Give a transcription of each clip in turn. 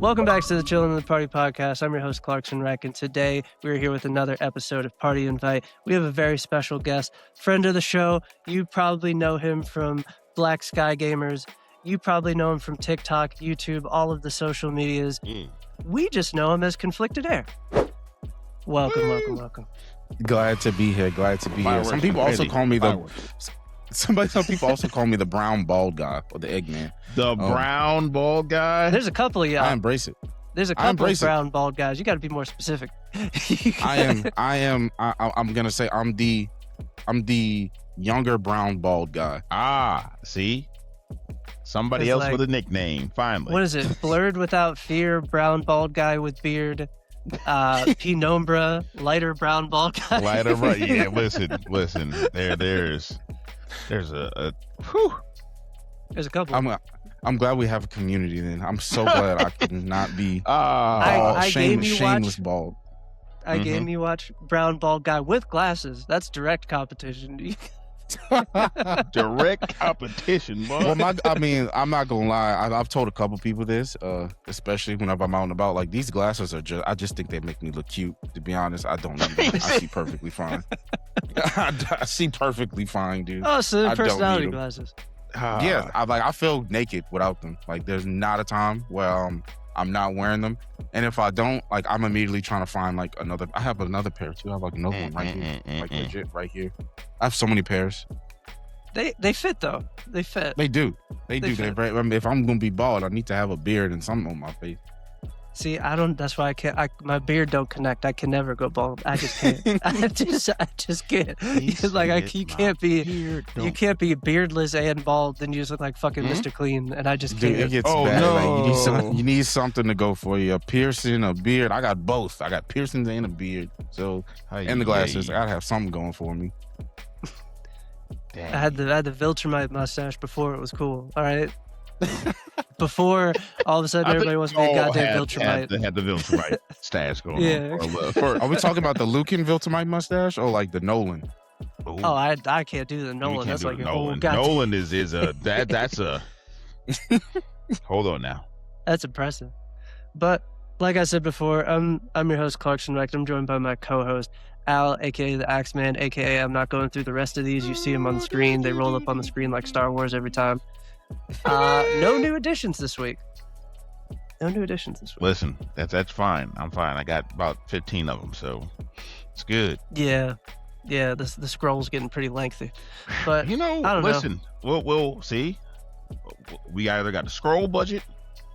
Welcome back to the Chillin' the Party podcast. I'm your host, Clarkson Rack, and today we're here with another episode of Party Invite. We have a very special guest, friend of the show. You probably know him from Black Sky Gamers. You probably know him from TikTok, YouTube, all of the social medias. We just know him as Conflictedairr. Welcome. Glad to be here. Some people also call me some people also call me the brown bald guy or the Eggman. The brown bald guy? There's a couple of y'all. I embrace it. There's a couple of brown bald guys. You got to be more specific. I'm gonna say I'm the younger brown bald guay. Ah, see? Somebody else with a nickname, finally. What is it? Blurred without fear, brown bald guy with beard. Penumbra, lighter brown bald guy. Lighter, right? Yeah, listen. There's a whew. There's a couple. I'm glad we have a community then. I'm so glad I could not be shameless bald. I game you watch brown bald guy with glasses. That's direct competition. Direct competition, boy. Well, I'm not gonna lie. I've told a couple people this, especially whenever I'm out and about. Like, these glasses are I just think they make me look cute. To be honest, I don't need them. I see perfectly fine. I see perfectly fine, dude. Oh, so they're personality glasses. Yeah, I feel naked without them. Like, there's not a time where I'm not wearing them, and if I don't, like, I'm immediately trying to find like another. I have another pair too. I have like another one right here, like legit right here. I have so many pairs. They fit though. They fit. They do. They do. If I'm gonna be bald, I need to have a beard and something on my face. See, I don't. That's why I can't. My beard don't connect. I can never go bald. I just can't. I just can't. You can't be beardless and bald. Then you just look like fucking Mr. Clean, and I just can't. Dude, it gets bad. No. Like, you need something to go for you. A piercing, a beard. I got both. I got piercings and a beard. So and the glasses. I gotta have something going for me. I had the Viltrumite mustache before it was cool. All right. Before all of a sudden everybody wants to be a goddamn Viltrumite. They had the Viltrumite stash going on. Are we talking about the Lucan Viltrumite mustache or like the Nolan? Ooh. Oh, I can't do the Nolan. That's like Nolan. Nolan is that's a hold on now. That's impressive. But like I said before, I'm your host, Clarkson Recht. I'm joined by my co-host, Al, aka the Axeman, aka I'm not going through the rest of these. You see them on the screen. They roll up on the screen like Star Wars every time. No new additions this week. Listen, that's fine. I'm fine. I got about 15 of them, so it's good. Yeah. The scroll's getting pretty lengthy, but I don't know. We'll see. We either got the scroll budget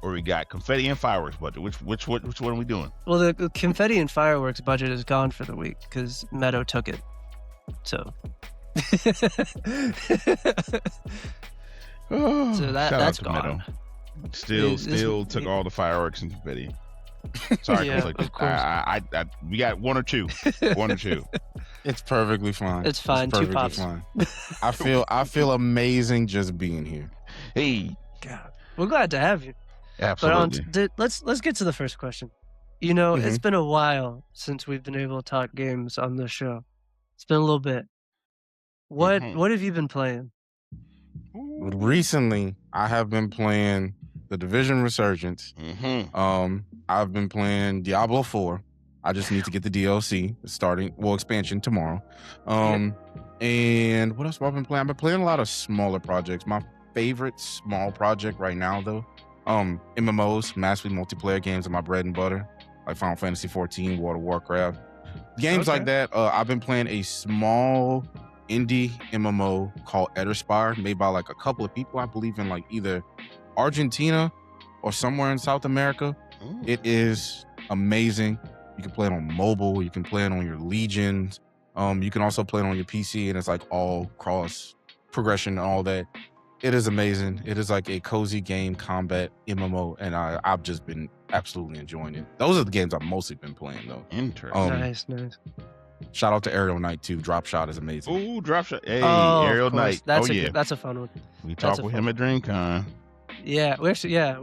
or we got confetti and fireworks budget. Which one are we doing? Well, the confetti and fireworks budget is gone for the week because Meadow took it. So. So that's gone. Meadow. Still took all the fireworks and confetti. Sorry, yeah, of course. We got one or two. It's perfectly fine. It's fine. It's 2 pops. fine. I feel amazing just being here. Hey, God, we're glad to have you. Absolutely. But let's get to the first question. It's been a while since we've been able to talk games on this show. It's been a little bit. What have you been playing? Recently, I have been playing The Division Resurgence. I've been playing Diablo 4. I just need to get the DLC expansion tomorrow. And what else have I been playing? I've been playing a lot of smaller projects. My favorite small project right now, though, MMOs, massively multiplayer games are my bread and butter, like Final Fantasy 14, World of Warcraft. Games like that. I've been playing a small indie MMO called Edderspire, made by like a couple of people, I believe, in like either Argentina or somewhere in South America. It is amazing. You can play it on mobile. You can play it on your legions. You can also play it on your PC, and it's like all cross progression and all that. It is amazing. It is like a cozy game combat MMO, and I've just been absolutely enjoying it. Those are the games I've mostly been playing, though. Interesting. Nice. Shout out to Aerial Knight too. Drop Shot is amazing. Ooh, Drop Shot. Hey, Aerial Knight. That's a fun one. We talked with him at DreamCon. Yeah, we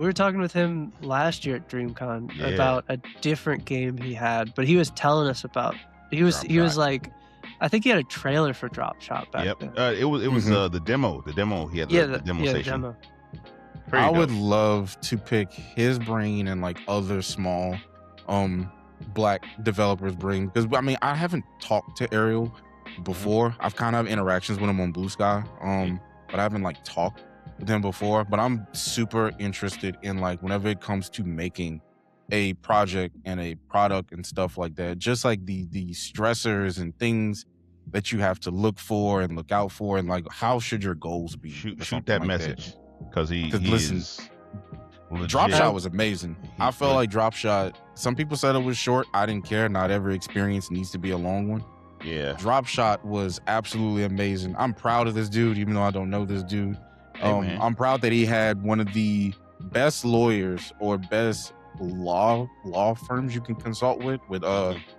were talking with him last year at DreamCon about a different game he had, but he was telling us about. He was like, I think he had a trailer for Drop Shot back then. It was the demo. The demo. He had the demo station. The demo. I would love to pick his brain and like other small black developers brain, because I mean I haven't talked to Ariel before. I've kind of interactions with him on Blue Sky, but I haven't like talked with him before. But I'm super interested in like whenever it comes to making a project and a product and stuff like that, just like the stressors and things that you have to look for and look out for, and like how should your goals be. Shoot that like message, because he listen, is legit. Drop Shot was amazing. I felt like Drop Shot, some people said it was short. I didn't care. Not every experience needs to be a long one. Yeah, Drop Shot was absolutely amazing. I'm proud of this dude, even though I don't know this dude. I'm proud that he had one of the best lawyers or best law firms you can consult with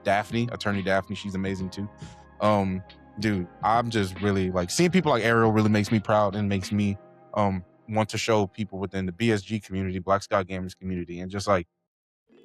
Daphne, attorney Daphne. She's amazing too. Dude, I'm just really like seeing people like Ariel really makes me proud and makes me want to show people within the BSG community, Black Sky Gamers community, and just like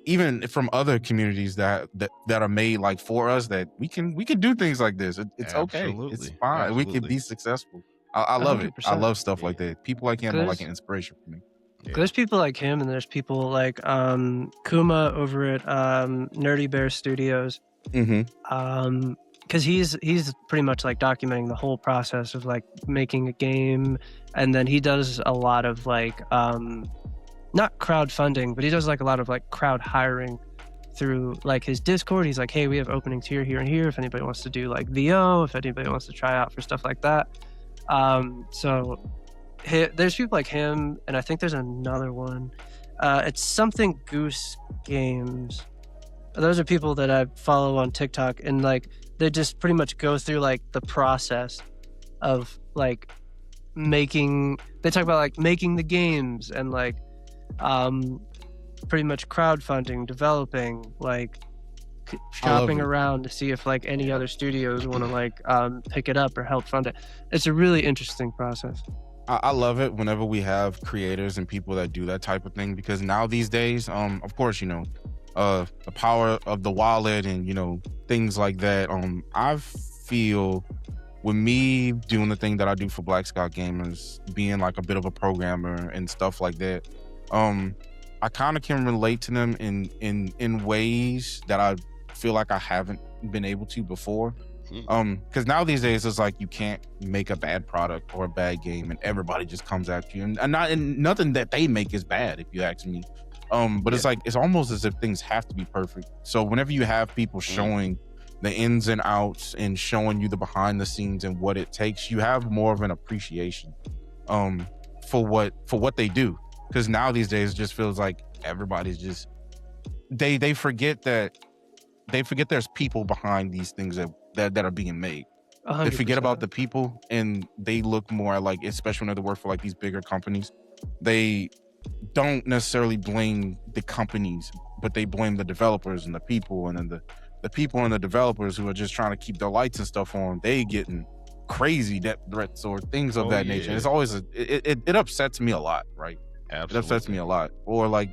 even from other communities that are made like for us, that we can do things like this. It's okay. It's fine. Absolutely. We can be successful. I love 100%. It. I love stuff like that. People like him are like an inspiration for me. Yeah. There's people like him, and there's people like Kuma over at Nerdy Bear Studios. Mm-hmm. Because he's pretty much like documenting the whole process of like making a game, and then he does a lot of like not crowdfunding, but he does like a lot of like crowd hiring through like his Discord. He's like, hey, we have openings here, here, and here. If anybody wants to do like VO, if anybody wants to try out for stuff like that. So there's people like him, and I think there's another one. It's something Goose Games. Those are people that I follow on TikTok, and like they just pretty much go through like the process of like making. They talk about like making the games and like pretty much crowdfunding, developing, like shopping around to see if like any other studios want to like pick it up or help fund it. It's a really interesting process. I love it whenever we have creators and people that do that type of thing, because now these days, of course, you know, the power of the wallet and, you know, things like that. I feel with me doing the thing that I do for Black Sky Gamers, being like a bit of a programmer and stuff like that, I kind of can relate to them in ways that I feel like I haven't been able to before. Because now these days it's like you can't make a bad product or a bad game and everybody just comes at you, and nothing that they make is bad, if you ask me. But it's like it's almost as if things have to be perfect. So whenever you have people showing the ins and outs and showing you the behind the scenes and what it takes, you have more of an appreciation for what they do. Because now these days it just feels like everybody's just they forget there's people behind these things that are being made. 100%. They forget about the people, and they look more like, especially when they work for like these bigger companies, they don't necessarily blame the companies, but they blame the developers and the people, and then the people and the developers who are just trying to keep their lights and stuff on, they getting crazy death threats or things of that nature. It's always it upsets me a lot, right? Absolutely. It upsets me a lot. Or like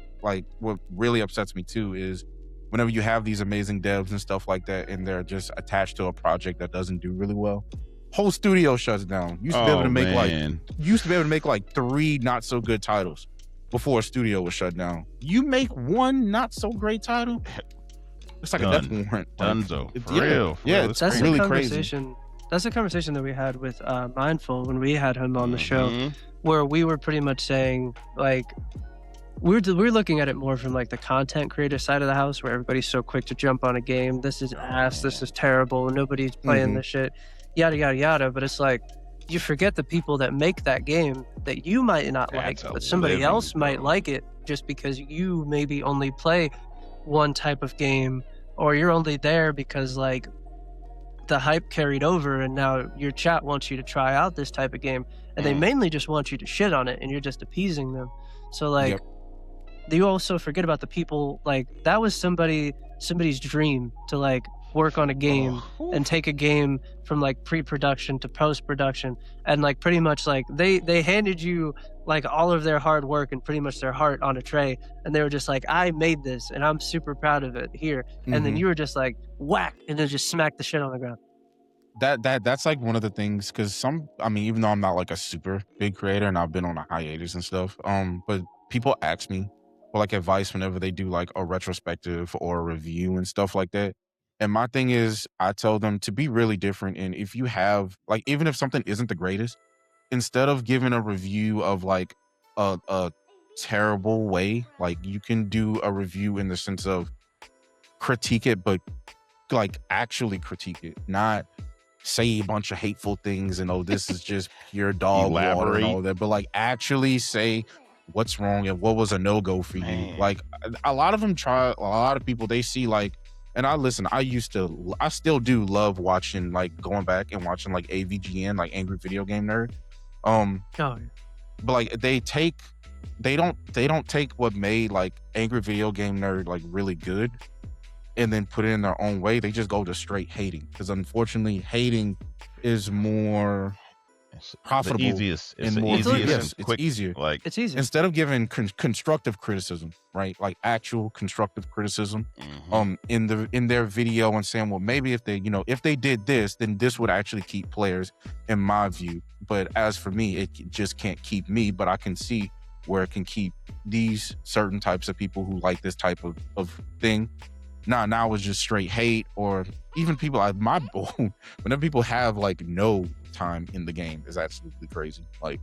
what really upsets me too is whenever you have these amazing devs and stuff like that, and they're just attached to a project that doesn't do really well, whole studio shuts down. Used to be able to make like 3 not so good titles before a studio was shut down. You make 1 not so great title, it's like a death warrant. Dunzo. For real. It's really crazy. That's the conversation that we had with Mindful when we had him on the show, where we were pretty much saying like we're looking at it more from like the content creator side of the house, where everybody's so quick to jump on a game. This is ass. This is terrible. Nobody's playing this shit. Yada yada yada. But it's like you forget the people that make that game that you might not like, but somebody else might like it just because you maybe only play one type of game, or you're only there because like the hype carried over and now your chat wants you to try out this type of game, and they mainly just want you to shit on it and you're just appeasing them. So like you also forget about the people, like that was somebody's dream to like work on a game and take a game from like pre-production to post-production, and like pretty much like they handed you like all of their hard work and pretty much their heart on a tray, and they were just like, I made this and I'm super proud of it here, and then you were just like whack and then just smack the shit on the ground. that's like one of the things, because even though I'm not like a super big creator and I've been on a hiatus and stuff, but people ask me for like advice whenever they do like a retrospective or a review and stuff like that. And my thing is, I tell them to be really different. And if you have like, even if something isn't the greatest, instead of giving a review of like a terrible way, like you can do a review in the sense of critique it, but like actually critique it, not say a bunch of hateful things and this is just pure dog water and all that, but like actually say what's wrong and what was a no-go for you. Like a lot of people, they see like, and I still do love watching, like going back and watching like AVGN, like Angry Video Game Nerd. But like they don't take what made like Angry Video Game Nerd like really good and then put it in their own way. They just go to straight hating, because unfortunately hating is more profitable. It's easier. Like it's easier. Instead of giving constructive criticism, right? Like actual constructive criticism, in their video, and saying, well, maybe if they did this, then this would actually keep players, in my view. But as for me, it just can't keep me, but I can see where it can keep these certain types of people who like this type of thing. Now it's just straight hate, or even people whenever people have like no time in the game is absolutely crazy. Like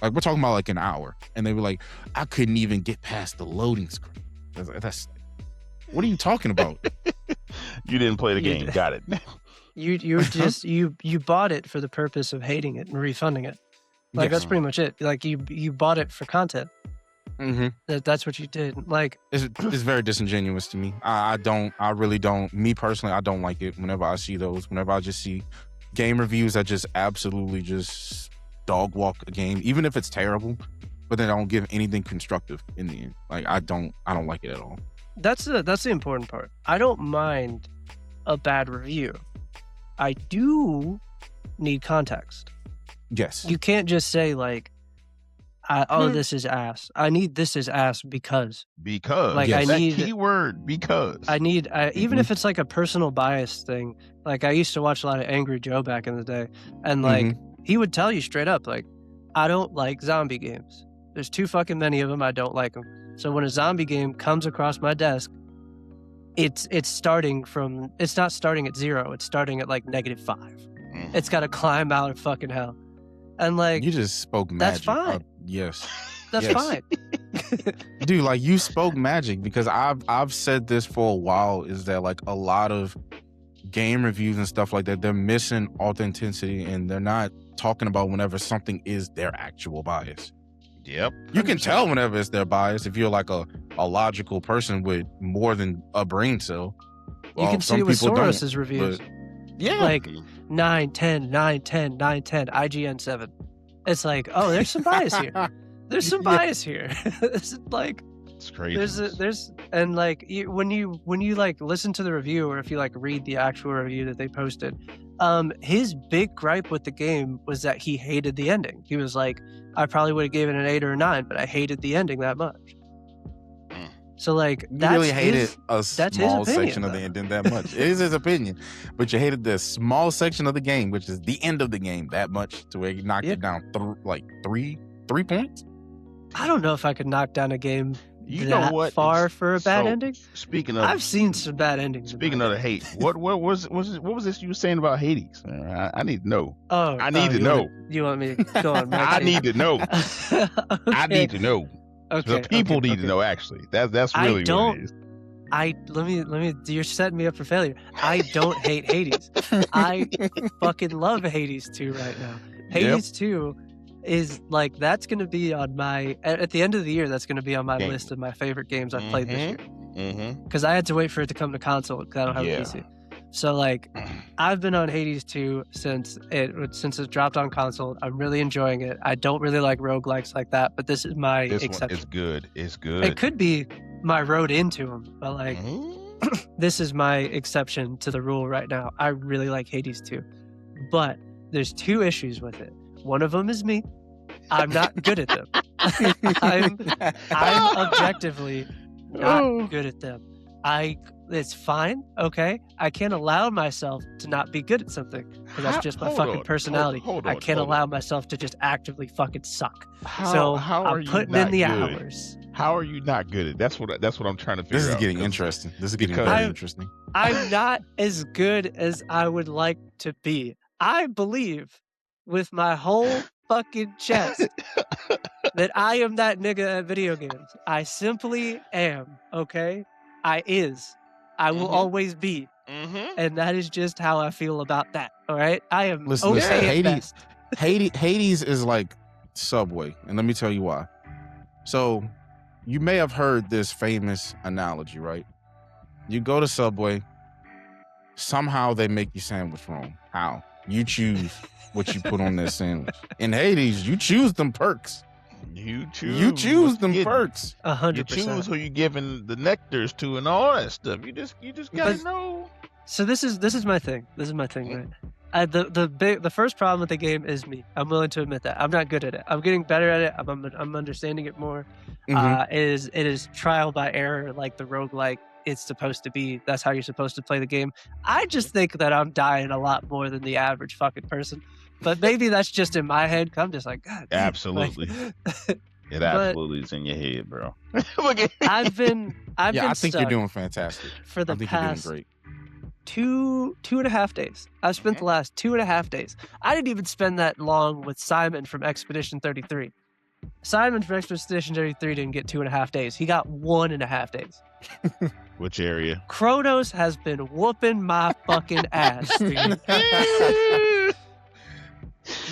we're talking about like an hour, and they were like, I couldn't even get past the loading screen. That's what are you talking about? You didn't play the game. Got it. You just you bought it for the purpose of hating it and refunding it. Like that's pretty much it. Like you bought it for content. That's what you did. Like it's very disingenuous to me. I really don't. Me personally, I don't like it. Whenever I see those, whenever I just see game reviews that just absolutely just dog walk a game, even if it's terrible, but they don't give anything constructive in the end. Like I don't like it at all. That's the important part. I don't mind a bad review. I do need context. Yes. You can't just say like, this is ass. I need this is ass because. Like yes. I need that keyword because. I need even if it's like a personal bias thing. Like I used to watch a lot of Angry Joe back in the day, and like he would tell you straight up, like, I don't like zombie games. There's too fucking many of them. I don't like them. So when a zombie game comes across my desk, it's not starting at 0. It's starting at like -5. It's got to climb out of fucking hell. And like, you just spoke magic. That's fine. Yes. That's fine. Dude, like you spoke magic, because I've said this for a while, is that like a lot of game reviews and stuff like that, they're missing authenticity, and they're not talking about whenever something is their actual bias. Yep. You can tell whenever it's their bias if you're like a logical person with more than a brain cell. You can see it with Soros's reviews. Yeah. Like 9, 10, 9, 10, 9, 10, IGN 7. It's like, oh, there's some bias here. There's some bias here. It's like, it's crazy. And like when you like listen to the review, or if you like read the actual review that they posted, his big gripe with the game was that he hated the ending. He was like, I probably would have given it an 8 or a 9, but I hated the ending that much. So like, you really hated a small section of the ending that much. It is his opinion, but you hated the small section of the game, which is the end of the game, that much, to where you knocked it down three points. I don't know if I could knock down a game far for a bad ending. Speaking of, I've seen some bad endings. Speaking of the hate, what was this you were saying about Hades? I need to know. I need to know. You want me to go on? I need to know. Okay. I need to know. Okay, the people need to know. Actually, that's really what it is. Let me. You're setting me up for failure. I don't hate Hades. I fucking love Hades 2 right now. Hades 2 is like, that's going to be on my, at the end of the year, that's going to be on my list of my favorite games I've played this year. Because I had to wait for it to come to console because I don't have a PC. So like, I've been on Hades 2 since it dropped on console. I'm really enjoying it. I don't really like roguelikes like that, but this is my exception. It's good. It could be my road into them, but like, this is my exception to the rule right now. I really like Hades 2, but there's 2 issues with it. One of them is me. I'm not good at them. I'm objectively not good at them. I it's fine. Okay, I can't allow myself to not be good at something because that's just my fucking personality. I can't allow myself to just actively fucking suck. So I'm putting in the hours. How are you not good at? That's what I'm trying to figure out. This is getting interesting. This is getting very interesting. I'm not as good as I would like to be. I believe with my whole fucking chest that I am that nigga at video games. I simply am, okay? I will always be. And that is just how I feel about that, all right? I am okay at best. Hades is like Subway, and let me tell you why. So, you may have heard this famous analogy, right? You go to Subway, somehow they make you sandwich wrong. How? You choose what you put on that sandwich. In Hades, you choose them perks. You choose them perks. 100%. You choose who you giving the nectars to and all that stuff. You just gotta know. So this is my thing. This is my thing, right? The first problem with the game is me. I'm willing to admit that. I'm not good at it. I'm getting better at it. I'm understanding it more. It is trial by error, like the roguelike it's supposed to be. That's how you're supposed to play the game. I just think that I'm dying a lot more than the average fucking person. But maybe that's just in my head. I'm just like, God. Absolutely. It absolutely is in your head, bro. I've been I think you're doing fantastic. For the past you're doing great. two and a half days. I've spent the last 2.5 days. I didn't even spend that long with Simon from Expedition 33. Simon from Expedition 33 didn't get 2.5 days. He got 1.5 days. Which area? Kronos has been whooping my fucking ass.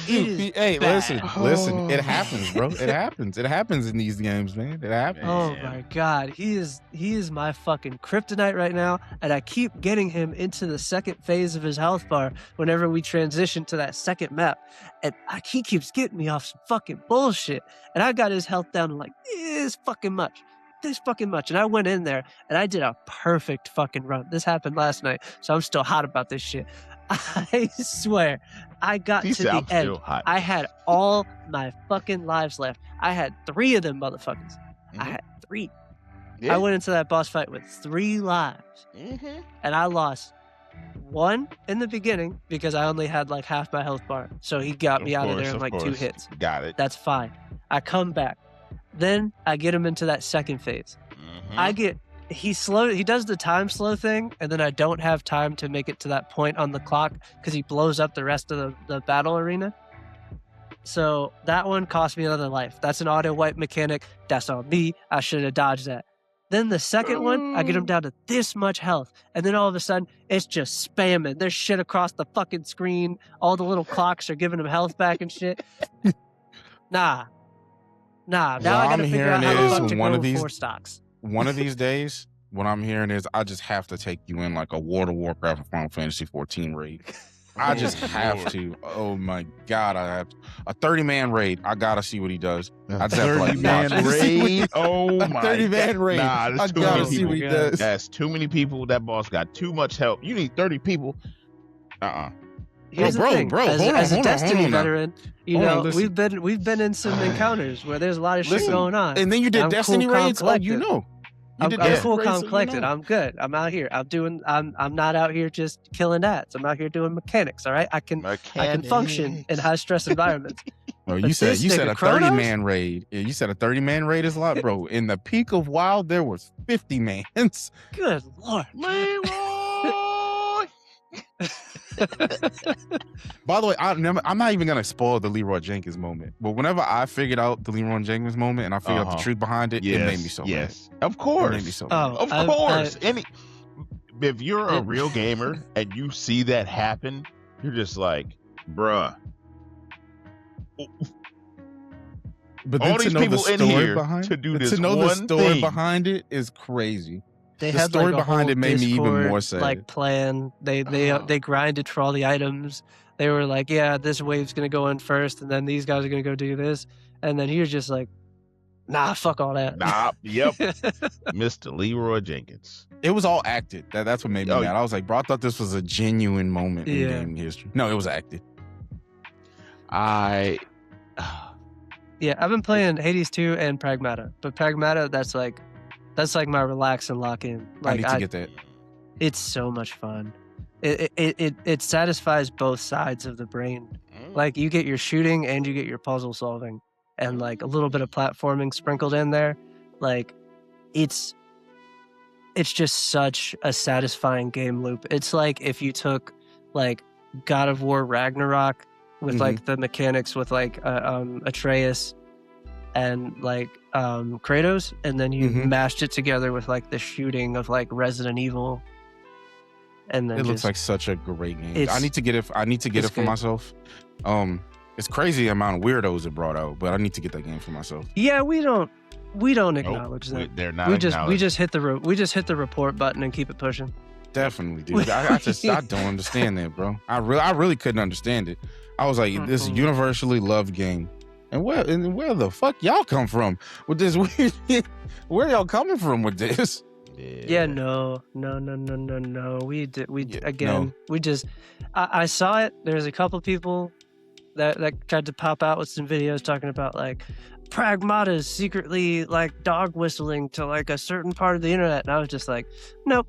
Hey, listen. It happens, bro. It happens. It happens in these games, man. It happens. Oh my God, he is my fucking kryptonite right now, and I keep getting him into the second phase of his health bar whenever we transition to that second map, and he keeps getting me off some fucking bullshit, and I got his health down to like this fucking much, and I went in there and I did a perfect fucking run. This happened last night, so I'm still hot about this shit. I swear, I got to the end. I had all my fucking lives left. I had 3 of them motherfuckers. I had 3. Yeah. I went into that boss fight with 3 lives. And I lost 1 in the beginning because I only had like half my health bar. So he got me out of there in like 2 hits. Got it. That's fine. I come back. Then I get him into that second phase. He does the time slow thing, and then I don't have time to make it to that point on the clock because he blows up the rest of the battle arena. So that one cost me another life. That's an auto wipe mechanic. That's on me. I should have dodged that. Then the second one, I get him down to this much health, and then all of a sudden, it's just spamming. There's shit across the fucking screen. All the little clocks are giving him health back and shit. Nah. Now I gotta figure out how the fuck to go 4 stocks. One of these days, what I'm hearing is I just have to take you in like a World of Warcraft or Final Fantasy 14 raid. I just have to. Oh my God, I have to. A 30-man raid. I gotta see what he does. I just have to like 30-man raid. Oh my 30-man raid. Nah, I gotta see what he does. That's too many people. That boss got too much help. You need 30 people. Here's the thing. As a Destiny veteran, you know, listen. we've been in some encounters where there's a lot of shit going on. And then you did Destiny raids. Oh, you know. I'm full calm collected. I'm good. I'm out here. I'm not out here just killing ads. I'm out here doing mechanics. All right. I can function in high stress environments. Bro, you said a 30-man raid. Yeah, you said a 30-man raid is a lot, bro. In the peak of WoW, there was 50 mans. Good Lord. By the way, I'm not even gonna spoil the Leroy Jenkins moment, but whenever I figured out the Leroy Jenkins moment and I figured out the truth behind it, it made me so mad. Of course. It made me so mad. Of course. If you're a real gamer and you see that happen, you're just like, bruh. But all these people in here to do this one thing. To know the story behind it is crazy. They the had story like behind it made Discord, me even more sad. Like plan, they grinded for all the items. They were like, yeah, this wave's gonna go in first, and then these guys are gonna go do this, and then he was just like, nah, fuck all that. Nah, yep, Mr. Leroy Jenkins. It was all acted. That's what made me mad. I was like, bro, I thought this was a genuine moment in game history. No, it was acted. Yeah, I've been playing Hades 2 and Pragmata, but Pragmata, that's like my relax and lock in. Like, I need to get that. It's so much fun. It satisfies both sides of the brain. Like you get your shooting and you get your puzzle solving, and like a little bit of platforming sprinkled in there. Like it's just such a satisfying game loop. It's like if you took like God of War Ragnarok with like the mechanics with like Atreus and like Kratos, and then you mashed it together with like the shooting of like Resident Evil. And then It looks like such a great game. I need to get it. I need to get it for myself. It's crazy the amount of weirdos it brought out, but I need to get that game for myself. Yeah, we don't acknowledge that. They're not. We just hit the report button and keep it pushing. Definitely, dude. I don't understand that, bro. I really couldn't understand it. I was like, this universally loved game, and where the fuck y'all come from with this weird? Where y'all coming from with this? Yeah, no. I saw it. There's a couple people that tried to pop out with some videos talking about like Pragmata's secretly like dog whistling to like a certain part of the internet, and I was just like, nope,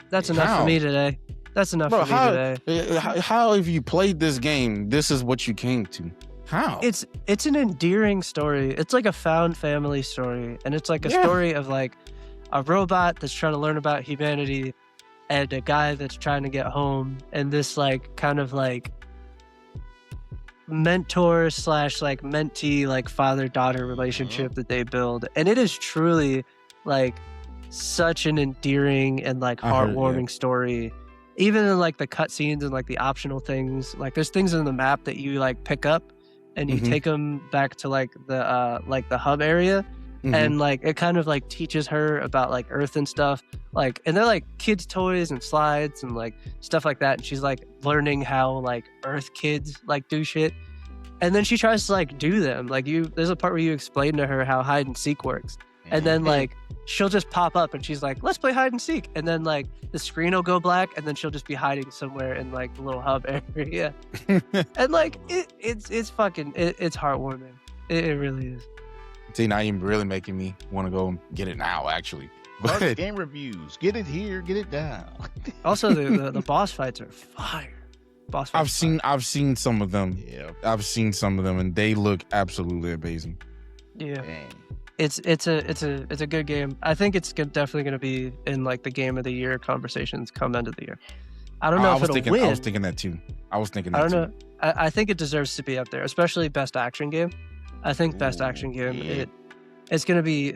that's enough for me today. That's enough for me today. How have you played this game? This is what you came to. How? It's an endearing story. It's like a found family story, and it's like a story of like a robot that's trying to learn about humanity and a guy that's trying to get home, and this like kind of like mentor / like mentee like father-daughter relationship that they build. And it is truly like such an endearing and like heartwarming story. Even in like the cutscenes and like the optional things, like there's things in the map that you like pick up and you take them back to like the hub area. And like it kind of like teaches her about like Earth and stuff, like, and they're like kids toys and slides and like stuff like that, and she's like learning how like Earth kids like do shit, and then she tries to like do them. Like there's a part where you explain to her how hide and seek works, and then like she'll just pop up and she's like, let's play hide and seek, and then like the screen will go black and then she'll just be hiding somewhere in like the little hub area. And like it's heartwarming. It really is. See, now you're really making me want to go and get it now, actually. But game reviews, get it here, get it down. Also, the boss fights are fire. I've seen some of them. Yeah, I've seen some of them, and they look absolutely amazing. Yeah, dang. It's a good game. I think it's definitely going to be in like the game of the year conversations come end of the year. I don't know if it'll win. I was thinking that too. I don't know. I think it deserves to be up there, especially best action game. I think best action game. Yeah. It's gonna be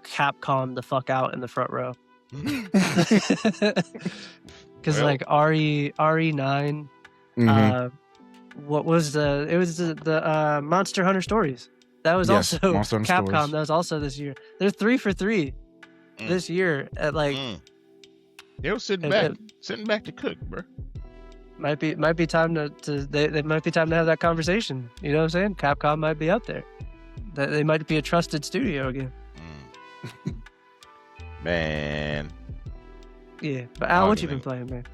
Capcom the fuck out in the front row. Because like RE9, what was the Monster Hunter Stories? That was also Capcom. Stories. That was also this year. They're 3 for 3 this year at like. They were sitting back to cook, bro. Might be time to they might be time to have that conversation. You know what I'm saying? Capcom might be up there. They might be a trusted studio again. Man. Yeah, but Al, what you been playing, man?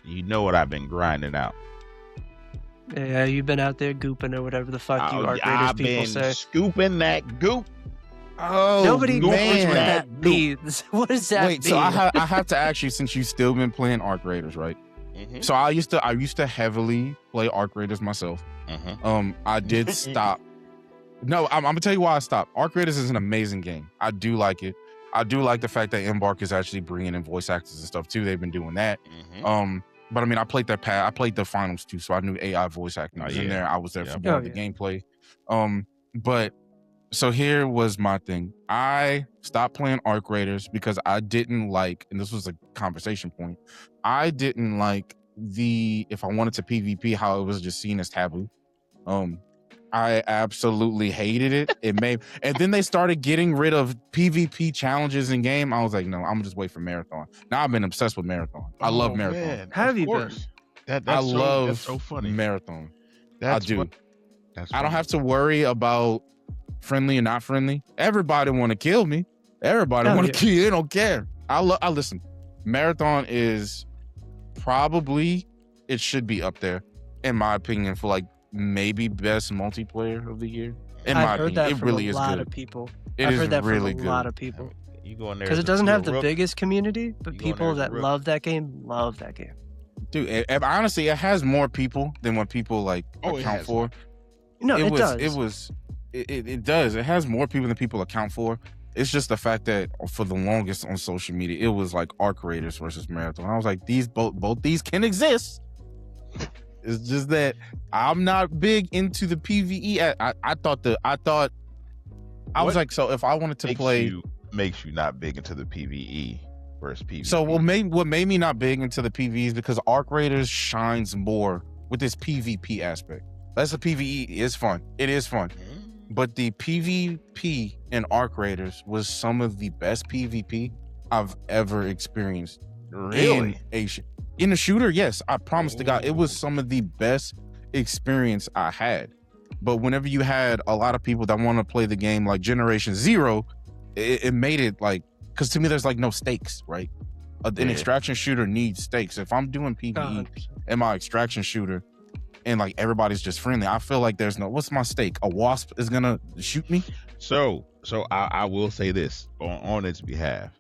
You know what I've been grinding out. Yeah, you've been out there gooping or whatever the fuck you Arc Raiders people say. I've been scooping that goop. Oh, nobody knows what that means. What does that mean? Wait, so I have to ask you, since you've still been playing Arc Raiders, right? So I used to heavily play Arc Raiders myself. I did stop. No, I'm gonna tell you why I stopped. Arc Raiders is an amazing game. I do like it. I do like the fact that Embark is actually bringing in voice actors and stuff too. They've been doing that. But I mean, I played the finals too, so I knew AI voice acting was in there. I was there for the gameplay. But so here was my thing. I stopped playing Arc Raiders because I didn't like, and this was a conversation point, I didn't like if I wanted to PvP, how it was just seen as taboo. I absolutely hated it. And then they started getting rid of PvP challenges in game. I was like, no, I'm gonna just wait for Marathon. Now I've been obsessed with Marathon. I love Marathon. Man, have you been? That's so funny. Marathon. I do. I don't have to worry about friendly or not friendly. Everybody want to kill me. Everybody want to kill you. They don't care. I listen. Marathon is probably, it should be up there, in my opinion, for like maybe best multiplayer of the year. In my opinion, it really is good. Of people. I've heard that really from a lot of people. You go in there because as it doesn't a have the rook. biggest community, but You go in there people as a that rook. love that game. Dude, honestly, it has more people than what people like Oh, it account has for. No, it does. It does. It has more people than people account for. It's just the fact that for the longest on social media, it was like Arc Raiders versus Marathon. I was like, both these can exist. It's just that I'm not big into the PvE. I was like, so if I wanted to play, makes you not big into the PvE versus PvP. so what made me not big into the PvE is because Arc Raiders shines more with this PvP aspect. That's the PvE is fun. It is fun. But the PvP in Arc Raiders was some of the best PvP I've ever experienced. Really? In a shooter, yes. I promise to God, it was some of the best experience I had. But whenever you had a lot of people that want to play the game like Generation Zero, it made it like, because to me, there's like no stakes, right? An extraction shooter needs stakes. If I'm doing PvE in my extraction shooter, and like everybody's just friendly, I feel like there's no, what's my stake? A wasp is gonna shoot me? So I will say this on its behalf.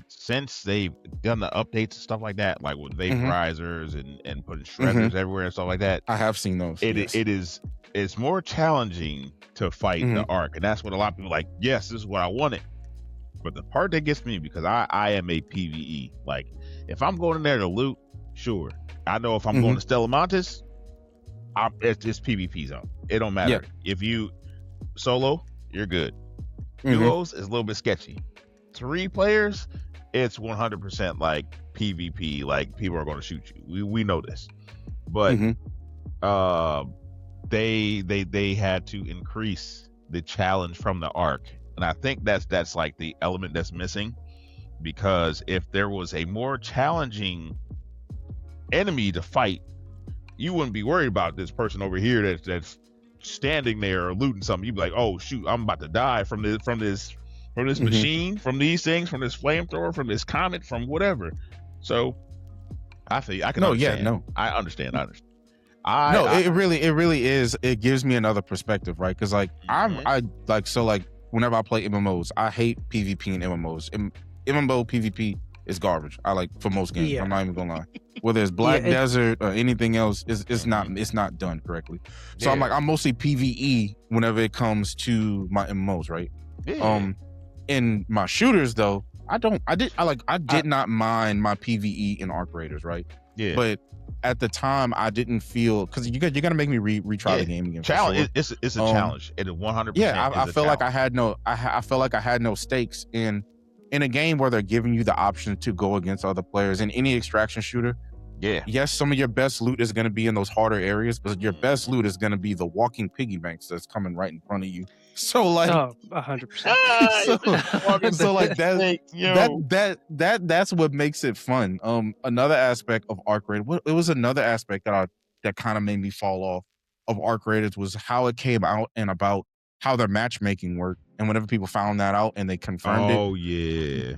Since they've done the updates and stuff like that, like with vaporizers and putting shredders everywhere and stuff like that, I have seen those. It's more challenging to fight the Arc, and that's what a lot of people like. Yes, this is what I wanted. But the part that gets me, because I am a PvE, like if I'm going in there to loot, sure. I know if I'm going to Stella Montes, it's PvP zone. It don't matter. If you solo, you're good. Duos is a little bit sketchy. 3 players, it's 100% like PvP. Like people are going to shoot you. We know this, but they had to increase the challenge from the Arc, and I think that's like the element that's missing. Because if there was a more challenging enemy to fight, you wouldn't be worried about this person over here that's standing there or looting something. You'd be like, oh shoot, I'm about to die from this machine, from these things, from this flamethrower, from this comet, from whatever. So I feel I can understand. I understand. It really is. It gives me another perspective, right? Because like whenever I play MMOs, I hate PvP and MMOs. MMO PvP is garbage. I like for most games. I'm not even gonna lie. Whether it's Black Desert or anything else, it's not done correctly. So I'm mostly PvE whenever it comes to my MMOs, right? In my shooters though, I did not mind my PvE in Arc Raiders, right? Yeah. But at the time, I didn't feel, because you're gonna make me retry the game again. Challenge. Sure. It's a challenge. It 100%. Yeah, I felt like I had no stakes in a game where they're giving you the option to go against other players in any extraction shooter. Yeah. Yes, some of your best loot is going to be in those harder areas, but your best loot is going to be the walking piggy banks that's coming right in front of you. So like, 100%. So like that's what makes it fun. Another aspect of Arc Raiders, it was another aspect that kind of made me fall off of Arc Raiders was how it came out and about how their matchmaking worked. And whenever people found that out and they confirmed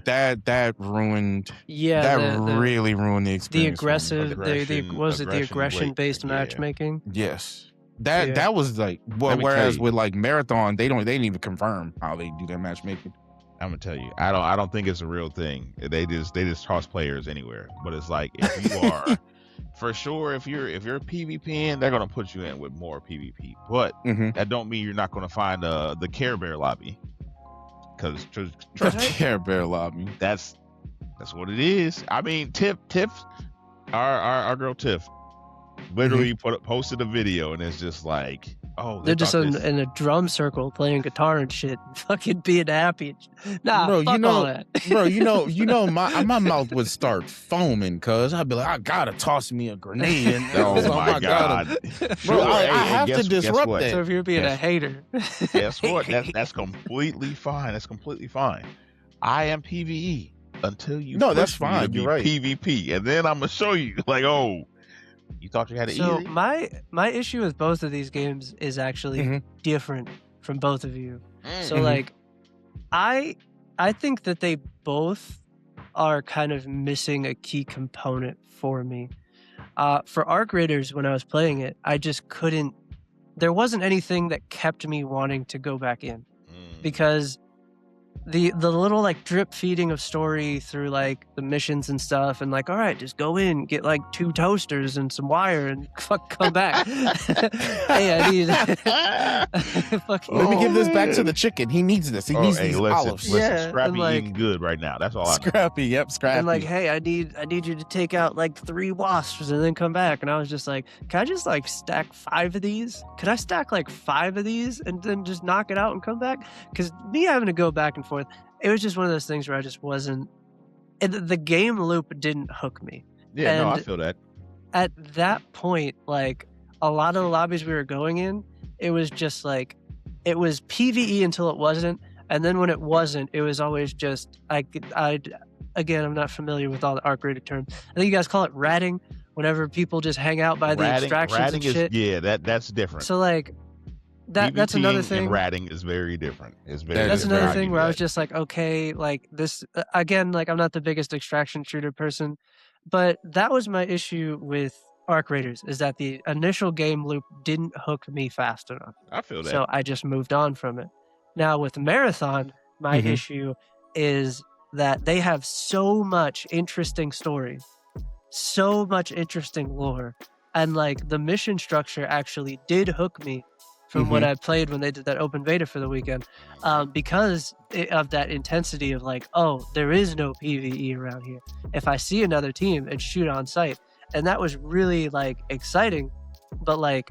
that ruined. Really ruined the experience. The aggression-based matchmaking? Yes. That was like, whereas with like Marathon, they didn't even confirm how they do their matchmaking. I'm gonna tell you, I don't think it's a real thing. They just toss players anywhere. But it's like, if you are for sure, if you're PvPing, they're gonna put you in with more PvP. But that don't mean you're not gonna find the Care Bear lobby. Because trust me, Care Bear lobby. That's what it is. I mean, Tiff, our girl Tiff, literally posted a video, and it's just like, they're just in a drum circle playing guitar and shit, fucking being happy. Nah, bro, fuck all that. Bro, my mouth would start foaming, cause I'd be like, I gotta toss me a grenade. And my god, bro, I have to disrupt that. So if you're being a hater, guess what? That's completely fine. That's completely fine. I am PvE until you. No, that's fine. You're right. PvP, and then I'm gonna show you, like, you thought you had it so easy? my issue with both of these games is actually different from both of you. So like, I think that they both are kind of missing a key component for me. For Arc Raiders, when I was playing it, I just couldn't. There wasn't anything that kept me wanting to go back in, because the little like drip feeding of story through like the missions and stuff, and like, all right, just go in, get like 2 toasters and some wire, and come back. Hey, I need. Let me give this back to the chicken. He needs this. He needs these olives. Listen, Scrappy eating good right now. That's all I know. Scrappy, yep, Scrappy. And like, hey, I need you to take out like 3 wasps and then come back. And I was just like, can I just like stack 5 of these? Could I stack like 5 of these and then just knock it out and come back? Because me having to go back and forth, it was just one of those things where I just wasn't. And the game loop didn't hook me. Yeah, and no, I feel that. At that point, like a lot of the lobbies we were going in, it was just like, it was PvE until it wasn't. And then when it wasn't, it was always just, again, I'm not familiar with all the ARC-rated terms. I think you guys call it ratting, whenever people just hang out by the extractions and shit. That's different. So like, that's another thing. And ratting is very different. That's another thing where I was just like, okay, like this, again, like I'm not the biggest extraction shooter person, but that was my issue with Arc Raiders, is that the initial game loop didn't hook me fast enough. I feel that. So I just moved on from it. Now with Marathon, my issue is that they have so much interesting story, so much interesting lore, and like the mission structure actually did hook me from what I played when they did that open beta for the weekend, because of that intensity of like, oh, there is no PvE around here. If I see another team, it's shoot on sight. And that was really like exciting, but like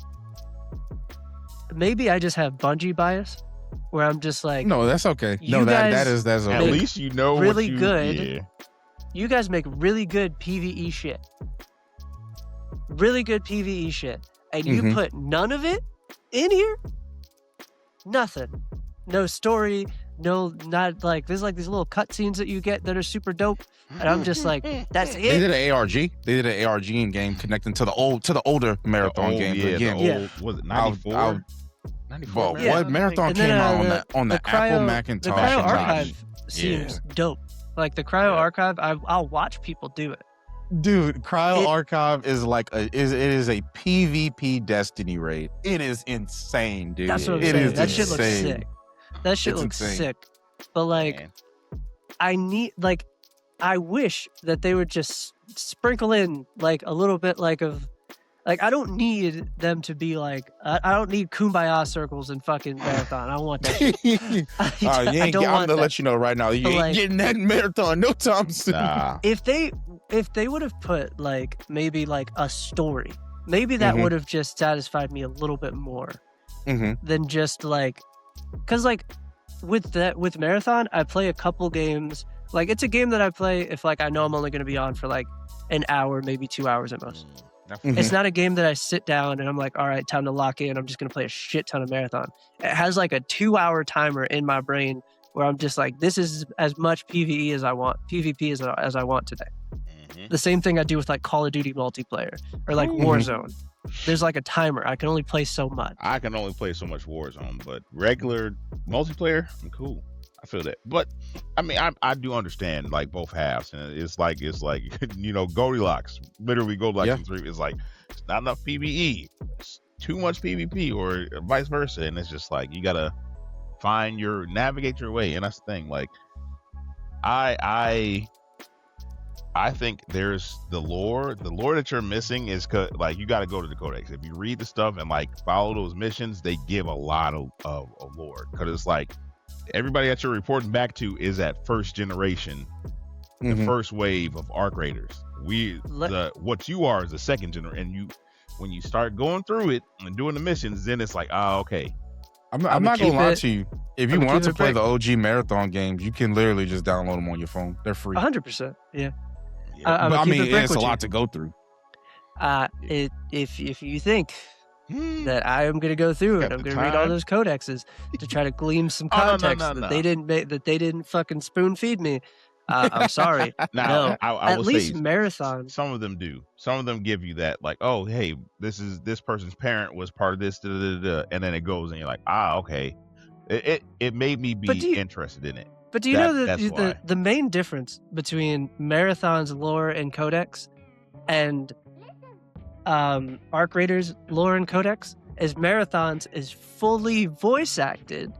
maybe I just have Bungie bias where I'm just like, no, that's okay. No, that's okay. At least you know really what good. Yeah. You guys make really good PvE shit. Really good PvE shit. And you put none of it in here? Nothing. No story. No, not like, there's like these little cutscenes that you get that are super dope. And I'm just like, that's it. They did an ARG. They did an ARG in game connecting to the older Marathon game. Yeah, was it 94? 94. What Marathon came out on the Apple Macintosh? The Cryo Archive seems dope. Like the Cryo Archive, I'll watch people do it. Dude, Cryo Archive is like it is a PvP Destiny raid. It is insane, dude. That's what I'm saying. That shit looks sick. That shit looks sick. But like, I wish that they would just sprinkle in like a little bit like of, like, I don't need them to be like, I don't need Kumbaya circles and fucking Marathon. I don't want that shit. I'm gonna let you know right now, you ain't getting that Marathon no time soon. If they would have put like maybe like a story, maybe that would have just satisfied me a little bit more than just like, because like with Marathon, I play a couple games. Like it's a game that I play if like I know I'm only going to be on for like an hour, maybe 2 hours at most. It's not a game that I sit down and I'm like, all right, time to lock in. I'm just going to play a shit ton of Marathon. It has like a 2-hour timer in my brain where I'm just like, this is as much PvE as I want, PvP as I want today. The same thing I do with like Call of Duty multiplayer or like Warzone. There's like a timer. I can only play so much. I can only play so much Warzone, but regular multiplayer, I'm cool. I feel that. But I mean, I do understand like both halves, and it's like you know, Goldilocks. Literally Goldilocks in 3 is like it's not enough PvE, it's too much PvP, or vice versa, and it's just like you gotta navigate your way, and that's the thing. Like I think there's the lore that you're missing is like you got to go to the codex. If you read the stuff and like follow those missions, they give a lot of lore, because it's like everybody that you're reporting back to is at first generation, the first wave of Arc Raiders. What you are is the second generation, and when you start going through it and doing the missions, then it's like, okay. I'm not gonna lie to you. If you want to play the OG Marathon games, you can literally just download them on your phone. They're free. 100%. Yeah. I mean, it's a lot to go through. If you think that I am going to go through it, I'm going to read all those codexes to try to glean some context that they didn't fucking spoon feed me. I'm sorry. Now, no. I at will least say, Marathon. Some of them do. Some of them give you that, like, oh, hey, this person's parent was part of this, and then it goes, and you're like, okay. It made me be interested in it. But do you know that the main difference between Marathon's lore and codex and Arc Raiders lore and codex is Marathon's is fully voice acted.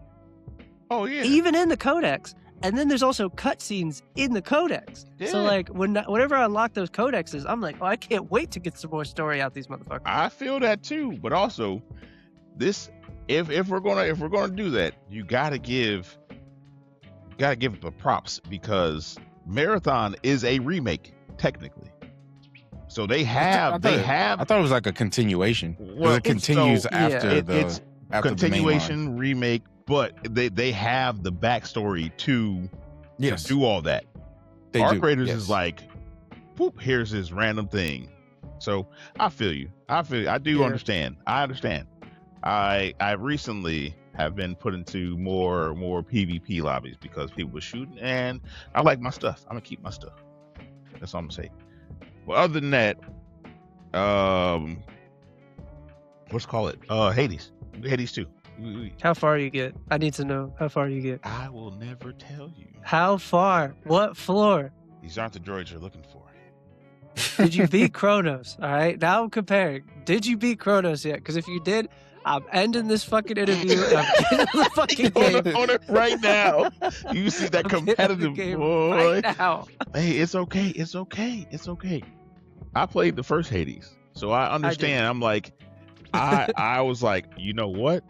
Oh yeah. Even in the codex. And then there's also cutscenes in the codex. Yeah. So like whenever I unlock those codexes, I'm like, oh, I can't wait to get some more story out these motherfuckers. I feel that too, but also this, if we're gonna do that, you gotta give the props, because Marathon is a remake technically. So I thought it was like a continuation. Well, it continues after it's after continuation the main line. remake, but they have the backstory to Yes, do all that. they Arc do. Raiders Yes. is like, poop, here's this random thing. So I feel you. I do Yeah. understand. I understand. I recently have been put into more PvP lobbies because people were shooting, and I like my stuff. I'm gonna keep my stuff. That's all I'm gonna say. Well, other than that, let's call it Hades. Hades 2. How far you get? I need to know how far you get. I will never tell you. How far? What floor? These aren't the droids you're looking for. Did you beat Kronos? All right, now I'm comparing. Did you beat Kronos yet? Because if you did, I'm ending this fucking interview and I'm getting the fucking game. on it right now. You see that I'm getting the competitive game boy. right now. Hey, it's okay. It's okay. It's okay. I played the first Hades, so I understand. I'm like, I was like, you know what?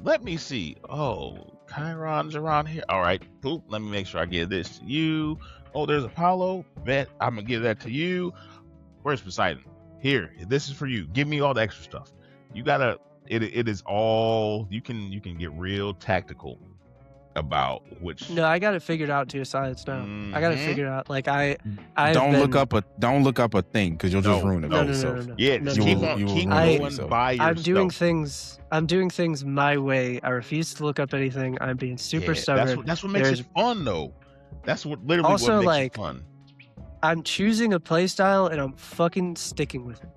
Let me see. Oh, Chiron's around here. All right, poop. Let me make sure I give this to you. Oh, there's Apollo. Bet I'm gonna give that to you. Where's Poseidon? Here. This is for you. Give me all the extra stuff. You gotta. It is all you can get real tactical about which. No, I got it figured out to a science now. I got it Mhm. figured out. Like I Don't look up a thing because you'll just No, ruin it no, by no, yourself. Yeah, No, just no, keep no, on you will keep ruin it going yourself. by yourself. I'm doing things my way. I refuse to look up anything. I'm being super Yeah, stubborn. That's what makes There's- it fun, though. That's what literally Also, what makes like, it fun. I'm choosing a play style and I'm fucking sticking with it.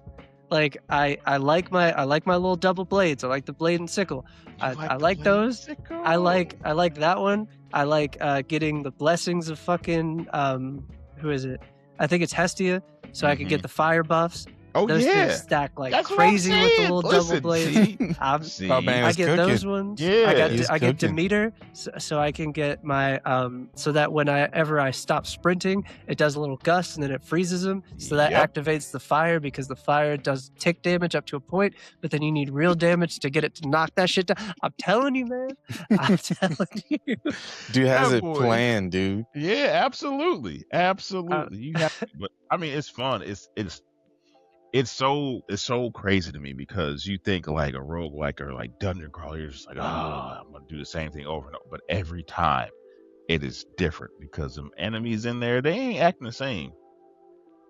Like I like my little double blades. I like the blade and sickle. I like those. I like that one. I like getting the blessings of fucking who is it? I think it's Hestia, so I can get the fire buffs. Oh Those yeah, things stack like that's what I'm crazy with the saying. little Listen, double blades. see? I'm- See? Oh, man. I It's get cooking. those ones. Yeah, He's I get cooking. Demeter, so I can get my so that whenever I stop sprinting, it does a little gust and then it freezes them. So that Yep. activates the fire because the fire does tick damage up to a point, but then you need real damage to get it to knock that shit down. I'm telling you, man. I'm telling you. Dude has That it boy. planned, dude. Yeah, absolutely. You have, but I mean, it's fun. It's so crazy to me because you think like a roguelike or like dungeon crawler, you're just like, oh, I'm gonna do the same thing over and over. But every time it is different because the enemies in there, they ain't acting the same.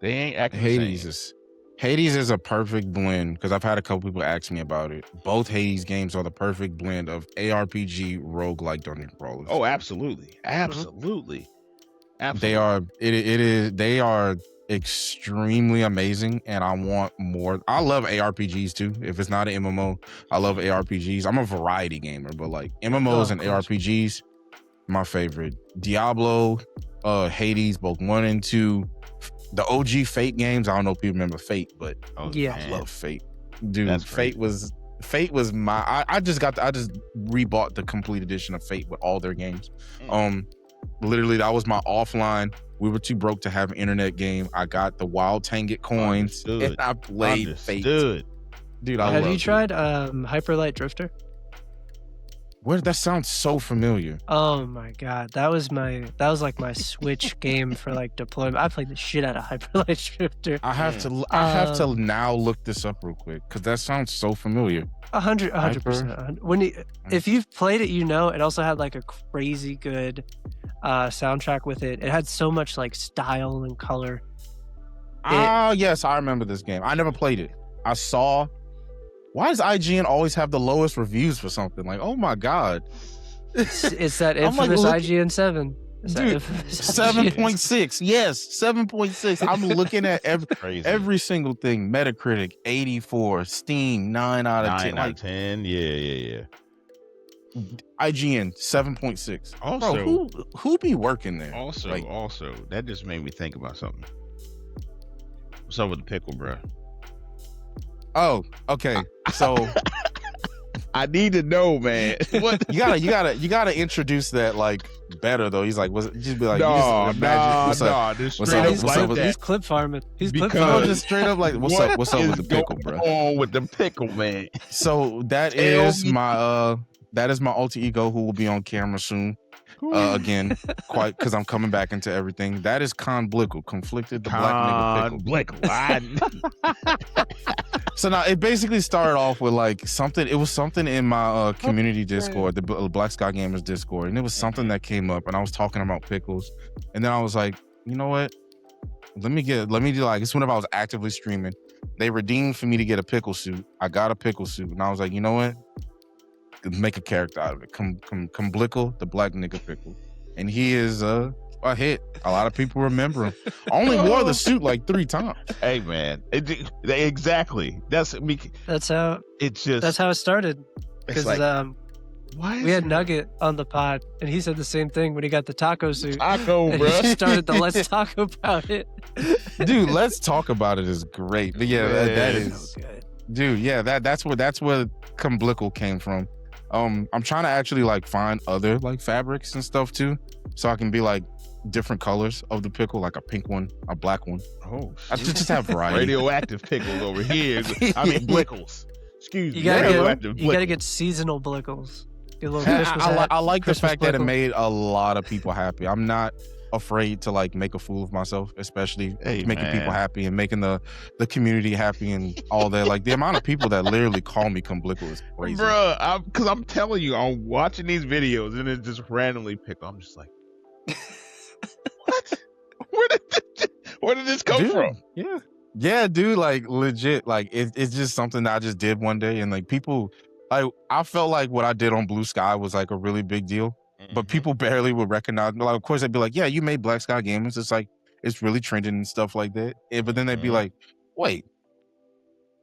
They ain't acting the same. Hades is a perfect blend because I've had a couple people ask me about it. Both Hades games are the perfect blend of ARPG, roguelike, dungeon crawlers. Oh, absolutely. Absolutely. They are extremely amazing, and I want more. I love ARPGs too. If it's not an MMO, I love ARPGs. I'm a variety gamer, but like MMOs and of course. ARPGs, my favorite. Diablo, Hades, both 1 and 2. The OG Fate games. I don't know if people remember Fate, but Oh, Yeah. I love Fate. Dude, That's Fate was my I just rebought the complete edition of Fate with all their games. Literally that was my offline. We were too broke to have an internet game. I got the Wild Tanget coins and Understood. I played Fate. Understood. Dude, I Have love you it. tried Hyperlight Drifter? Where that sounds so familiar. Oh my god, that was like my Switch game for like deployment. I played the shit out of Hyperlight Drifter. I have to now look this up real quick because that sounds so familiar. 100%. If you've played it, you know it also had like a crazy good soundtrack with it. It had so much like style and color. Yes, I remember this game. I never played it. I saw. Why does IGN always have the lowest reviews for something? Like, oh my god, It's that I'm like, infamous look- IGN 7. It's that Dude, infamous 7.6. Yes, 7.6. I'm looking at Crazy. every single thing. Metacritic 84, Steam 9 out of 10. 9 out of 10. Yeah. IGN 7.6. Also, Bro, who be working there? Also, Like- that just made me think about something. What's up with the pickle, bro? Oh, okay. So I need to know, man. What? You gotta introduce that like better though. He's like, just be like, you No, just imagine, what's up? just What's straight up? up He's, What's like up with that. he's clip farming. He's clip Because- farming. Just straight up like, what's up? What's up with the pickle, bro? On with the pickle, man. So that Tell is me. my alter ego who will be on camera soon. Again, quite because I'm coming back into everything. That is Blickle, conflicted the black nigga pickle. So now it basically started off with like something. It was something in my community Discord, the Black Sky Gamers Discord, and it was something that came up, and I was talking about pickles, and then I was like, you know what? Let me do like it's whenever I was actively streaming. They redeemed for me to get a pickle suit. I got a pickle suit, and I was like, you know what? Make a character out of it. Come Blickle, the black nigga pickle, and he is a hit. A lot of people remember him. I only wore the suit like 3 times. Hey, man. Exactly. That's how it's just. that's how it started. It's Because like, why we had Nugget on the pod, and he said the same thing when he got the taco suit. taco, And bro? he started the Let's Talk About It. Dude, let's talk about it is great. But yeah, that Man. is, So good. dude. Yeah, that's where Blickle came from. I'm trying to actually like find other like fabrics and stuff too, so I can be like different colors of the pickle, like a pink one, a black one. Oh, I just have variety. radioactive pickles over here. I mean, blickles. Excuse me. You gotta radioactive get seasonal blickles. Get a little And Christmas hat, I like the Christmas fact that it blickle. made a lot of people happy. I'm not afraid to like make a fool of myself, especially Hey, making man. people happy and making the community happy and all that. Like the amount of people that literally call me Blickle is crazy. Bruh, because I'm telling you, I'm watching these videos and it's just randomly pickle. I'm just like, what? Where did this come Dude, from? Yeah, dude, like legit. Like it's just something that I just did one day, and like people, like I felt like what I did on Blue Sky was like a really big deal. But people barely would recognize me. Like, of course, they'd be like, yeah, you made Black Sky Gamers. It's like, it's really trending and stuff like that. But then they'd be like, wait,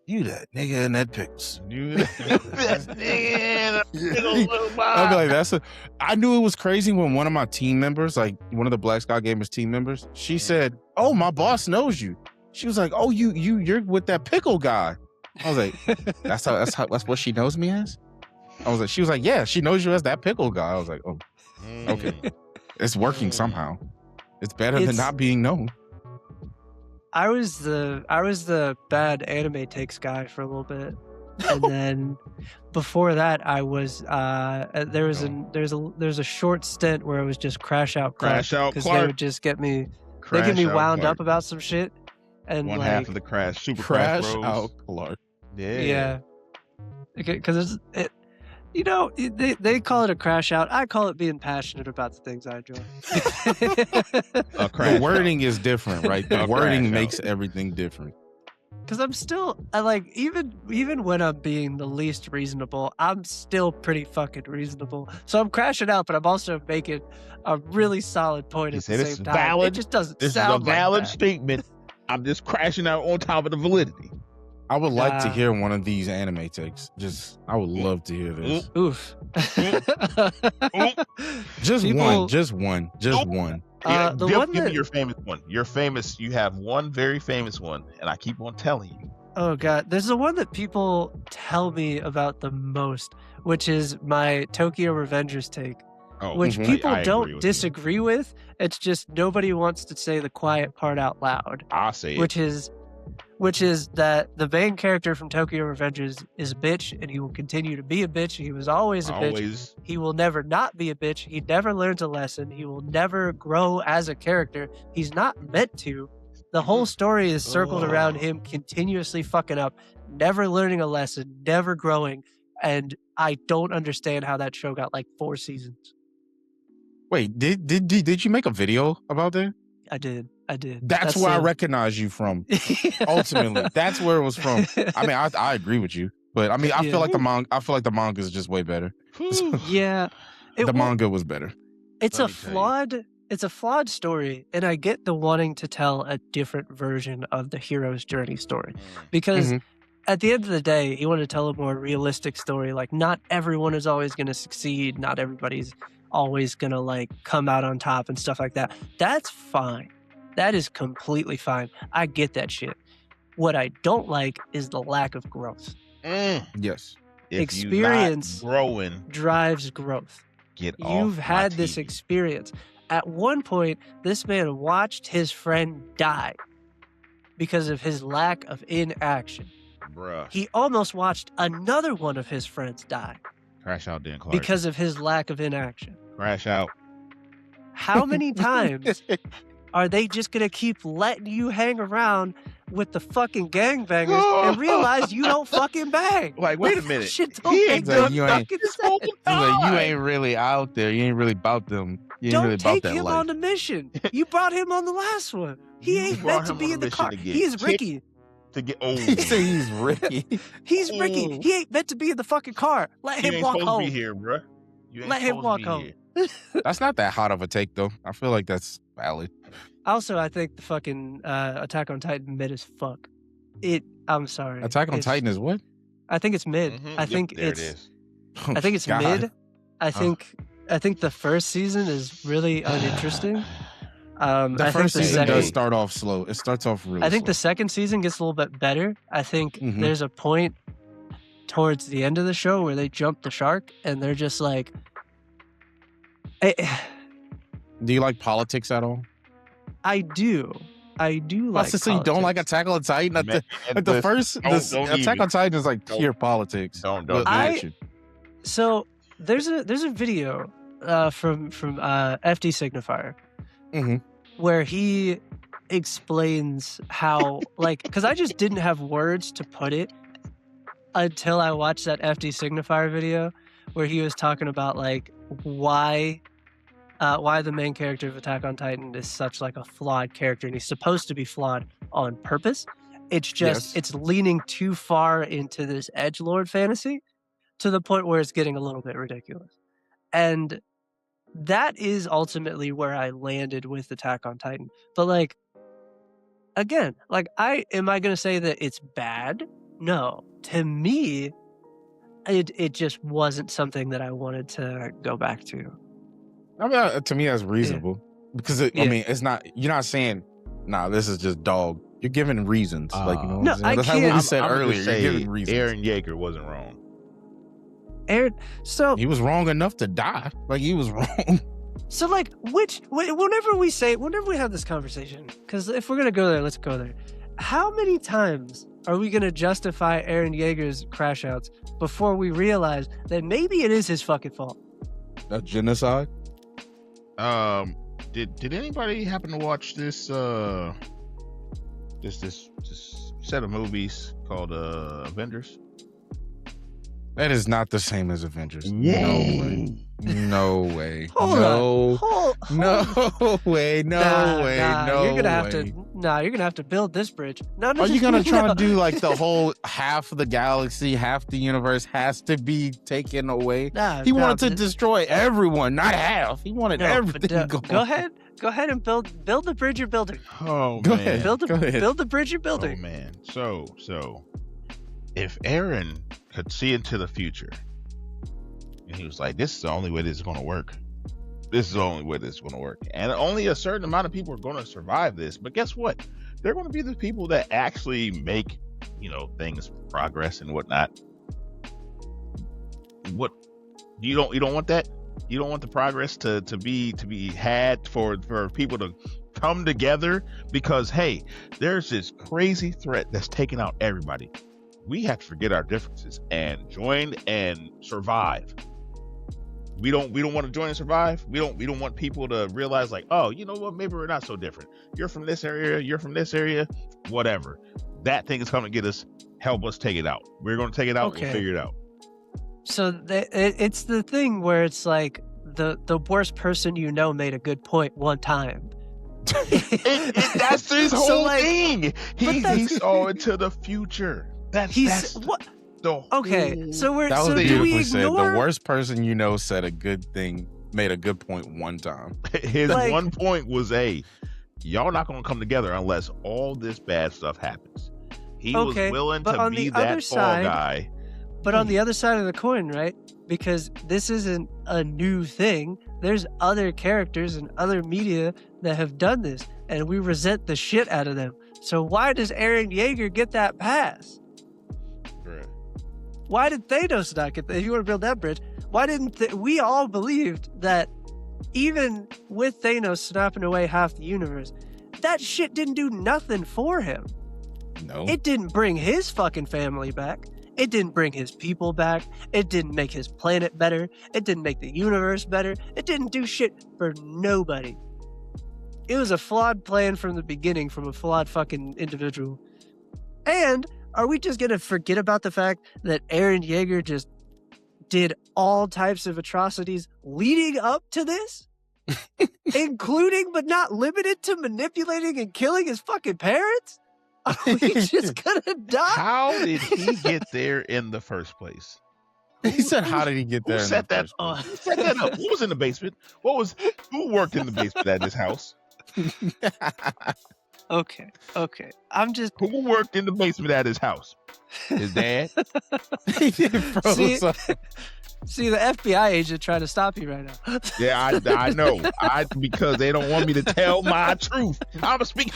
you that nigga in that pics. You that nigga, I'd be like, I knew it was crazy when one of my team members, like one of the Black Sky Gamers team members, she said, oh, my boss knows you. She was like, oh, you're with that pickle guy. I was like, that's what she knows me as? I was like, she was like, yeah, she knows you as that pickle guy. I was like, oh, okay. It's working somehow. It's better than not being known. I was the bad anime takes guy for a little bit, and then before that, I was there's a short stint where it was just Crash Out Clark, Crash Out because they Clark. would just get me wound up about some shit, and one like, half of the Crash Super Crash Bros. Out Clark. yeah, because they call it a crash out. I call it being passionate about the things I enjoy. The wording is different, right? The A wording crash makes out. everything different. Because I like even when I'm being the least reasonable, I'm still pretty fucking reasonable. So I'm crashing out, but I'm also making a really solid point He at said the this same is time. valid. It just doesn't This is a sound valid like that. statement. I'm just crashing out on top of the validity. I would like to Nah. hear one of these anime takes. I would love to hear this. Oof. Just People- one. The give one me that- your famous one. Your famous. You have one very famous one, and I keep on telling you. Oh god, there's the one that people tell me about the most, which is my Tokyo Revengers take, Oh, which mhm. people I agree don't with you. disagree with. It's just nobody wants to say the quiet part out loud, I say it. which is that the main character from Tokyo Revengers is a bitch, and he will continue to be a bitch. He was always a bitch. Always. He will never not be a bitch. He never learns a lesson. He will never grow as a character. He's not meant to. The whole story is circled around him continuously fucking up, never learning a lesson, never growing. And I don't understand how that show got like 4 seasons. Wait, did you make a video about that? I did. That's where I recognize you from. Ultimately, that's where it was from. I mean, I agree with you, but I mean, I feel like the manga is just way better. Yeah. The manga was better. It's Let a me tell you. flawed story, and I get the wanting to tell a different version of the hero's journey story, because Mhm. at the end of the day, he wanted to tell a more realistic story. Like, not everyone is always going to succeed. Not everybody's always going to like come out on top and stuff like that. That's fine. That is completely fine. I get that shit. What I don't like is the lack of growth. Yes. If experience you're not growing, drives growth. get You've off had my this TV. experience. At one point, this man watched his friend die because of his lack of inaction. Bruh. He almost watched another one of his friends die Crash out, Dan Clark. because of his lack of inaction. Crash out. How many times are they just going to keep letting you hang around with the fucking gangbangers and realize you don't fucking bang? Like, wait a minute. Shit don't He make ain't no done you ain't- fucking This whole sense. He's like, you time. ain't really out there. You ain't really about them. You ain't Don't really about take that him life. on the mission. You brought him on the last one. He You ain't brought meant to him be on in a the mission car. to get He's kicked. Ricky. To get oh, He said he's Ricky. He's Ricky. Ooh. He ain't meant to be in the fucking car. Let you him ain't walk supposed to home. be here, bruh. You ain't Let him supposed walk to be home. here. That's not that hot of a take, though. I feel like that's valid. Also, I think the fucking Attack on Titan mid as fuck. I'm sorry. Attack on It's- Titan is what? I think it's mid. Mhm. I Yep, think there it's. it is. I think it's God. mid. I think the first season is really uninteresting. The I think first the season second, does start off slow. It starts off really I think slow. the second season gets a little bit better. I think Mhm. there's a point towards the end of the show where they jump the shark and they're just like, Do you like politics at all? I do like. So you don't like politics. Attack on Titan? At Man, the listen, first, don't Attack even. on Titan is like Don't- pure politics. Don't with do it. action. So there's a video from FD Signifier Mhm. where he explains how because I just didn't have words to put it until I watched that FD Signifier video where he was talking about why the main character of Attack on Titan is such a flawed character, and he's supposed to be flawed on purpose. It's just Yes. it's leaning too far into this edgelord fantasy to the point where it's getting a little bit ridiculous. And that is ultimately where I landed with Attack on Titan. But again, am I going to say that it's bad? No. To me, it just wasn't something that I wanted to go back to. I mean, to me, that's reasonable because I Yeah. mean, it's not. You're not saying, "Nah, this is just dog." You're giving reasons, you know. What No, I'm saying? I That's how can't- we I'm said I'm gonna earlier. say You're giving reasons. Aaron Yeager wasn't wrong. Aaron, so He was wrong enough to die. He was wrong. So whenever we have this conversation, because if we're gonna go there, let's go there. How many times are we gonna justify Aaron Yeager's crash outs before we realize that maybe it is his fucking fault? That's genocide. Did anybody happen to watch this this set of movies called Avengers? That is not the same as Avengers. Yeah. No way. No way. Hold no. on. Hold- No way. No Nah, way. nah, No you're gonna have way. to. Nah, you're gonna have to build this bridge. No, Are you gonna try to do no. the whole half of the galaxy, half the universe has to be taken away? Nah, He nah, wanted to but- destroy everyone, not half. He wanted no, everything. but, gone. Go ahead and build the bridge you're building. Oh Go man. ahead. Build Go ahead. the bridge you're Oh building. man. So if Aaron could see into the future and he was like, this is the only way this is gonna work. This is the only way this is gonna work. And only a certain amount of people are gonna survive this. But guess what? They're gonna be the people that actually make, things progress and whatnot. What you don't want that? You don't want the progress to be had for people to come together because hey, there's this crazy threat that's taking out everybody. We have to forget our differences and join and survive. We don't want to join and survive. We don't want people to realize oh, you know what, maybe we're not so different. You're from this area, you're from this area, whatever. That thing is coming to get us, help us take it out. We're going to take it out and figure it out. So it's the thing where it's the worst person made a good point one time. That's his whole So, thing. He that's- saw into the future. That's What? the whole... Okay, so we're That was so do we beautifully said. ignore? The worst person you know said a good thing, made a good point one time. His Like- one point was, hey, y'all not going to come together unless all this bad stuff happens. He was Okay, willing but to on be the other that fall side- guy. But on the other side of the coin, right? Because this isn't a new thing. There's other characters and other media that have done this, and we resent the shit out of them. So why does Aaron Yeager get that pass? Bruh. Why did Thanos not get that? If you want to build that bridge, why didn't we all believed that even with Thanos snapping away half the universe, that shit didn't do nothing for him. No. It didn't bring his fucking family back. It didn't bring his people back. It didn't make his planet better. It didn't make the universe better. It didn't do shit for nobody. It was a flawed plan from the beginning from a flawed fucking individual. And are we just gonna forget about the fact that Eren Yeager just did all types of atrocities leading up to this? Including but not limited to manipulating and killing his fucking parents? Are we just gonna die? How did he get there in the first place? He said, "How did he get there?" Who set that? Who set that up? Who was in the basement? Who worked in the basement at his house? Okay. I'm just. Who worked in the basement at his house? His dad. See, the FBI agent trying to stop you right now. Yeah, I know. Because they don't want me to tell my truth. I'm speaking.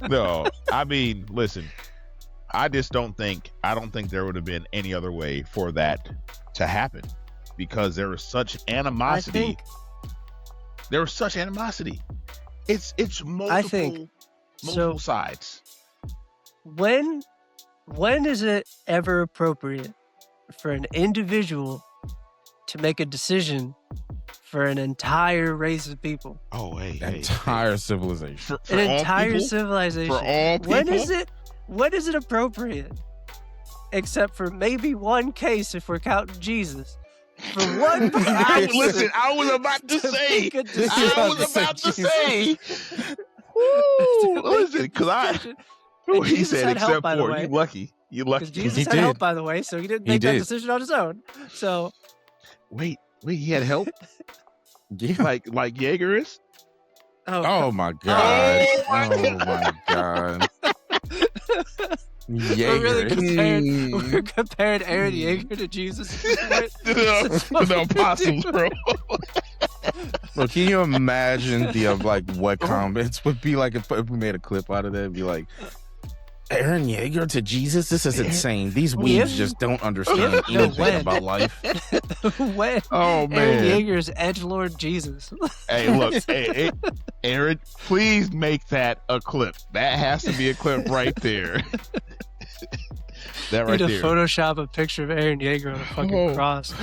No, I mean, listen. I don't think there would have been any other way for that to happen, because there was such animosity. There was such animosity. It's multiple sides. When is it ever appropriate for an individual to make a decision for an entire race of people? Oh, entire civilization. For an entire civilization. For all people? When is it appropriate? Except for maybe one case if we're counting Jesus. For one person. Listen, I was about to say. Listen, because he said except for, you lucky. You lucky. Because Jesus had help, by the way, so he didn't make that decision on his own. So. Wait, he had help? Yeah. Like Yeager is? Oh my God. Oh my God. We're comparing Eren Yeager to Jesus. The apostles, bro. Bro, can you imagine what comments would be like if we made a clip out of that? It'd be like, Eren Yeager to Jesus? This is insane. These weebs just don't understand anything about life. When? Oh, man. Eren Yeager's edgelord Jesus. Hey, look. Hey, Aaron, please make that a clip. That has to be a clip right there. That right there. Photoshop a picture of Eren Yeager on a fucking cross.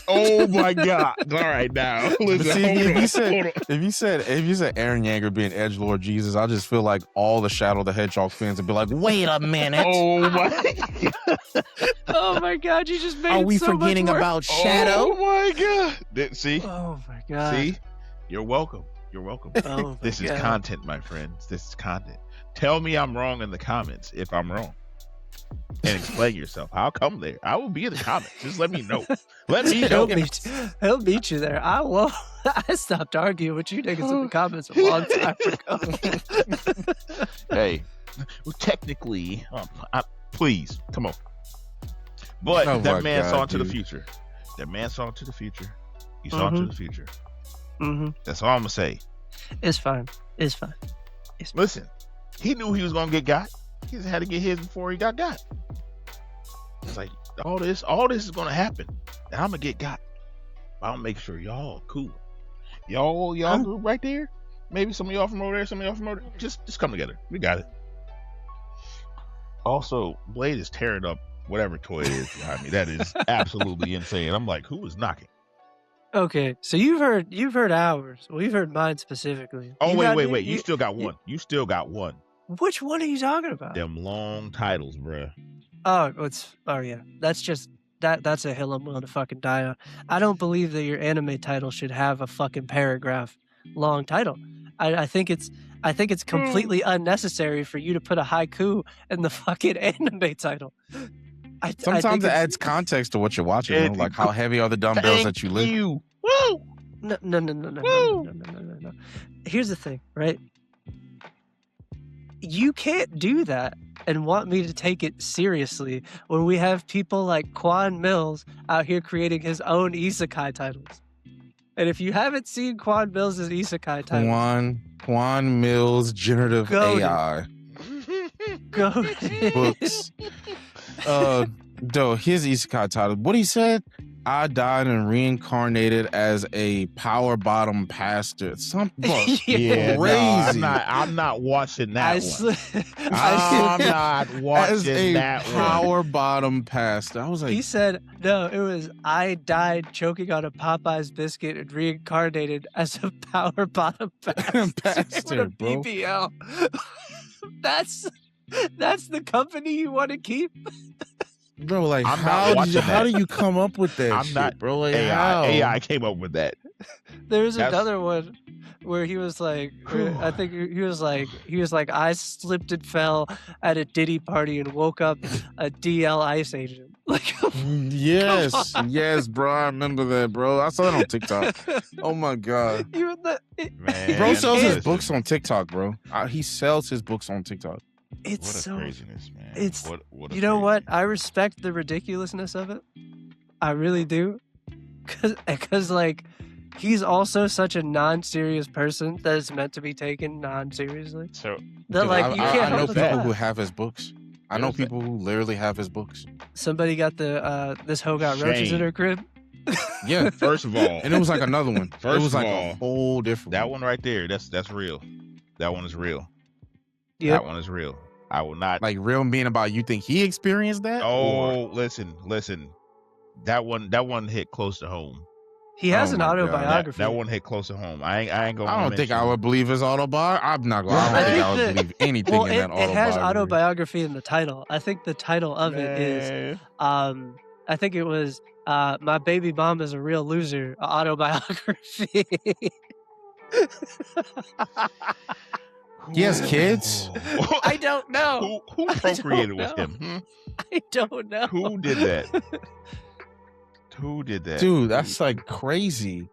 Oh my God. All right, now. Listen, see, if you said Eren Yeager being edgelord Jesus, I just feel like all the Shadow the Hedgehog fans would be like, wait a minute. Oh my God. Oh my God, you just made Are it we so forgetting much about Shadow? Oh my God. See? Oh my God. See? You're welcome. Oh This is content, my friends. This is content. Tell me I'm wrong in the comments if I'm wrong. And explain yourself. I'll come there. I will be in the comments. Just let me know. Let me know. He'll meet you there. I will. I stopped arguing with you niggas in the comments a long time ago. Hey, well, technically, please, come on. But that man saw into the future. That man saw into the future. He saw into the future. Mm-hmm. That's all I'm going to say. It's fine. Listen, he knew he was going to get got. He just had to get his before he got. It's like, all this is going to happen. And I'm going to get got. I'll make sure y'all cool. Y'all group right there. Maybe some of y'all from over there, some of y'all from over there. Just come together. We got it. Also, Blade is tearing up whatever toy it is behind me. That is absolutely insane. I'm like, who is knocking? Okay, so you've heard ours. We've heard mine specifically. Oh, wait. You still got one. You still got one. Which one are you talking about? Them long titles, bruh. Oh yeah. That's just that's a hill I'm willing to fucking die on. I don't believe that your anime title should have a fucking paragraph long title. I think it's completely unnecessary for you to put a haiku in the fucking anime title. Sometimes it adds context to what you're watching. Like, how heavy are the dumbbells that you lift? Woo! No. Here's the thing, right? You can't do that and want me to take it seriously when we have people like Quan Mills out here creating his own isekai titles. And if you haven't seen Quan Mills' isekai titles... Quan Mills Generative AI. Go Books. Though his isekai title, what he said, I died and reincarnated as a power bottom pastor. Some Yeah, no, crazy. I'm not watching that one. I I'm not As watching a that one. power bottom pastor. I was like, He said, no, it was, I died choking on a Popeye's biscuit and reincarnated as a power bottom pastor. Pastor, What a bro. BBL. That's the company you want to keep? bro, like I'm not how watching how that. do you come up with that I'm shit, not bro? Like how? AI came up with that. There's That's- another one where he was like, I think he was like, I slipped and fell at a Diddy party and woke up a DL ICE agent. Like, Yes, yes, bro. I remember that, bro. I saw that on TikTok. Oh my god. even Man, Bro sells his listen. books on TikTok, bro. He sells his books on TikTok. it's What a so craziness, man. it's- what a you know what? craziness. I respect the ridiculousness of it. I really do. Cause like he's also such a non-serious person that is meant to be taken non-seriously. So That like you I can't know help but people laugh. who have his books. I know There's that. people who literally have his books. Somebody got the this hoe got roaches in Shame. her crib. Yeah. first of all, And it was like another one. First it was of like all, a whole different that one right there, that's real. That one is real. Yep. That one is real. I will not. Like real being about you think he experienced that? Oh, listen. That one hit close to home. He has Oh an my God. autobiography. That one hit close to home. I ain't gonna. I don't think I mention- would believe his autobiography. I'm not gonna. I don't I think I think would that- believe anything Well, in that it has autobiography. autobiography in the title. I think the title of it is I think it was My Baby Mom is a Real Loser, autobiography. He has kids? I don't know. Who I don't procreated with know. him? Hmm? I don't know. Who did that? Who did that? Dude, that's like crazy.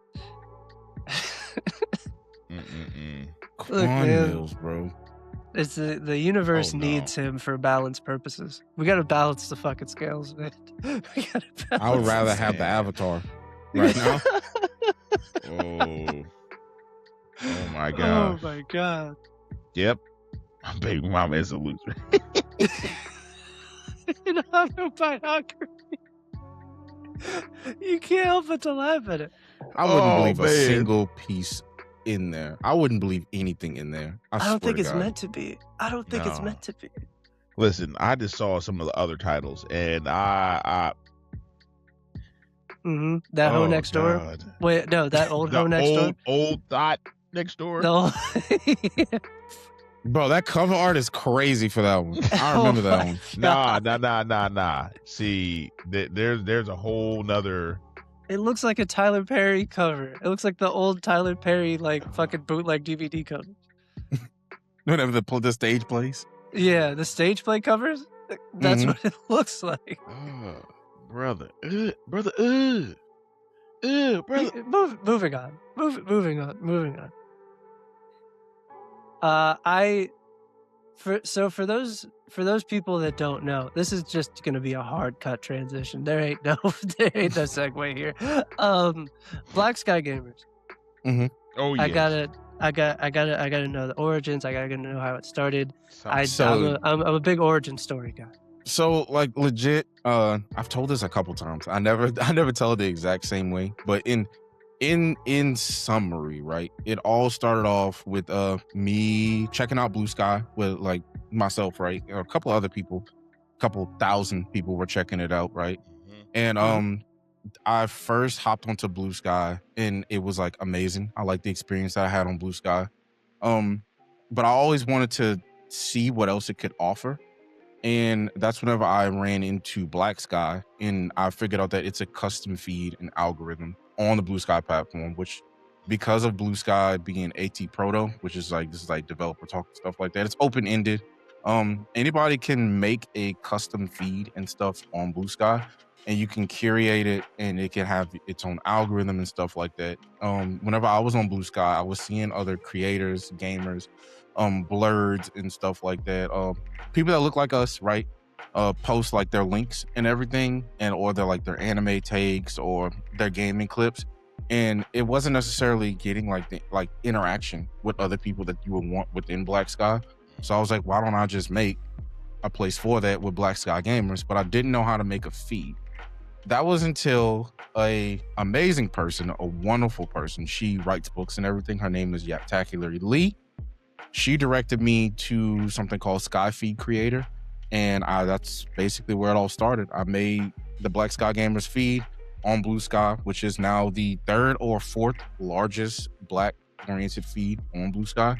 Mm-mm-mm. Look, Quan man. Mills, bro. It's the universe Oh, no. needs him for balance purposes. We gotta balance the fucking scales, man. We gotta balance I would rather the have the Yeah. Avatar right now. Oh. Oh my Oh god. my god. Yep. My baby mama is a loser. An autobiography. You can't help but to laugh at it. I wouldn't Oh, believe a man. single piece in there. I wouldn't believe anything in there. I I swear don't think to it's God. meant to be. I don't think it's No. meant to be. Listen, I just saw some of the other titles, and I That hoe oh, next door. God. Wait, no, that old The hoe next door. old thought next door. The Bro, that cover art is crazy for that one. I Oh remember that my one. Nah. See, there's a whole nother. It looks like a Tyler Perry cover. It looks like the old Tyler Perry like fucking bootleg DVD cover. Whenever the stage plays. Yeah, the stage play covers. That's Mhm. what it looks like. Brother, brother. Moving on. For those people that don't know, this is just gonna be a hard cut transition. There ain't no segue here. Black Sky Gamers. Oh yeah. I gotta know the origins. I gotta know how it started. So- I'm a big origin story guy. So like legit, I've told this a couple times. I never tell it the exact same way, but in summary, right? It all started off with me checking out Blue Sky with like myself, right? A couple other people, couple thousand people were checking it out, right? And I first hopped onto Blue Sky and it was like amazing. I like the experience that I had on Blue Sky. But I always wanted to see what else it could offer. And that's whenever I ran into Black Sky and I figured out that it's a custom feed and algorithm on the Blue Sky platform, which because of Blue Sky being AT Proto, which is like, this is like developer talk and stuff like that. It's open-ended. Anybody can make a custom feed and stuff on Blue Sky and you can curate it and it can have its own algorithm and stuff like that. Whenever I was on Blue Sky, I was seeing other creators, gamers, blurs and stuff like that. People that look like us, right? Post like their links and everything, and or their like their anime takes or their gaming clips, and it wasn't necessarily getting like the interaction with other people that you would want within Black Sky. So I was like, why don't I just make I placed for that with Black Sky Gamers, but I didn't know how to make a feed. That was until a amazing person, a wonderful person. She writes books and everything. Her name is Yaptacular Lee. She directed me to something called Sky Feed Creator, and that's basically where it all started. I made the Black Sky Gamers feed on Blue Sky, which is now the 3rd or 4th largest Black-oriented feed on Blue Sky.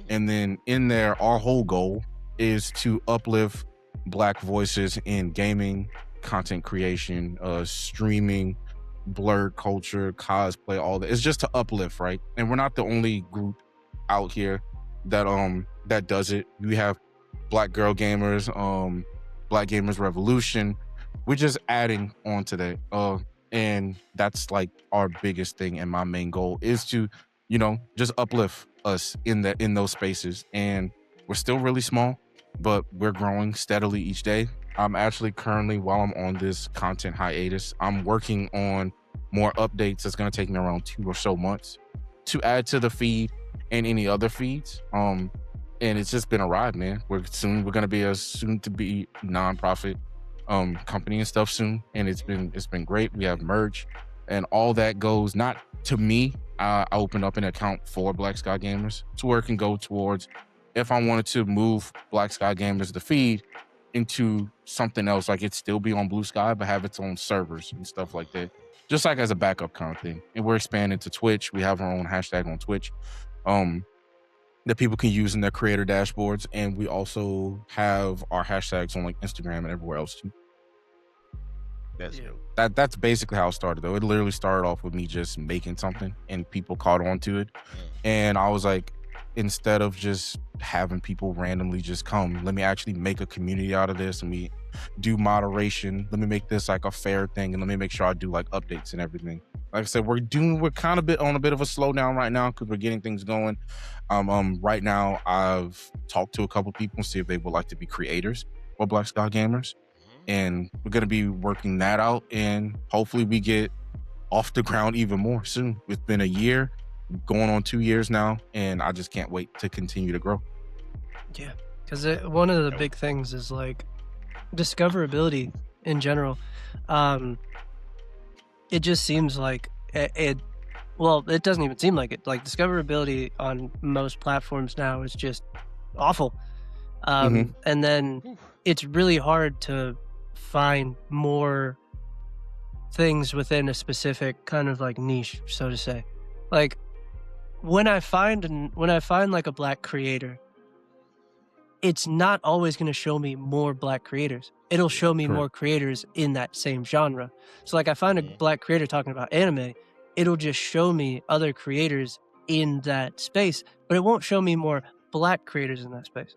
And then in there, our whole goal is to uplift Black voices in gaming, content creation, streaming, blurred culture, cosplay, all that. It's just to uplift, right? And we're not the only group out here that does it. We have Black Girl Gamers, Black Gamers Revolution. We're just adding on to that. And that's like our biggest thing, and my main goal is to, just uplift us in those spaces. And we're still really small, but we're growing steadily each day. I'm actually currently, while I'm on this content hiatus, I'm working on more updates. It's going to take me around 2 or so months to add to the feed and any other feeds. And it's just been a ride, man. We're going to be a soon-to-be nonprofit company and stuff soon, and it's been great. We have merch, and all that goes not to me. I opened up an account for Black Sky Gamers to where it can go towards if I wanted to move Black Sky Gamers, the feed, into something else, like it still be on Blue Sky, but have its own servers and stuff like that, just like as a backup kind of thing. And we're expanding to Twitch. We have our own hashtag on Twitch that people can use in their creator dashboards, and we also have our hashtags on like Instagram and everywhere else too. That's Yeah. dope. That's basically how it started, though. It literally started off with me just making something, and people caught on to it. And I was like, instead of just having people randomly just come, let me actually make a community out of this, and we do moderation. Let me make this like a fair thing, and let me make sure I do like updates and everything. Like I said, we're kind of on a bit of a slowdown right now because we're getting things going. Right now, I've talked to a couple people and see if they would like to be creators for Black Sky Gamers. And we're going to be working that out, and hopefully we get off the ground even more soon. It's been a year, going on 2 years now, and I just can't wait to continue to grow. Yeah, because one of the big things is like discoverability in general. It just seems like it doesn't even seem like it. Like discoverability on most platforms now is just awful. And then it's really hard to find more things within a specific kind of like niche, so to say. Like when I find like a Black creator, it's not always going to show me more Black creators. It'll show me more creators in that same genre. So like I find a Black creator talking about anime, it'll just show me other creators in that space, but it won't show me more Black creators in that space.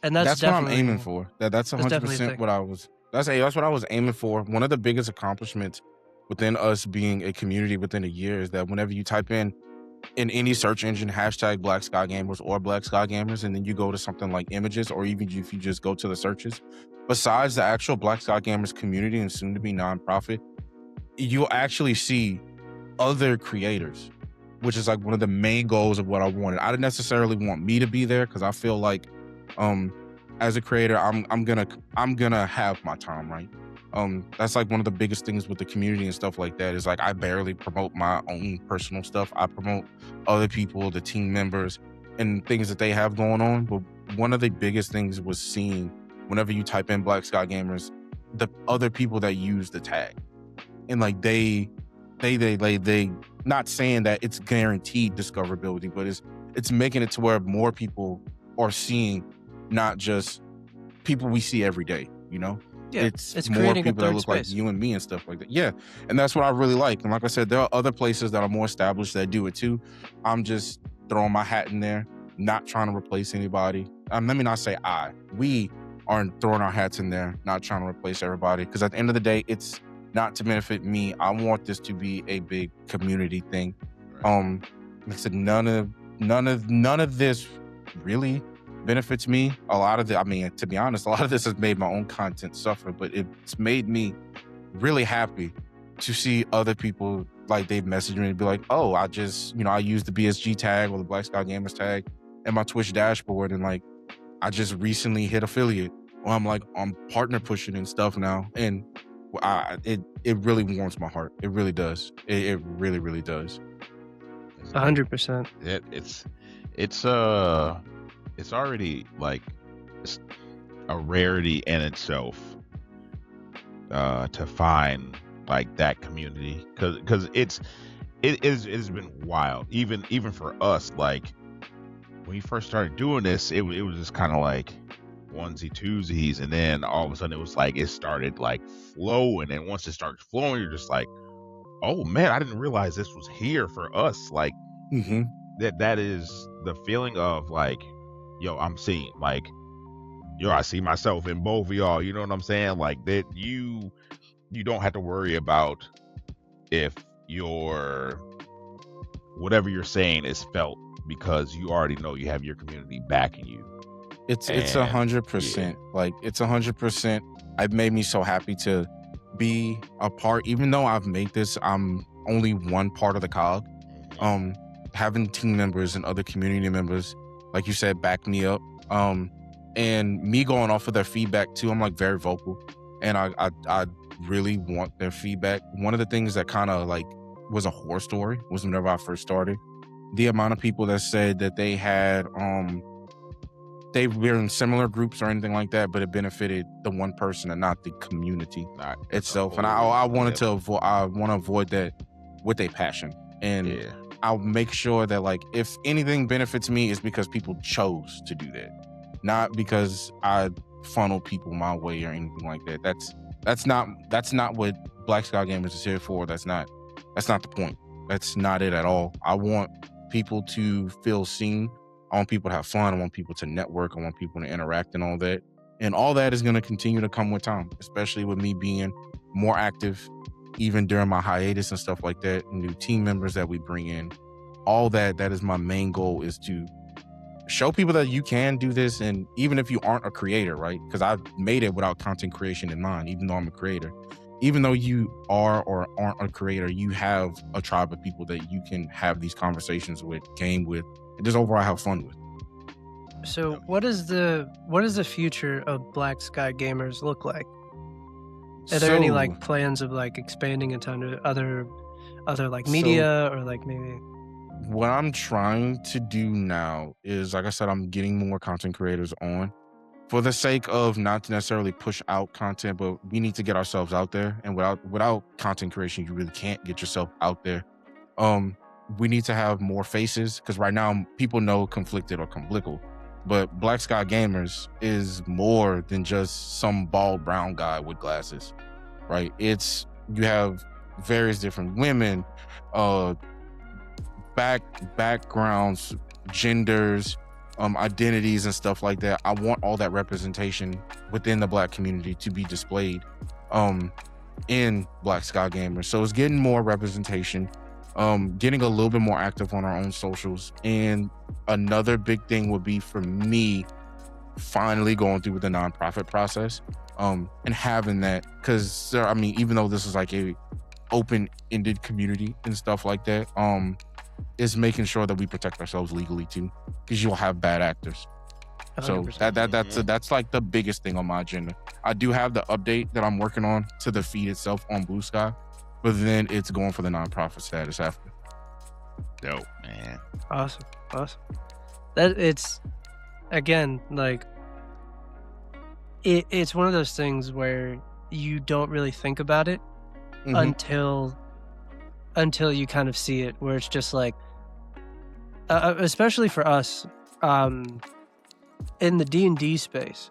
And that's what I'm aiming for. That's 100% what I was. That's what I was aiming for. One of the biggest accomplishments within us being a community within a year is that whenever you type in any search engine hashtag Black Sky Gamers or Black Sky Gamers, and then you go to something like images, or even if you just go to the searches, besides the actual Black Sky Gamers community and soon to be nonprofit, you'll actually see other creators, which is like one of the main goals of what I wanted. I didn't necessarily want me to be there because I feel like as a creator, I'm gonna have my time, right? That's like one of the biggest things with the community and stuff like that is like I barely promote my own personal stuff. I promote other people, the team members, and things that they have going on. But one of the biggest things was seeing whenever you type in Black Sky Gamers, the other people that use the tag, and like they not saying that it's guaranteed discoverability, but it's making it to where more people are seeing, not just people we see every day, Yeah, it's more people that look space. like you and me and stuff like that. Yeah, and that's what I really like. And like I said, there are other places that are more established that do it too. I'm just throwing my hat in there, not trying to replace anybody. Let me not say we aren't throwing our hats in there, not trying to replace everybody, because at the end of the day, it's not to benefit me. I want this to be a big community thing. Like I said, none of this really benefits me. A lot of to be honest, a lot of this has made my own content suffer, but it's made me really happy to see other people, like they've messaged me and be like, oh, I just, I use the BSG tag or the Black Sky Gamers tag in my Twitch dashboard, and like I just recently hit affiliate. Well, I'm partner pushing and stuff now, and it really warms my heart. It really does. It really, really does. 100%. It's already like a rarity in itself to find like that community, because it has been wild, even for us. Like when we first started doing this, it was just kind of like onesie twosies, and then all of a sudden it was like it started like flowing, and once it starts flowing, you're just like, oh man, I didn't realize this was here for us. Like that is the feeling of like, yo, I'm seeing, like, yo, I see myself in both of y'all. You know what I'm saying? Like that you don't have to worry about if your whatever you're saying is felt, because you already know you have your community backing you. It's 100%. Like it's 100%. It made me so happy to be a part, even though I've made this, I'm only one part of the cog. Having team members and other community members, like you said, back me up. And me going off of their feedback too, I'm like very vocal, and I really want their feedback. One of the things that kind of like was a horror story was whenever I first started, the amount of people that said that they had they were in similar groups or anything like that, but it benefited the one person and not the community itself. And I wanted to avoid that with a passion. And I'll make sure that like if anything benefits me, is because people chose to do that, not because I funnel people my way or anything like that. That's not what Black Sky Gamers is here for. That's not the point. That's not it at all. I want people to feel seen. I want people to have fun. I want people to network. I want people to interact and all that. And all that is going to continue to come with time, especially with me being more active, even during my hiatus and stuff like that. New team members that we bring in, all that is my main goal, is to show people that you can do this. And even if you aren't a creator, right? Because I've made it without content creation in mind, even though I'm a creator. Even though you are or aren't a creator, you have a tribe of people that you can have these conversations with, game with, and just overall have fun with. So what does the future of Black Sky Gamers look like? Are there any like plans of like expanding into other like media, or like maybe? What I'm trying to do now is, like I said, I'm getting more content creators on, for the sake of not to necessarily push out content, but we need to get ourselves out there. And without content creation, you really can't get yourself out there. We need to have more faces, because right now people know Conflicted or Conflictedairr, but Black Sky Gamers is more than just some bald brown guy with glasses, right? You have various different women, backgrounds, genders, identities and stuff like that. I want all that representation within the Black community to be displayed in Black Sky Gamers. So it's getting more representation, getting a little bit more active on our own socials. And another big thing would be for me finally going through with the nonprofit process, and having that, because I mean, even though this is like a open-ended community and stuff like that, is making sure that we protect ourselves legally too, because you'll have bad actors. 100%. So that's like the biggest thing on my agenda. I do have the update that I'm working on to the feed itself on Blue Sky, but then it's going for the nonprofit status after. Dope, man. Awesome. That it's, again, like it's one of those things where you don't really think about it until you kind of see it, where it's just like, especially for us, in the D&D space,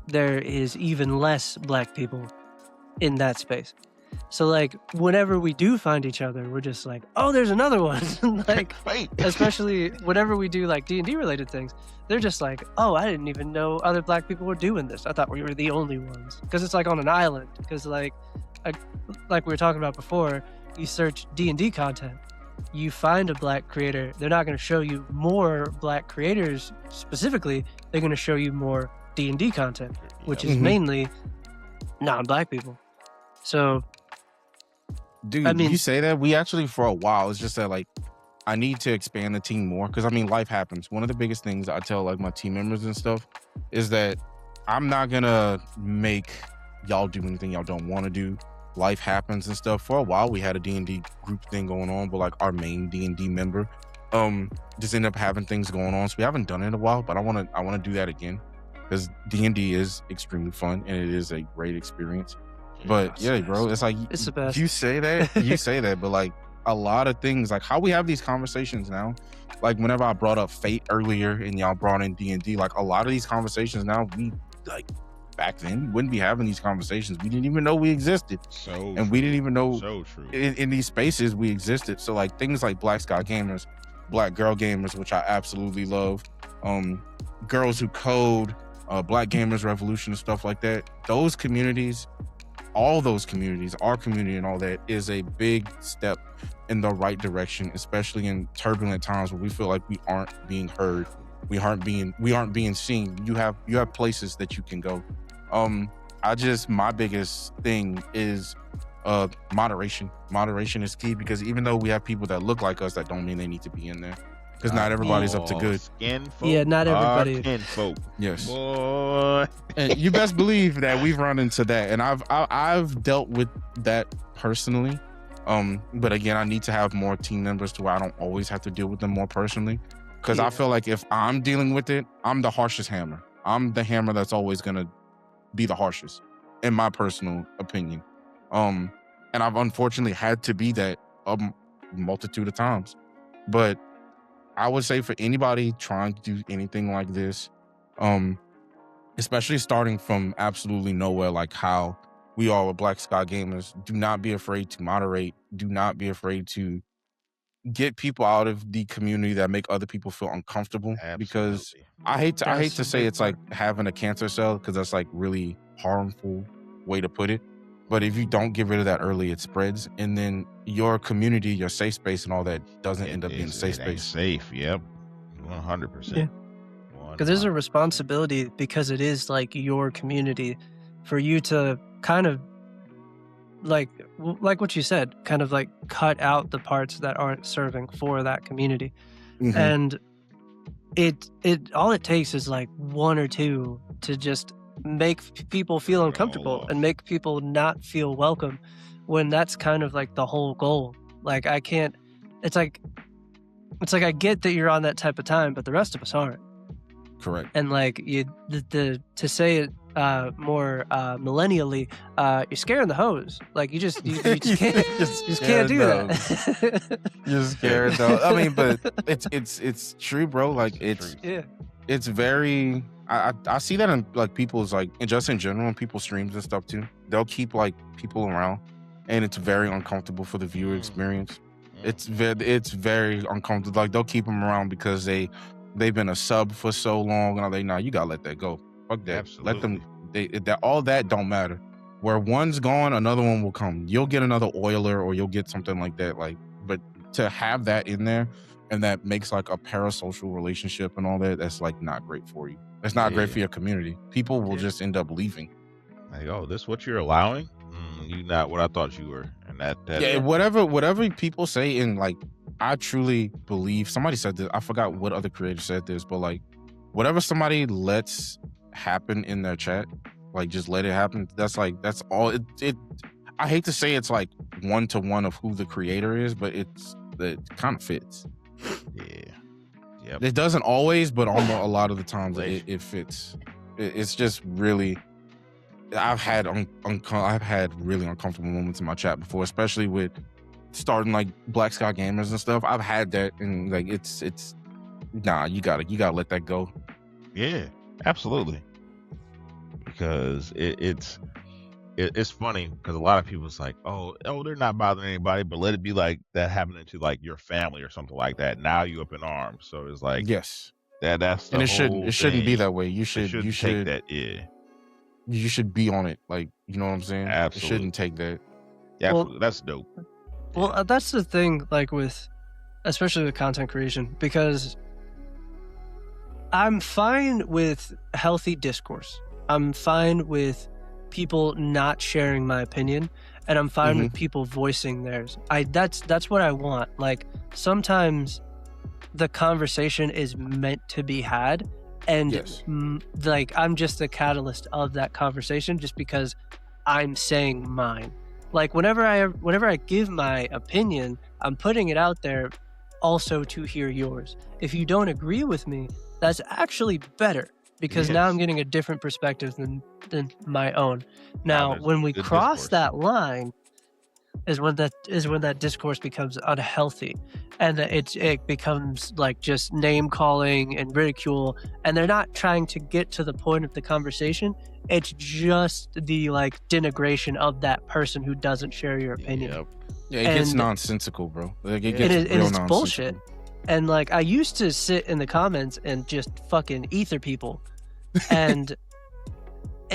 there is even less Black people in that space. So like whenever we do find each other, we're just like, oh, there's another one. Like, especially whenever we do like D&D related things, they're just like, oh, I didn't even know other Black people were doing this. I thought we were the only ones, because it's like on an island. Because like we were talking about before, you search D&D content, you find a Black creator, they're not going to show you more Black creators specifically. They're going to show you more D&D content, which is mainly non-Black people. So, dude, I mean, you say that, we actually for a while, it's just that like I need to expand the team more because I mean, life happens. One of the biggest things I tell like my team members and stuff is that I'm not gonna make y'all do anything y'all don't want to do. Life happens and stuff. For a while, we had a D&D group thing going on, but like our main D&D member, just ended up having things going on. So we haven't done it in a while, but I want to do that again because D&D is extremely fun and it is a great experience. But yeah, bro, it's like It's the best. you say that, but like a lot of things, like how we have these conversations now, like whenever I brought up Fate earlier and y'all brought in D&D, like a lot of these conversations now, we like back then we wouldn't be having these conversations. We didn't even know we existed. We didn't even know in these spaces we existed. So like things like Black Sky Gamers, Black Girl Gamers, which I absolutely love, Girls Who Code, Black Gamers Revolution and stuff like that. Those communities, all those communities, our community and all that is a big step in the right direction, especially in turbulent times where we feel like we aren't being heard, we aren't being seen. You have places that you can go. My biggest thing is moderation. Moderation is key because even though we have people that look like us, that don't mean they need to be in there. Because not everybody's up to good. Yeah, not everybody. Kinfolk. Yes. Boy. And you best believe that we've run into that, and I've dealt with that personally. But again, I need to have more team members to where I don't always have to deal with them more personally. Because I feel like if I'm dealing with it, I'm the harshest hammer. I'm the hammer that's always gonna be the harshest, in my personal opinion. And I've unfortunately had to be that a multitude of times. But I would say for anybody trying to do anything like this, especially starting from absolutely nowhere, like how we all are Black Sky Gamers, do not be afraid to moderate. Do not be afraid to get people out of the community that make other people feel uncomfortable. Absolutely. Because I hate to say it's like having a cancer cell, because that's like really harmful way to put it. But if you don't get rid of that early, it spreads, and then your community, your safe space, and all that doesn't end up being a safe space. Safe, yep, 100%. Yeah. Because there's a responsibility, because it is like your community, for you to kind of like what you said, kind of like cut out the parts that aren't serving for that community. Mhm. And it all it takes is like one or two to just make people feel uncomfortable and make people not feel welcome, when that's kind of like the whole goal. Like it's like I get that you're on that type of time, but the rest of us aren't. Correct. And like to say it more millennially, you're scaring the hose. Like you just can't can't do that. You're scared though. I mean, but it's true, bro. Like it's very. I see that in like people's like, and just in general in people's streams and stuff too. They'll keep like people around, and it's very uncomfortable for the viewer experience. It's very uncomfortable. Like they'll keep them around because they've been a sub for so long, and they you gotta let that go. Fuck that. Absolutely. Let them. All that don't matter. Where one's gone, another one will come. You'll get another oiler, or you'll get something like that. Like, but to have that in there, and that makes like a parasocial relationship and all that, that's like not great for you. That's not great for your community. People will just end up leaving. Like, oh, this what you're allowing? You not what I thought you were, and that whatever people say, and like I truly believe somebody said this. I forgot what other creator said this, but like whatever somebody lets happen in their chat, like just let it happen. That's all. It I hate to say it's like 1-to-1 of who the creator is, but it kind of fits. Yeah. Yep. It doesn't always, but almost a lot of the times it fits. It's just really. I've had really uncomfortable moments in my chat before, especially with starting like Black Sky Gamers and stuff. I've had that, and like it's you gotta let that go. Yeah, absolutely. Because it's funny because a lot of people's like, oh, they're not bothering anybody, but let it be like that happening to like your family or something like that. Now you up in arms, so it's like yes, that's the and it shouldn't be that way. You should take that. Yeah. You should be on it, like, you know what I'm saying? Absolutely. It shouldn't take that. Yeah, well, that's dope. Well, that's the thing, like especially with content creation, because I'm fine with healthy discourse. I'm fine with people not sharing my opinion, and I'm fine Mm-hmm. with people voicing theirs. That's what I want. Like, sometimes the conversation is meant to be had, and Yes. like, I'm just the catalyst of that conversation, just because I'm saying mine. Like, whenever I give my opinion, I'm putting it out there also to hear yours. If you don't agree with me, that's actually better, because now I'm Yes. getting a different perspective than my own. Now, there's when we good cross discourse. that line is when that discourse becomes unhealthy, and it becomes like just name calling and ridicule, and they're not trying to get to the point of the conversation. It's just the like denigration of that person who doesn't share your opinion. Yep. Yeah, it gets And nonsensical, bro. Like, it Yeah. gets and real it's bullshit. nonsensical. And like, I used to sit in the comments and just fucking ether people, and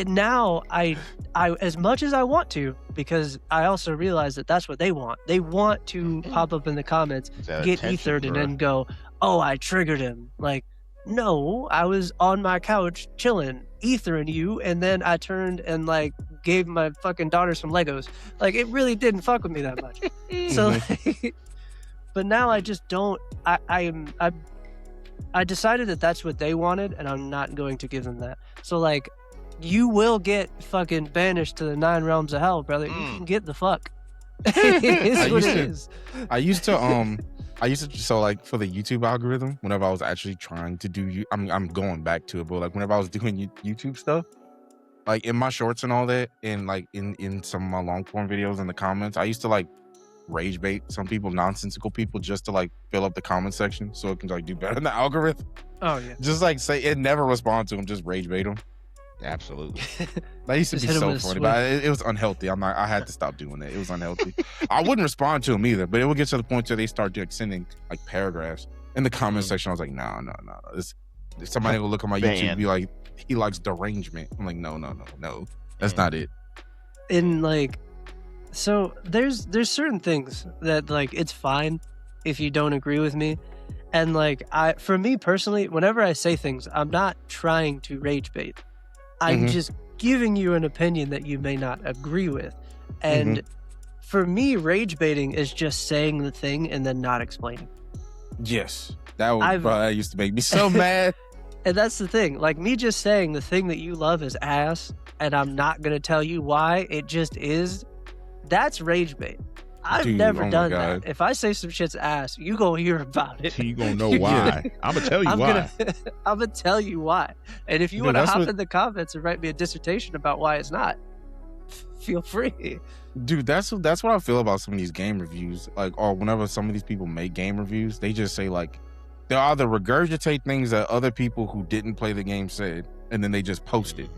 now I as much as I want to, because I also realize that that's what they want. They want to pop up in the comments, It's that get attention, ethered, and bruh. then go, "Oh, I triggered him." Like, no, I was on my couch chilling, ethering you, and then I turned and like gave my fucking daughter some Legos. Like, it really didn't fuck with me that much. So, like, but now I just don't. I decided that that's what they wanted, and I'm not going to give them that. So, like, you will get fucking banished to the 9 realms of hell, brother. You can get the fuck. It's what it is. I used to so like for the YouTube algorithm, whenever I was actually trying to do I'm going back to it, but like whenever I was doing YouTube stuff, like in my shorts and all that, and like in some of my long form videos in the comments, I used to like rage bait some people, nonsensical people, just to like fill up the comment section so it can like do better in the algorithm. Oh yeah. Just like say it, never respond to them, just rage bait them. Absolutely. That used to Just be hit 'em so with a funny, swing. but it was unhealthy. I had to stop doing that. It was unhealthy. I wouldn't respond to them either, but it would get to the point where they start like sending like paragraphs in the comment section. I was like, no. Somebody will look at my YouTube and Ban. be like, he likes derangement. I'm like, no. That's not it. And like, so there's certain things that like it's fine if you don't agree with me. And like, for me personally, whenever I say things, I'm not trying to rage bait. I'm just giving you an opinion that you may not agree with. And for me, rage baiting is just saying the thing and then not explaining. Yes. That used to make me so mad. And that's the thing. Like, me just saying the thing that you love is ass, and I'm not going to tell you why, it just is, that's rage bait. I've Dude, never oh my done God. that. If I say some shit's ass, you gonna hear about it. You gonna know why. I'm gonna tell you why. I'm gonna tell you why. And if you Dude, want to that's hop what- in the comments and write me a dissertation about why it's not, feel free. Dude, that's what I feel about some of these game reviews. Like, or whenever some of these people make game reviews, they just say like, they'll either regurgitate things that other people who didn't play the game said, and then they just post it,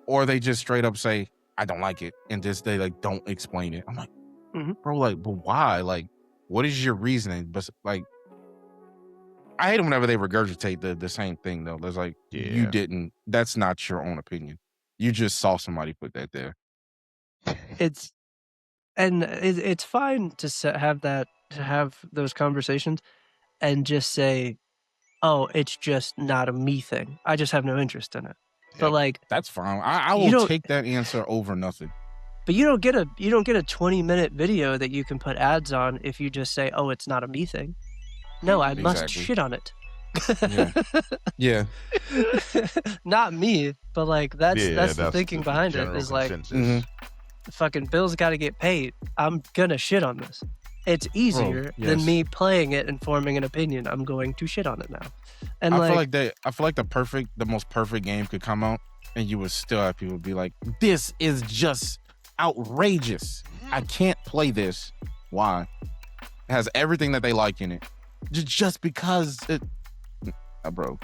or they just straight up say, I don't like it, and just they like don't explain it. I'm like, bro, like, but why? Like, what is your reasoning? But like, I hate them whenever they regurgitate the same thing though. There's like, you didn't. That's not your own opinion. You just saw somebody put that there. It's fine to have those conversations and just say, oh, it's just not a me thing. I just have no interest in it. But like, that's fine. I will take that answer over nothing. But you don't get a 20-minute video that you can put ads on if you just say, oh, it's not a me thing. No, I must shit on it. Yeah. Not me, but like that's the thinking behind it, is like, fucking bills got to get paid. I'm gonna shit on this. It's easier than me playing it and forming an opinion. I'm going to shit on it now. And I feel like the most perfect game could come out and you would still have people be like, this is just outrageous. I can't play this. Why? It has everything that they like in it. Just because it, bro.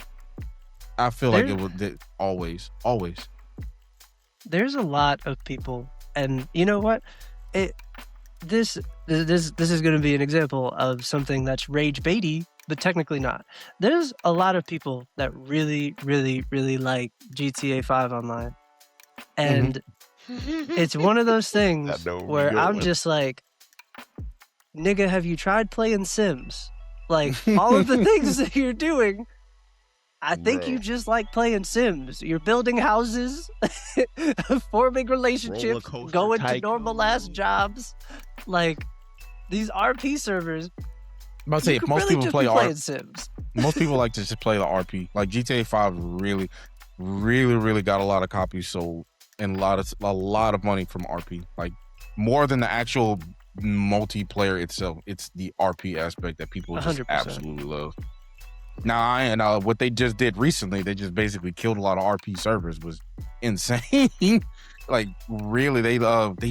I feel like it would always. There's a lot of people, and you know what? This is going to be an example of something that's rage baity, but technically not. There's a lot of people that really, really, really like GTA 5 Online, and it's one of those things where I'm just like, nigga, have you tried playing Sims? Like, all of the things that you're doing I think Bro. you just like playing Sims. You're building houses, forming relationships, Roller going coaster to normal ass tycoon. jobs. Like these RP servers, I'm about to say, you if could most really people just play be playing Sims. most people like to just play the RP. Like GTA 5 really, really, really got a lot of copies sold and a lot of money from RP. Like more than the actual multiplayer itself. It's the RP aspect that people just 100%. absolutely love. Now, what they just did recently, they just basically killed a lot of RP servers. Was insane. Like really, they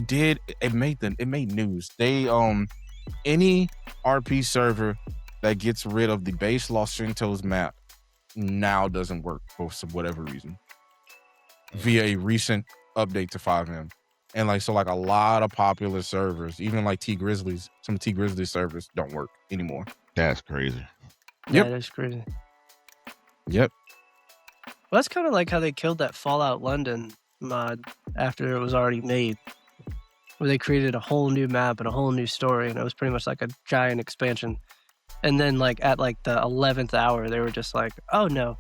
did. It made news. They any RP server that gets rid of the base Los Santos map now doesn't work for some whatever reason via a recent update to 5M. And like a lot of popular servers, even like some T Grizzlies servers don't work anymore. That's crazy. Yep. That is crazy. Yep. Well, that's kind of like how they killed that Fallout London mod after it was already made, where they created a whole new map and a whole new story, and it was pretty much like a giant expansion. And then like at like the 11th hour, they were just like, "Oh no,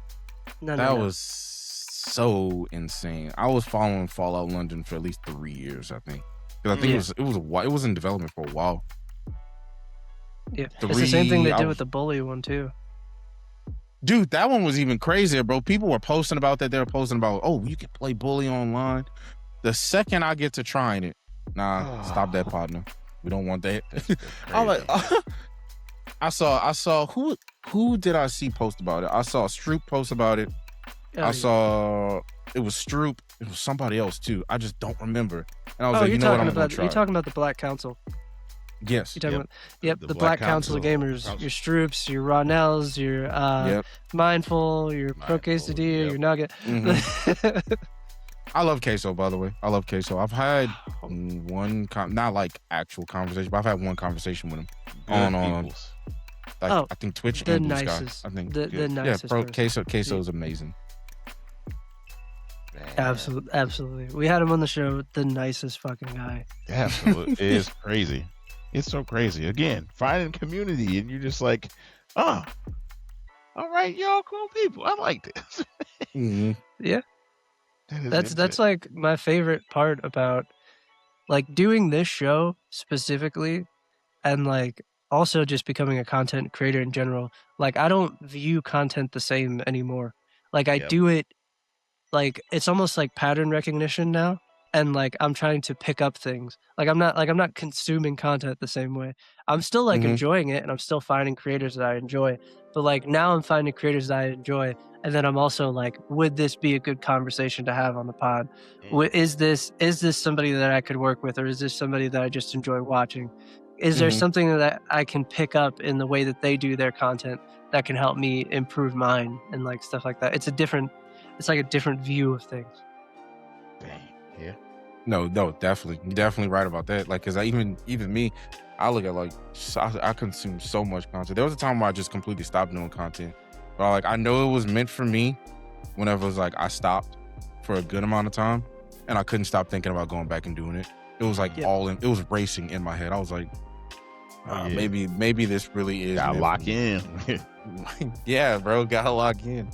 That was so insane." I was following Fallout London for at least 3 years, I think. Because I think it was in development for a while. Yeah, it's the same thing they did with the Bully one too. Dude, that one was even crazier, bro. People were posting about that. They were posting about, oh, you can play Bully online. The second I get to trying it, stop that, partner. We don't want that. I'm like, I saw who did I see post about it? I saw Stroop post about it. I saw it was Stroop. It was somebody else too. I just don't remember. And I was like, you know what, I'm gonna try. You're talking about the Black Council. Yes. You're talking about the Black Council of Gamers. Your Stroops, your Ronells, your Mindful, your Pro Quesadilla, your Nugget. Mm-hmm. I love queso, by the way. I love queso. I've had one, not like actual conversation, but I've had one conversation with him on I think Twitch and Blue Sky. I think the nicest. Queso is amazing. Man. Absolutely. We had him on the show. The nicest fucking guy. Absolutely, it is crazy. It's so crazy. Again, finding community, and you're just like, oh, all right, y'all cool people. I like this. Mm-hmm. Yeah. That's like my favorite part about like doing this show specifically, and like also just becoming a content creator in general. Like I don't view content the same anymore. Like I do it like it's almost like pattern recognition now, and like I'm trying to pick up things. Like I'm not consuming content the same way. I'm still like enjoying it, and I'm still finding creators that I enjoy. But like now I'm finding creators that I enjoy, and then I'm also like, would this be a good conversation to have on the pod? Is this somebody that I could work with, or is this somebody that I just enjoy watching? Is there something that I can pick up in the way that they do their content that can help me improve mine and like stuff like that? It's like a different view of things. Dang, yeah. No, definitely. You're definitely right about that. Like, cause even me, I look at like, I consume so much content. There was a time where I just completely stopped doing content. But like, I know it was meant for me whenever it was like, I stopped for a good amount of time and I couldn't stop thinking about going back and doing it. It was like it was racing in my head. I was like, maybe this really is. Gotta lock in. Yeah, bro, gotta lock in.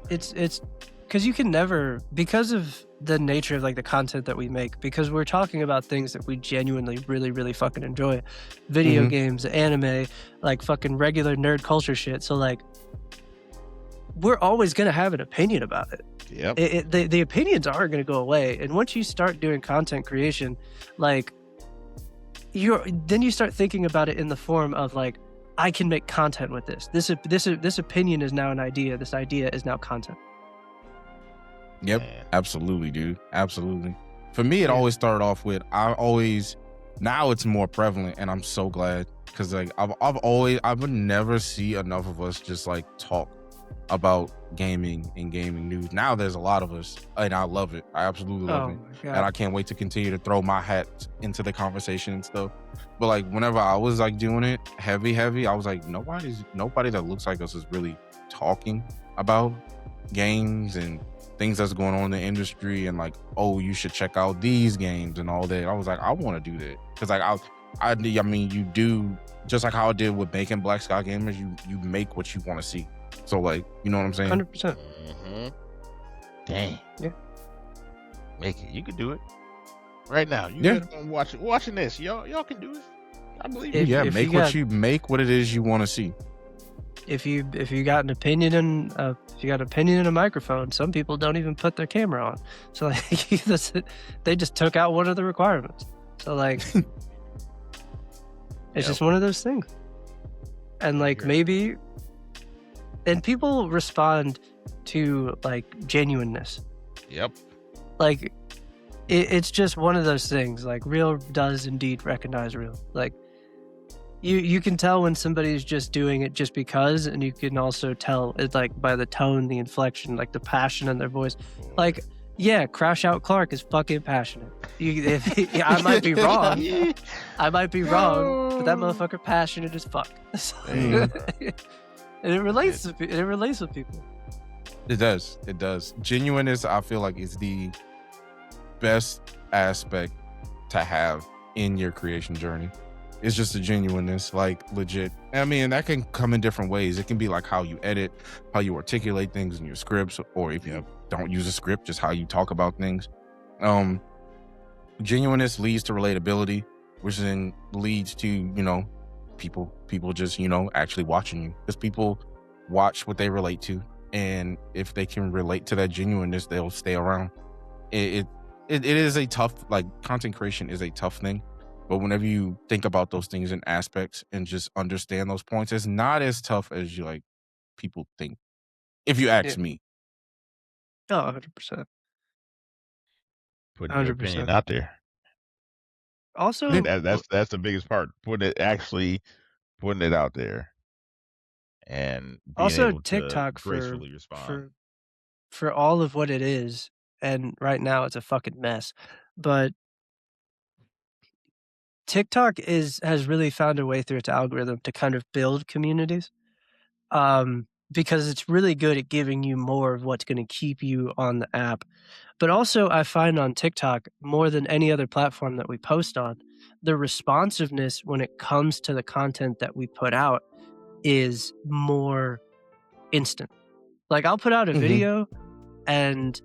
It's because you can never, because of the nature of like the content that we make, because we're talking about things that we genuinely really, really fucking enjoy. Video games, anime, like fucking regular nerd culture shit. So like, we're always going to have an opinion about it. Yep. The opinions aren't going to go away. And once you start doing content creation, like then you start thinking about it in the form of like, I can make content with this. This opinion is now an idea. This idea is now content. Yep. Man. Absolutely, dude. Absolutely. For me, it always started off with, now it's more prevalent, and I'm so glad, because like I would never see enough of us just like talk about gaming and gaming news. Now there's a lot of us, and I love it. I absolutely love it. And I can't wait to continue to throw my hat into the conversation and stuff. But like whenever I was like doing it heavy, I was like, nobody that looks like us is really talking about games and things that's going on in the industry, and like, oh, you should check out these games and all that. I was like, I want to do that, because like I mean, you do just like how I did with making Black Sky Gamers. You make what you want to see So like, you know what I'm saying? 100%. Mm-hmm. Dang. Yeah. Make it. You can do it. Right now. You Yeah. watching this. Y'all can do it. I believe If- you. Yeah, if make you what got- you make what it is you want to see. If you got an opinion in a microphone, some people don't even put their camera on. So like they just took out one of the requirements. So like it's just one of those things. And like maybe and people respond to like genuineness. Yep. Like it's just one of those things. Like real does indeed recognize real. Like you can tell when somebody's just doing it just because, and you can also tell it like by the tone, the inflection, like the passion in their voice. Like, yeah, Crash Out Clark is fucking passionate. I might be wrong. I might be wrong, but that motherfucker passionate as fuck. And it relates to it relates with people. It does. It does. Genuineness, I feel like, is the best aspect to have in your creation journey. It's just a genuineness, like legit. I mean, that can come in different ways. It can be like how you edit, how you articulate things in your scripts, or if you don't use a script, just how you talk about things. Genuineness leads to relatability, which then leads to, people just, actually watching you. Because people watch what they relate to. And if they can relate to that genuineness, they'll stay around. It is a tough, like, content creation is a tough thing. But whenever you think about those things and aspects and just understand those points, it's not as tough as people think. If you ask me. Oh, 100%. Putting your 100%. opinion out there. Also, that's the biggest part. Putting it out there, and being also able TikTok to gracefully respond. for all of what it is, and right now it's a fucking mess. But TikTok has really found a way through its algorithm to kind of build communities, because it's really good at giving you more of what's going to keep you on the app. But also, I find on TikTok, more than any other platform that we post on, the responsiveness when it comes to the content that we put out is more instant. Like, I'll put out a video and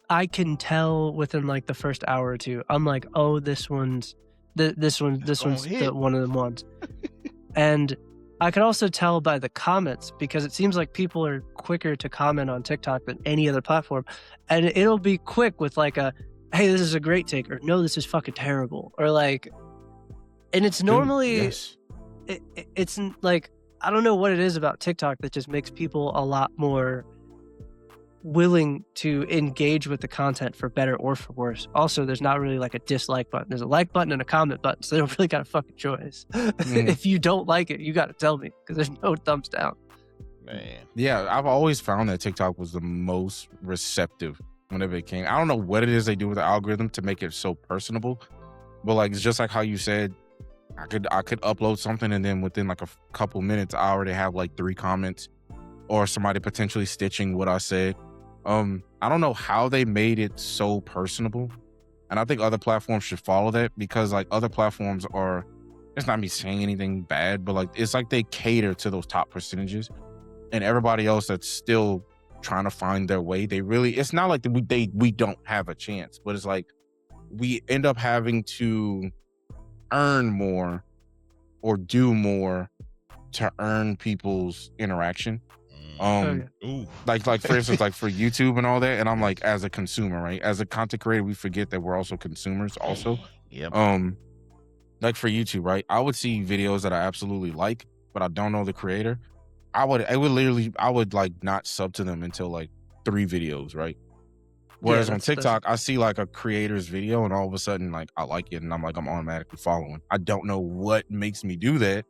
I can tell within like the first hour or two, I'm like, oh, this one's one of them ones. And I can also tell by the comments, because it seems like people are quicker to comment on TikTok than any other platform. And it'll be quick with like a, hey, this is a great take, or no, this is fucking terrible. Or like, and it's normally, it's like, I don't know what it is about TikTok that just makes people a lot more willing to engage with the content for better or for worse. Also, there's not really like a dislike button. There's a like button and a comment button, so they don't really got a fucking choice. If you don't like it, you got to tell me, because there's no thumbs down. Man. Yeah, I've always found that TikTok was the most receptive whenever it came. I don't know what it is they do with the algorithm to make it so personable, but like, it's just like how you said, I could upload something and then within like a couple minutes, I already have like 3 comments or somebody potentially stitching what I said. I don't know how they made it so personable, and I think other platforms should follow that, because like other platforms are, it's not me saying anything bad, but like it's like they cater to those top percentages, and everybody else that's still trying to find their way, it's not like we don't have a chance, but it's like we end up having to earn more or do more to earn people's interaction. Like for instance, like for YouTube and all that, and I'm like, as a consumer, right? As a content creator, we forget that we're also consumers also. Yep. Like for YouTube, right? I would see videos that I absolutely like, but I don't know the creator. I would like not sub to them until like 3 videos, right? Whereas on TikTok, I see like a creator's video and all of a sudden like I like it and I'm automatically following. I don't know what makes me do that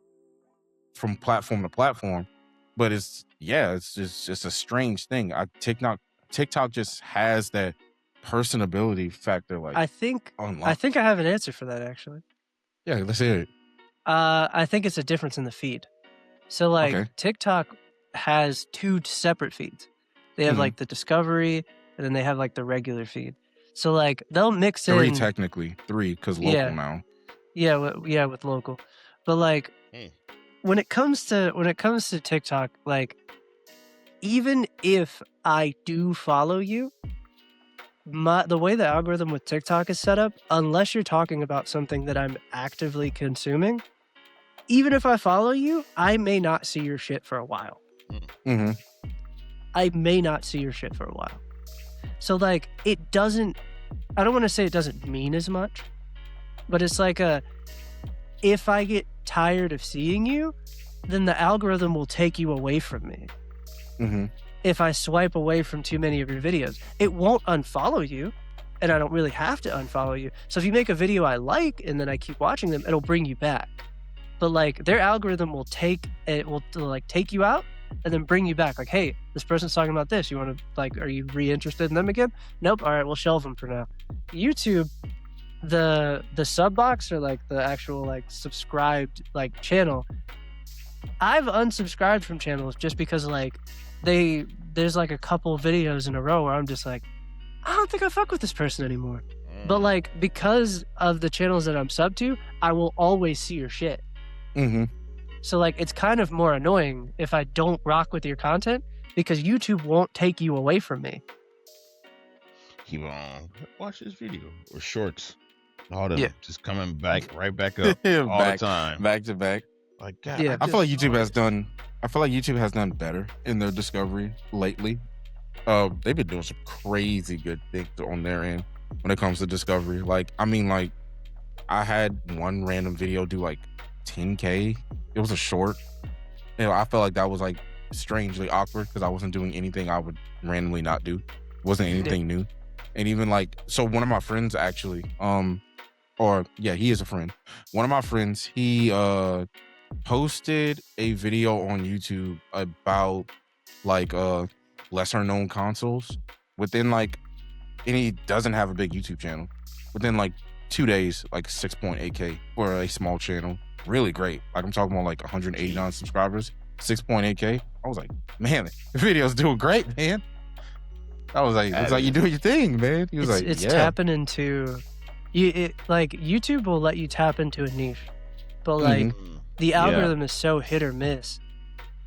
from platform to platform, but it's just a strange thing. TikTok just has that personability factor. Like, I think I have an answer for that, actually. Yeah, let's hear it. I think it's a difference in the feed. So like TikTok has 2 separate feeds. They have like the discovery, and then they have like the regular feed. So like they'll mix 3 in technically 3 because local now. Yeah, with local. But like when it comes to TikTok, like even if I do follow you, the way the algorithm with TikTok is set up, unless you're talking about something that I'm actively consuming, even if I follow you, I may not see your shit for a while. Mm-hmm. I may not see your shit for a while. So like, it doesn't, I don't want to say it doesn't mean as much, but it's like if I get tired of seeing you, then the algorithm will take you away from me. Mm-hmm. If I swipe away from too many of your videos, it won't unfollow you, and I don't really have to unfollow you. So if you make a video I like and then I keep watching them, it'll bring you back. But like, their algorithm will take you out and then bring you back. Like, hey, this person's talking about this. You want to like, are you re-interested in them again? Nope. All right, we'll shelve them for now. YouTube, the sub box or like the actual like subscribed like channel, I've unsubscribed from channels just because like there's like a couple videos in a row where I'm just like, I don't think I fuck with this person anymore. But like, because of the channels that I'm sub to, I will always see your shit. Mm-hmm. So like, it's kind of more annoying if I don't rock with your content because YouTube won't take you away from me. Keep on watch this video or shorts. All them Yeah. just coming back right back up all the time. Back to back. Like God, Yeah. I feel like YouTube has done better in their discovery lately. They've been doing some crazy good things on their end when it comes to discovery. Like, I mean, like, I had one random video do like 10K. It was a short. You know, I felt like that was like strangely awkward because I wasn't doing anything I would randomly not do. Wasn't anything new. And even like, so one of my friends actually, he is a friend. One of my friends, he posted a video on YouTube about like lesser known consoles within like, and he doesn't have a big YouTube channel. Within like 2 days, like 6.8K for a small channel. Really great. Like, I'm talking about like 189 subscribers, 6.8K. I was like, man, the video's doing great, man. I was like, it's like you doing your thing, man. He was like, it's yeah. tapping into like YouTube will let you tap into a niche, but like the algorithm is so hit or miss.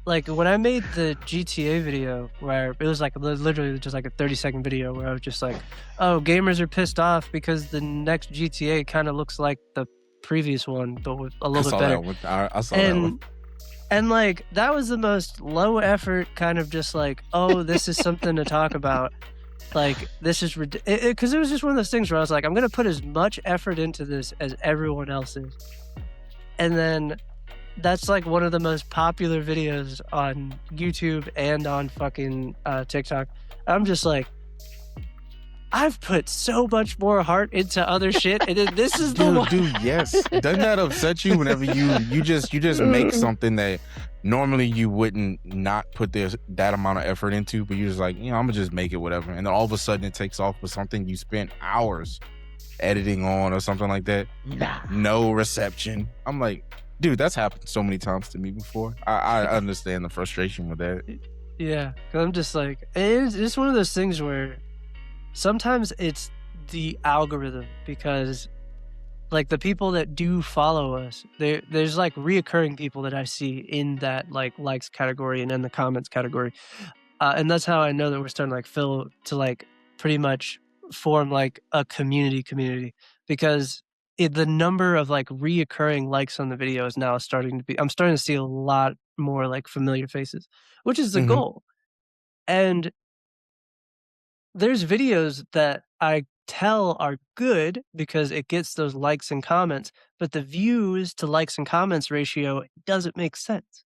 Like when I made the GTA video where it was like literally just like a 30-second video where I was just like, oh, gamers are pissed off because the next GTA kind of looks like the previous one, but with a little bit better. I saw that one. And like, that was the most low effort kind of just like, oh, this is something to talk about. Like, this is ridiculous. Because it was just one of those things where I was like, I'm going to put as much effort into this as everyone else is. And then that's like one of the most popular videos on YouTube and on fucking TikTok. I'm just like, I've put so much more heart into other shit, and then this is the one. Dude, yes. Doesn't that upset you whenever you just make something that normally you wouldn't not put that amount of effort into, but you're just like, you know, I'm gonna just make it whatever, and then all of a sudden it takes off with something you spent hours editing on or something like that. No reception. I'm like, dude, that's happened so many times to me before. I understand the frustration with that. Yeah, because I'm just like, it's one of those things where sometimes it's the algorithm, because like the people that do follow us, there's like reoccurring people that I see in that like likes category and in the comments category. And that's how I know that we're starting to like fill to like pretty much form like a community, because the number of like reoccurring likes on the video is now starting to be, I'm starting to see a lot more like familiar faces, which is the goal. And there's videos that I tell are good because it gets those likes and comments, but the views to likes and comments ratio doesn't make sense.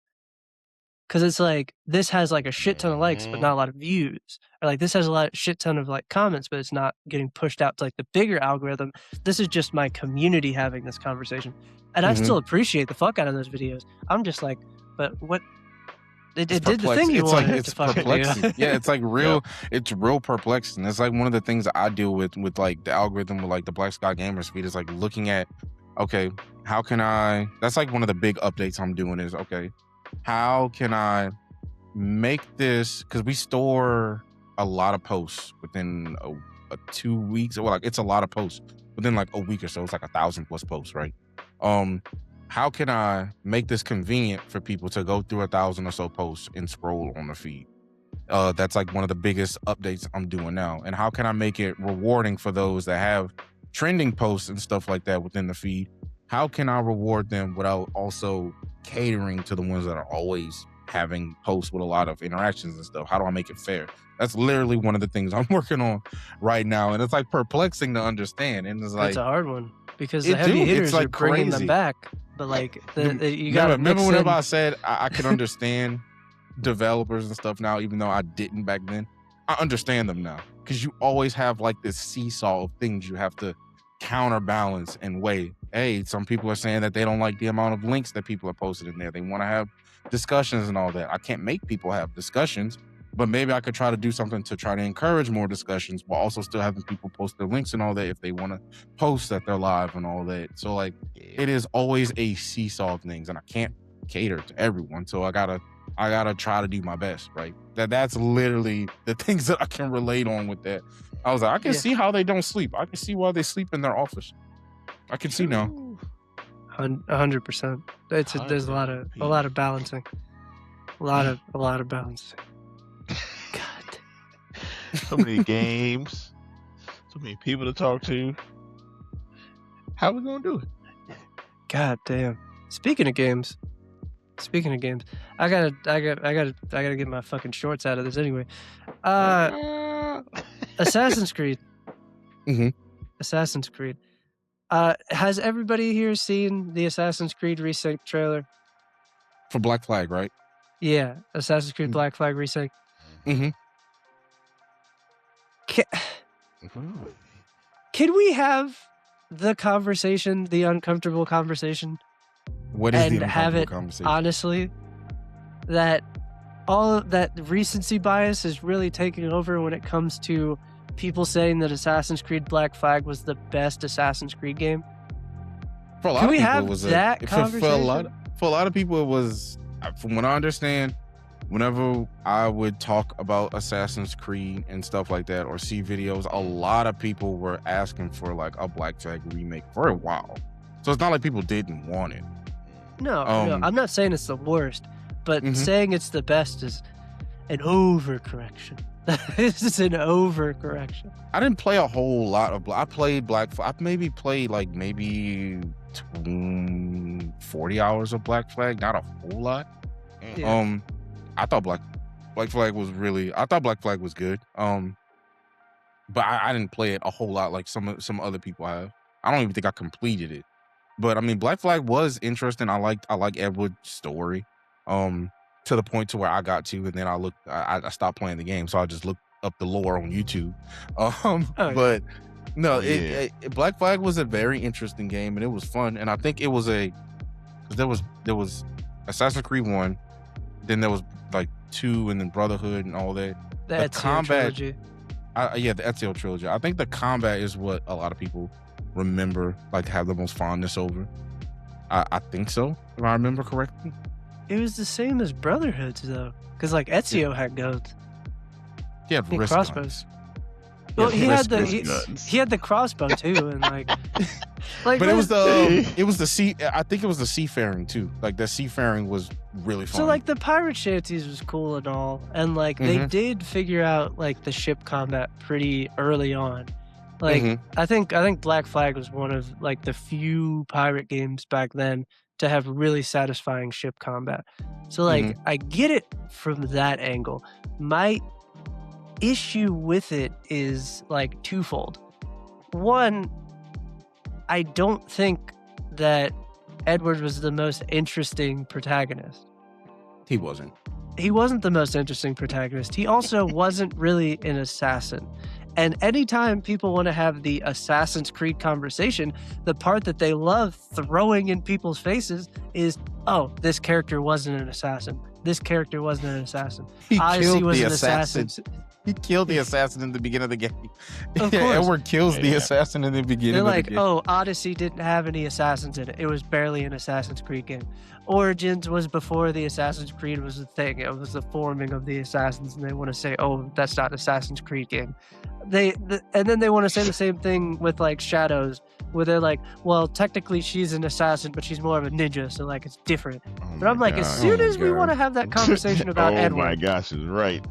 Because it's like, this has like a shit ton of likes, but not a lot of views. Or like, this has a shit ton of like comments, but it's not getting pushed out to like the bigger algorithm. This is just my community having this conversation. And I still appreciate the fuck out of those videos. I'm just like, but what? It did the thing you wanted like, it's to fucking perplexing. do. Yeah, it's like real. It's real perplexing. It's like one of the things that I deal with like the algorithm with like the Black Sky Gamers feed is like looking at, okay, how can I? That's like one of the big updates I'm doing is, okay, how can I make this? Because we store a lot of posts within a 2 weeks. Well, like it's a lot of posts within like a week or so. It's like 1,000+ posts, right? How can I make this convenient for people to go through 1,000 or so posts and scroll on the feed? That's like one of the biggest updates I'm doing now. And how can I make it rewarding for those that have trending posts and stuff like that within the feed? How can I reward them without also catering to the ones that are always having posts with a lot of interactions and stuff? How do I make it fair? That's literally one of the things I'm working on right now, and it's like perplexing to understand. And it's like, it's a hard one because the heavy hitters are bringing them back, but like you got to remember whenever I said I can understand developers and stuff now, even though I didn't back then. I understand them now because you always have like this seesaw of things you have to counterbalance and weigh. Hey, some people are saying that they don't like the amount of links that people are posted in there. They want to have discussions and all that. I can't make people have discussions, but maybe I could try to do something to try to encourage more discussions while also still having people post their links and all that if they want to post that they're live and all that. So like it is always a seesaw of things, and I can't cater to everyone. So I gotta try to do my best, right? That's literally the things that I can relate on with that. I was like, I can see how they don't sleep. I can see why they sleep in their office. I can see now. 100%. There's a lot of balancing. A lot of balancing. God. So many games. So many people to talk to. How we gonna do it? God damn. Speaking of games, I gotta get my fucking shorts out of this anyway. Assassin's Creed. Mm-hmm. Assassin's Creed. Has everybody here seen the Assassin's Creed Resync trailer? For Black Flag, right? Yeah, Assassin's Creed Black Flag Resync. Mm-hmm. Can we have the conversation, the uncomfortable conversation? What is and the have it conversation? Honestly, that all of that recency bias is really taking over when it comes to people saying that Assassin's Creed Black Flag was the best Assassin's Creed game. For a lot Can of we people, have it was that conversation? For a lot of people, it was. From what I understand, whenever I would talk about Assassin's Creed and stuff like that, or see videos, a lot of people were asking for like a Black Flag remake for a while. So it's not like people didn't want it. No, I'm not saying it's the worst, but saying it's the best is an overcorrection. This is an overcorrection. I didn't play a whole lot of I played Black Flag. I maybe played like 40 hours of Black Flag, not a whole lot. Yeah. I thought Black Flag was good. But I didn't play it a whole lot like some other people have. I don't even think I completed it. But I mean, Black Flag was interesting. I like Edward's story. To the point to where I got to, and then I stopped playing the game, so I just looked up the lore on YouTube. But no, Black Flag was a very interesting game, and it was fun. And I think it was there was Assassin's Creed 1, then there was like 2, and then Brotherhood and all that. The combat trilogy. The Ezio trilogy. I think the combat is what a lot of people remember, like have the most fondness over. I think so, if I remember correctly. It was the same as Brotherhood's though, because like Ezio had guns. He had crossbows. Well, he had the crossbow too, and like but it was the sea. I think it was the seafaring too. Like the seafaring was really fun. So like the pirate shanties was cool and all, and like they did figure out like the ship combat pretty early on. Like I think Black Flag was one of like the few pirate games back then to have really satisfying ship combat. So like I get it from that angle. My issue with it is like twofold. One, I don't think that Edward was the most interesting protagonist. He wasn't the most interesting protagonist. He also wasn't really an assassin. And anytime people want to have the Assassin's Creed conversation, the part that they love throwing in people's faces is, oh, this character wasn't an assassin. This character wasn't an assassin. Odyssey was an assassin. He killed the assassin in the beginning of the game. Of course. Edward kills the assassin in the beginning of the game. They're like, oh, Odyssey didn't have any assassins in it. It was barely an Assassin's Creed game. Origins was before the Assassin's Creed was a thing. It was the forming of the assassins, and they want to say, oh, that's not Assassin's Creed game. And then they want to say the same thing with like Shadows, where they're like, well, technically she's an assassin, but she's more of a ninja, so like it's different. But I'm like, as soon as we want to have that conversation about Edward, oh my gosh, is right.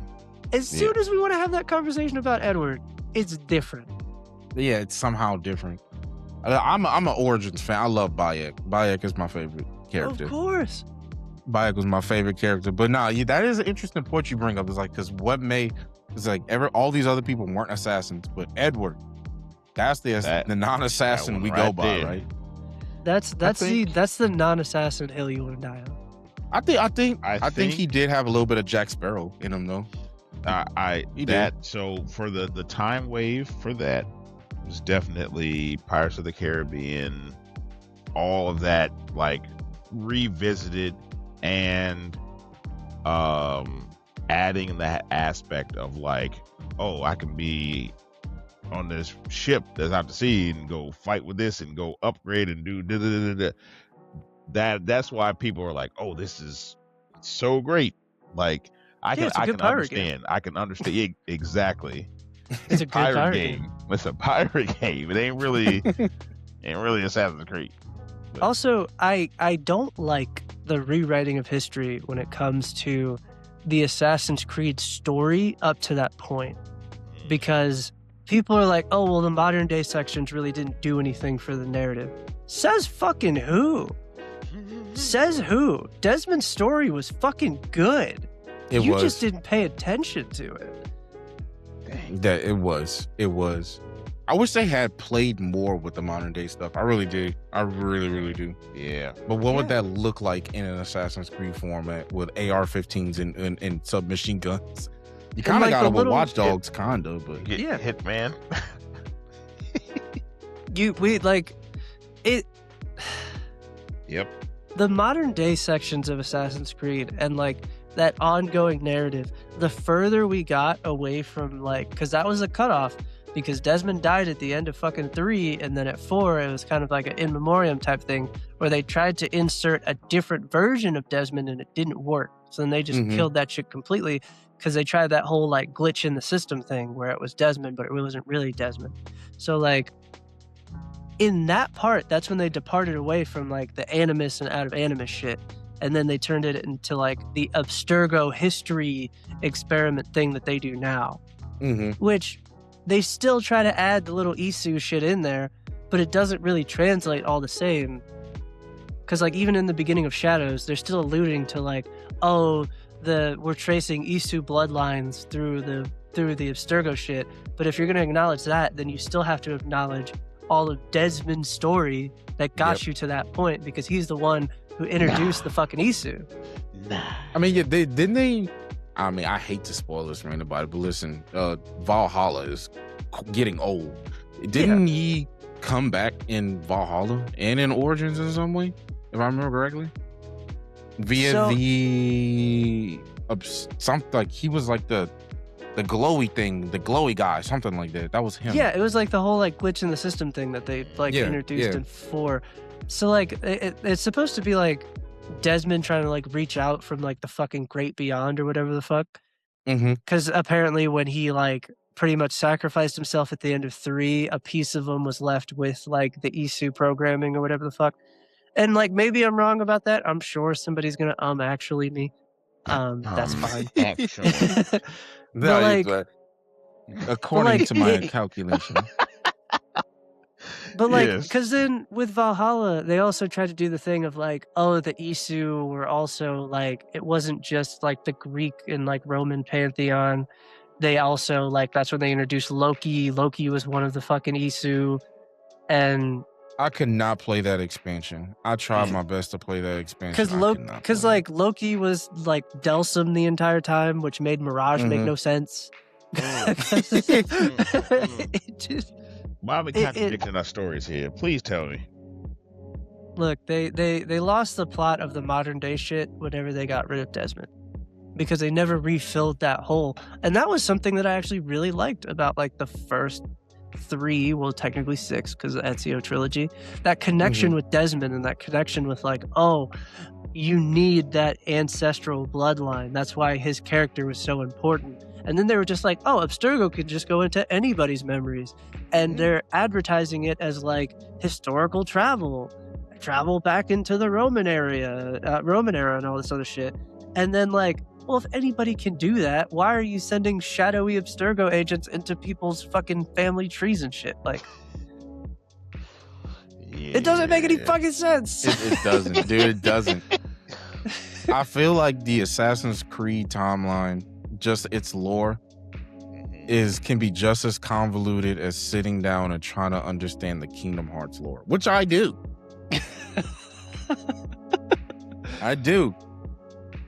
As soon as we want to have that conversation about Edward, it's different. Yeah, it's somehow different. I'm an Origins fan. I love Bayek. Bayek is my favorite character. Of course. Bayek was my favorite character. But that is an interesting point you bring up. It's like, because it's like all these other people weren't assassins, but Edward, that's the non-assassin we go by, right? That's the non-assassin hill you want to die on. I think he did have a little bit of Jack Sparrow in him, though. So for the time wave for that was definitely Pirates of the Caribbean, all of that like revisited and adding that aspect of like, oh, I can be on this ship that's out to sea and go fight with this and go upgrade and do that's why people are like, oh, this is so great. Like I can understand. I can understand exactly. It's a good pirate game. It's a pirate game. It ain't really Assassin's Creed. But. Also, I don't like the rewriting of history when it comes to the Assassin's Creed story up to that point, because people are like, oh, well, the modern day sections really didn't do anything for the narrative. Says fucking who? Says who? Desmond's story was fucking good. You just didn't pay attention to it. That it was. I wish they had played more with the modern day stuff. I really did. I really, really do. Yeah. But what would that look like in an Assassin's Creed format with AR-15s and submachine guns? You kind of got it with Watch Dogs, kind of, but Hitman. Yep. The modern day sections of Assassin's Creed and like that ongoing narrative, the further we got away from because that was a cutoff, because Desmond died at the end of fucking 3, and then at 4 it was kind of like an in memoriam type thing where they tried to insert a different version of Desmond and it didn't work. So then they just killed that shit completely, because they tried that whole like glitch in the system thing where it was Desmond but it wasn't really Desmond. So like in that part, that's when they departed away from like the Animus and out of Animus shit. And then they turned it into like the Abstergo history experiment thing that they do now. Which they still try to add the little Isu shit in there, but it doesn't really translate all the same. Because like even in the beginning of Shadows, they're still alluding to like, oh, we're tracing Isu bloodlines through the Abstergo shit. But if you're going to acknowledge that, then you still have to acknowledge all of Desmond's story that got you to that point, because he's the one who introduced the fucking Isu. I mean, didn't I hate to spoil this for anybody, but listen, Valhalla is getting old. Didn't he come back in Valhalla and in Origins in some way, if I remember correctly? Something like he was like the glowy thing, the glowy guy, something like that. That was him. Yeah, it was like the whole like glitch in the system thing that they introduced in 4. So like it's supposed to be like Desmond trying to like reach out from like the fucking great beyond or whatever the fuck. Because apparently when he like pretty much sacrificed himself at the end of 3, a piece of him was left with like the Isu programming or whatever the fuck. And like maybe I'm wrong about that. I'm sure somebody's gonna actually me. That's fine. Actually. But according to my calculation. But like, because then with Valhalla, they also tried to do the thing of like, oh, the Isu were also like, it wasn't just like the Greek and like Roman pantheon. They also like, that's when they introduced Loki. Loki was one of the fucking Isu. And I could not play that expansion. I tried my best to play that expansion. Because like Loki was like Delsum the entire time, which made Mirage make no sense. Why are we contradicting our stories here? Please tell me. Look, they lost the plot of the modern day shit whenever they got rid of Desmond, because they never refilled that hole. And that was something that I actually really liked about like the first 3, well, technically 6, because of the Ezio trilogy. That connection with Desmond and that connection with like, oh, you need that ancestral bloodline. That's why his character was so important. And then they were just like, oh, Abstergo could just go into anybody's memories. And they're advertising it as like historical travel back into the Roman era and all this other shit. And then like, well, if anybody can do that, why are you sending shadowy Abstergo agents into people's fucking family trees and shit? Like, it doesn't make any fucking sense. It doesn't, dude. It doesn't. I feel like the Assassin's Creed timeline, just its lore, can be just as convoluted as sitting down and trying to understand the Kingdom Hearts lore, which I do. I do.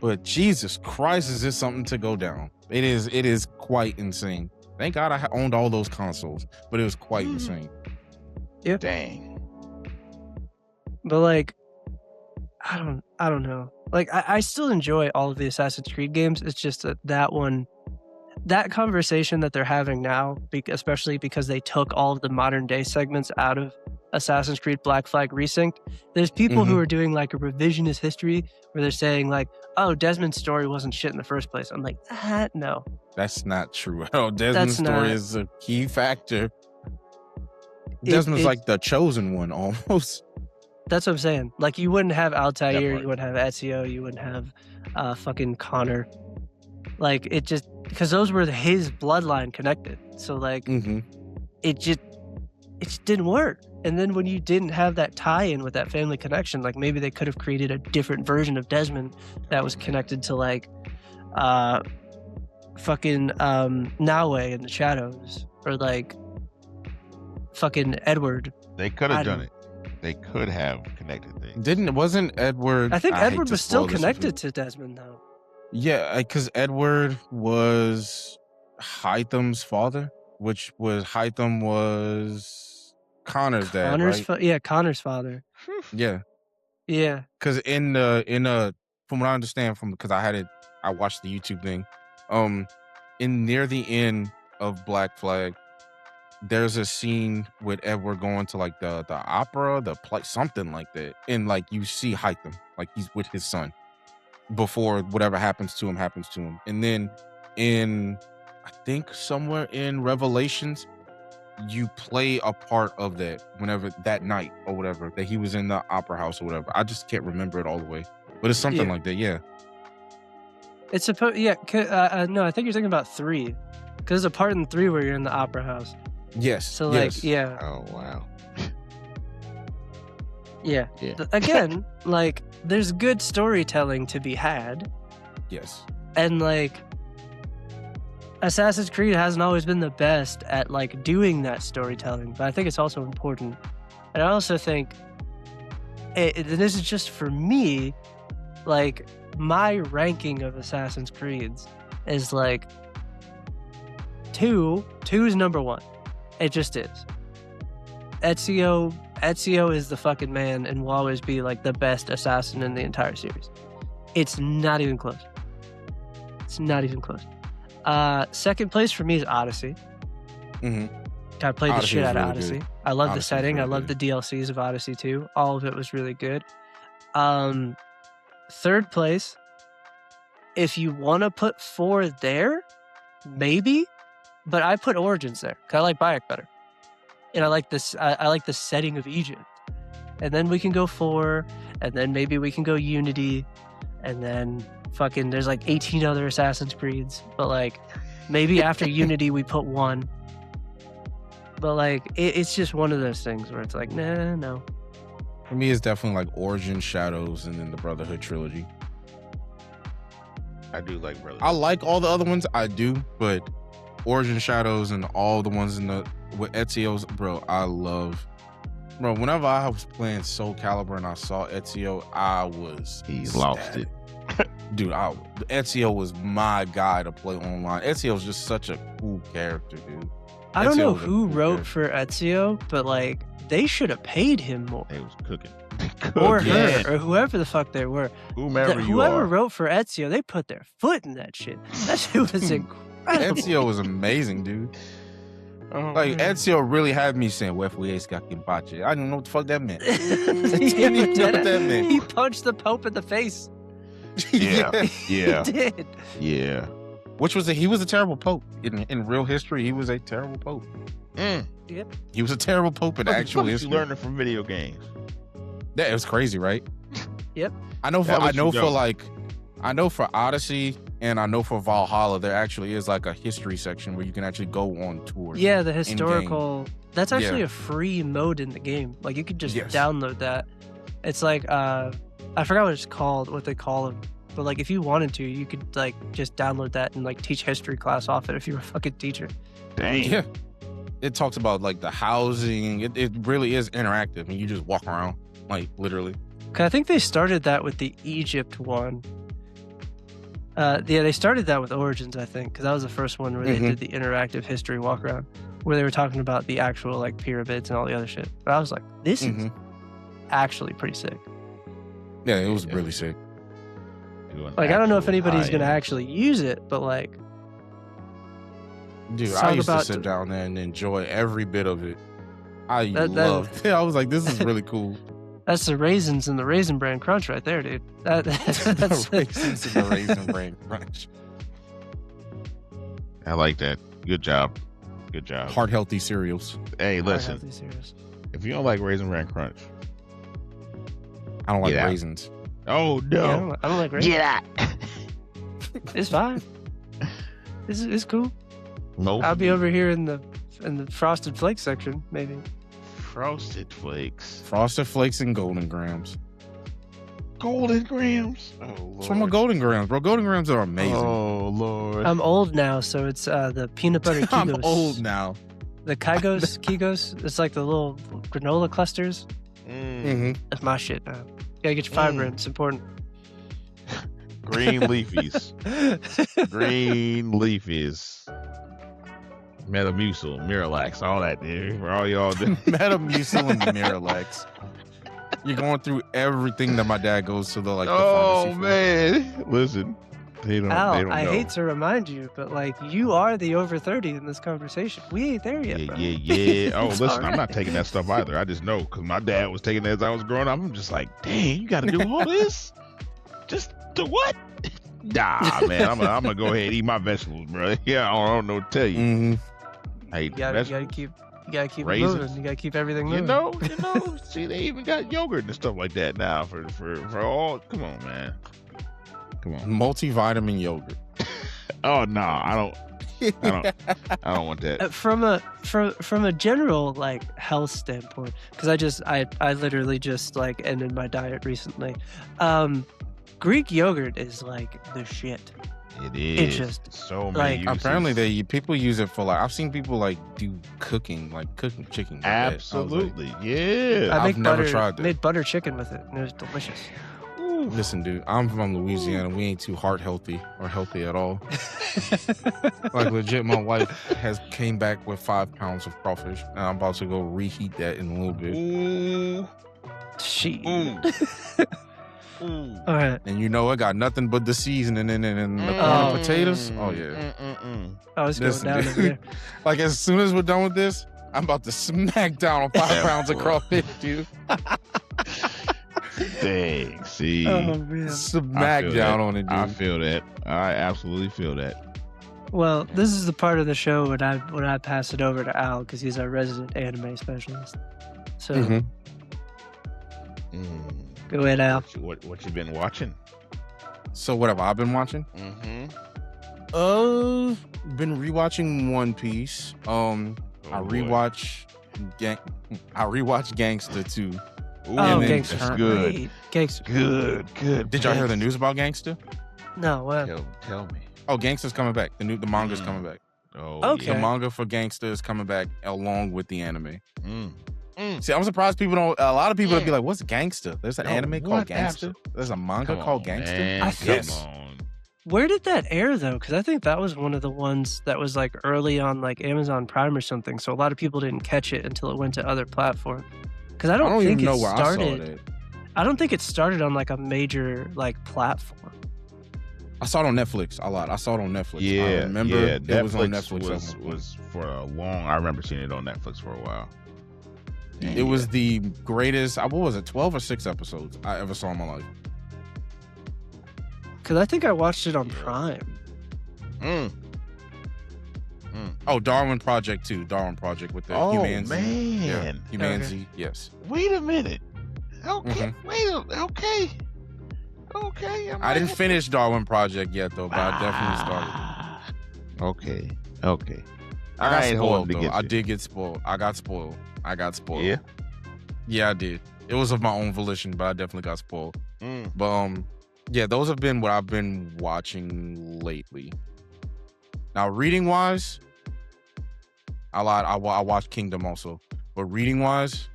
But Jesus Christ, is this something to go down? It is quite insane. Thank God I owned all those consoles, but it was quite insane. Yeah. Dang. But like, I don't know. Like, I still enjoy all of the Assassin's Creed games. It's just that conversation that they're having now, especially because they took all of the modern day segments out of Assassin's Creed Black Flag Resynced. There's people who are doing like a revisionist history where they're saying like, oh, Desmond's story wasn't shit in the first place. I'm like, no. That's not true at all. Desmond's story is a key factor. Desmond's like the chosen one almost. That's what I'm saying. Like, you wouldn't have Altair, you wouldn't have Ezio, you wouldn't have fucking Connor. Like, it just, because those were his bloodline connected. So like, it just didn't work. And then when you didn't have that tie-in with that family connection, like maybe they could have created a different version of Desmond that was connected to like fucking Naue in the Shadows, or like fucking Edward. They could have done it. They could have connected things. Wasn't Edward? I think Edward was still connected to Desmond though. Yeah, because Edward was Hytham's father, which was Hytham was Connor's dad, right? Connor's father. Yeah. Because from what I understand, because I watched the YouTube thing. In near the end of Black Flag, there's a scene with Edward going to like the opera, the play, something like that, and like you see Hytham, like he's with his son before whatever happens to him, and then I think somewhere in Revelations, you play a part of that whenever that night or whatever that he was in the opera house or whatever. I just can't remember it all the way, but it's something like that. Yeah. It's supposed. Yeah. No, I think you're talking about 3, because there's a part in 3 where you're in the opera house. Yes. So like, yeah. Oh wow. Yeah. Again, like, there's good storytelling to be had. Yes. And like, Assassin's Creed hasn't always been the best at like doing that storytelling, but I think it's also important. And I also think this is just for me, like, my ranking of Assassin's Creeds is like 2 is number 1. It just is. Ezio is the fucking man and will always be like the best assassin in the entire series. It's not even close. Second place for me is Odyssey. I played the shit out of Odyssey. Good. I love the setting. I love the DLCs of Odyssey too. All of it was really good. Third place, if you want to put 4 there, maybe, but I put Origins there because I like Bayek better, and I like this. I like the setting of Egypt, and then we can go 4, and then maybe we can go Unity, and then fucking there's like 18 other Assassin's Creeds, but like maybe after Unity we put 1. But like it's just one of those things where it's like, no. For me, it's definitely like Origin, Shadows, and then the Brotherhood trilogy. I do like Brotherhood. I like all the other ones, I do, but Origin, Shadows, and all the ones with Ezio's, bro, I love. Bro, whenever I was playing Soul Calibur and I saw Ezio, he lost it. Dude, Ezio was my guy to play online. Ezio's just such a cool character, dude. I don't know who wrote for Ezio, but like, they should have paid him more. They was cooking. Or her, or whoever the fuck they were. Whoever wrote for Ezio, they put their foot in that shit. That shit was incredible. Ezio was amazing, dude. Like, Ezio really had me saying, "Where we ace got Kimbachi." I didn't know what the fuck that meant. He punched the Pope in the face. Yeah. He did. Yeah. Which was he was a terrible pope in real history. He was a terrible pope. Yep. He was a terrible pope in actual history. You learned it from video games. Yeah, it was crazy, right? Yep. I know for Odyssey And I know for Valhalla, there actually is like a history section where you can actually go on tours. Yeah, the historical. That's actually Yeah. a free mode in the game. Like you could just Yes. download that. It's like I forgot what it's called, what they call them. But like if you wanted to, you could like just download that and like teach history class off it if you were a fucking teacher. Dang. Yeah. It talks about like the housing. It really is interactive, and you just walk around, like literally. 'Cause I think they started that with the Egypt one. Yeah, they started that with Origins, I think, because that was the first one where they did the interactive history walk around, where they were talking about the actual like pyramids and all the other shit. But I was like, this is actually pretty sick. Yeah, it was really sick. Like, I don't know if anybody's gonna actually use it, but like, dude, talk I used to about- sit down there and enjoy every bit of it. I That- loved it. I was like, this is really cool. that's the raisins and the Raisin Bran Crunch right there, dude. That's The raisins and the Raisin Bran Crunch. I like that. Good job. Good job. Heart healthy cereals. Hey, Heart listen. healthy cereals. If you don't like Raisin Bran Crunch, I don't like Yeah. raisins. oh Yeah, no. I don't like raisins. Get out. It's fine. It's cool. Most I'll be over here in the Frosted Flakes section, maybe. Frosted Flakes. Frosted Flakes and Golden Grams. Golden Grams. Oh, It's from a Golden Grams, bro. Golden Grams are amazing. Oh, Lord. I'm old now, so it's the peanut butter Kegos. I'm old now. The Kegos. It's like the little granola clusters. Mm-hmm. That's my shit now. Gotta get your fiber in. It's important. Green leafies. Green leafies. Metamucil, Miralax, all that, dude. For all y'all do. Metamucil and Miralax. You're going through everything that my dad goes to the like. The Oh, pharmacy for. man. Listen. They don't Al, I know. hate to remind you, but like you are the over 30 in this conversation. We ain't there yet, bro. Yeah. Oh, It's listen, I'm not alright. taking that stuff either. I just know because my dad was taking that as I was growing up. I'm just like, dang, you got to do all this? Just to what? Nah, man, I'm gonna go ahead and eat my vegetables, bro. Yeah, I don't know what to tell you. Mhm. I hate You gotta vegetables. keep it Raisins. moving. You gotta keep everything You moving. know. See, they even got yogurt and stuff like that now for all. Come on, man. Come on. Multivitamin yogurt. Oh no, I don't want that. From a general like health standpoint, because I literally just like ended my diet recently. Greek yogurt is like the shit. It It's is just, so like, many uses. Apparently, people use it for like. I've seen people like do cooking chicken. like that. I was like, Absolutely, yeah. I've never tried that. Made butter chicken with it, and it was delicious. Listen, dude, I'm from Louisiana. We ain't too heart healthy or healthy at all. Like legit, my wife has came back with 5 pounds of crawfish, and I'm about to go reheat that in a little bit. Ooh, She. ooh. All right. And you know, it got nothing but the seasoning in it and the corn Oh. and potatoes. Oh yeah. I was going Listen, down dude. over there. Like as soon as we're done with this, I'm about to smack down on 5 pounds of crawfish, dude. Dang, see, Oh man. Smack feel down that. on it, dude. I feel that. I absolutely feel that. Well, this is the part of the show when I pass it over to Al because he's our resident anime specialist. So Mhm. go ahead, Al. What you been watching? So what have I been watching? Mm-hmm. Been rewatching One Piece. Oh, I rewatched Gangsta 2. Ooh, Oh, then Gangster's that's good. great. Gangster's Good. Did y'all hear the news about Gangsta? No, what? Tell me. Oh, Gangsta's coming back. The manga's coming back. Oh, Okay. The manga for Gangsta is coming back along with the anime. Yeah. See, I'm surprised people don't. A lot of people would be like, "What's Gangsta?" There's an Oh, anime called what? Gangsta. There's a manga Come called on, Gangsta. man. I think- Come on. Where did that air though? Because I think that was one of the ones that was like early on, like Amazon Prime or something. So a lot of people didn't catch it until it went to other platforms. Because I I don't don't think even know it where started. I saw that. I don't think it started on like a major like platform. I saw it on Netflix a lot. I saw it on Netflix. Yeah, I remember yeah. it was on Netflix Netflix. was for a long. I remember seeing it on Netflix for a while. It was the greatest. What was it? 12 or 6 episodes I ever saw in my life. Because I think I watched it on Yeah. Prime. Oh, Darwin Project too. Darwin Project with the Oh Humanity. man. Yeah, Humanity. Yes. Wait a minute. Okay. Mhm. Okay. Okay. I didn't finish Darwin Project yet though, but I definitely started. Okay. I got ain't spoiled holding to though. get I you. did get spoiled. I got spoiled. Yeah. Yeah, I did. It was of my own volition, but I definitely got spoiled. Mm. But yeah, those have been what I've been watching lately. Now, reading wise, I lied. I watched Kingdom also, but reading wise,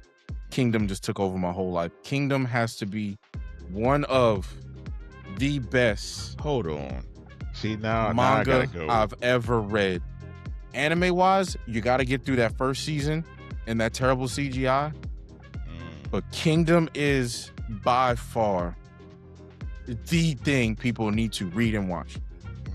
Kingdom just took over my whole life. Kingdom has to be one of the best Hold on. See now I manga gotta go. I've ever read. Anime wise, you got to get through that first season and that terrible CGI. But Kingdom is by far the thing people need to read and watch.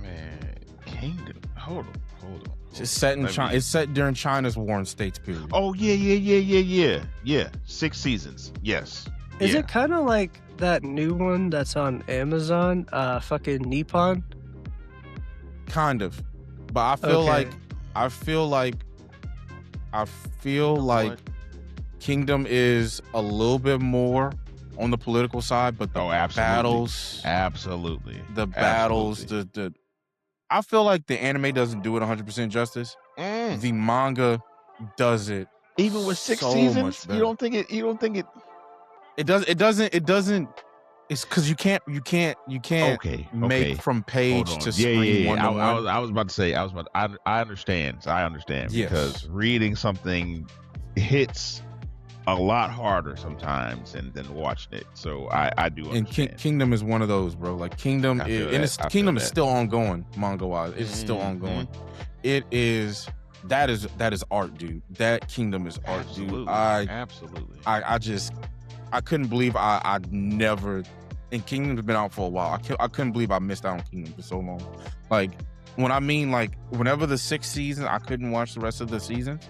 Man, Kingdom. Hold on. It's set in China. It's set during China's war and states period. Oh yeah. 6 seasons. Yes. Is it kind of like that new one that's on Amazon? Fucking Nippon. Kind of, but I feel like Kingdom is a little bit more on the political side, but the battles, absolutely, the I feel like the anime doesn't do it 100% justice. The manga does it, even with 6 so seasons. much better. You don't think it? It doesn't. It's because you can't make from page to screen one-to-one. I was about to say, I understand. Yes. Because reading something hits a lot harder sometimes than watching it. So I do understand. And Kingdom is one of those, bro. Like Kingdom is still ongoing, manga wise. It's still ongoing. It is that is art, dude. That Kingdom is art, dude. Absolutely. I couldn't believe I never. And Kingdom's been out for a while. I couldn't believe I missed out on Kingdom for so long. Like whenever the 6th season, I couldn't watch the rest of the season.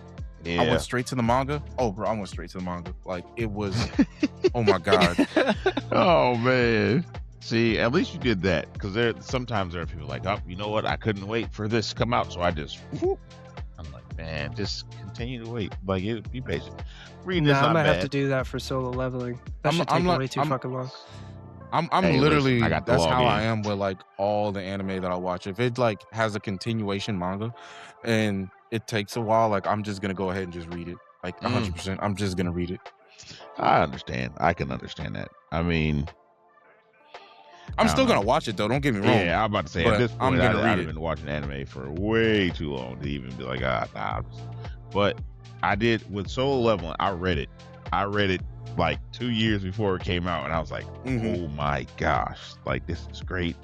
Yeah. I went straight to the manga. Oh, bro, I went straight to the manga. Like it was. Oh my god. Oh man. See, at least you did that, because sometimes there are people like, oh, you know what? I couldn't wait for this to come out, so I just. Whoop. I'm like, man, just continue to wait. Like, be patient. Reading this, I might have to do that for solo leveling. That should take way too fucking long. I'm literally, that's how I am with like all the anime that I watch. If it like has a continuation manga and it takes a while, like I'm just gonna go ahead and just read it. Like 100%. I'm just gonna read it. I understand. I can understand that. I mean, I'm still gonna watch it though. Don't get me wrong. Yeah, I'm about to say at this point, I've been watching anime for way too long to even be like, nah. But I did with solo leveling. I read it like 2 years before it came out, and I was like, oh my gosh, like this is great.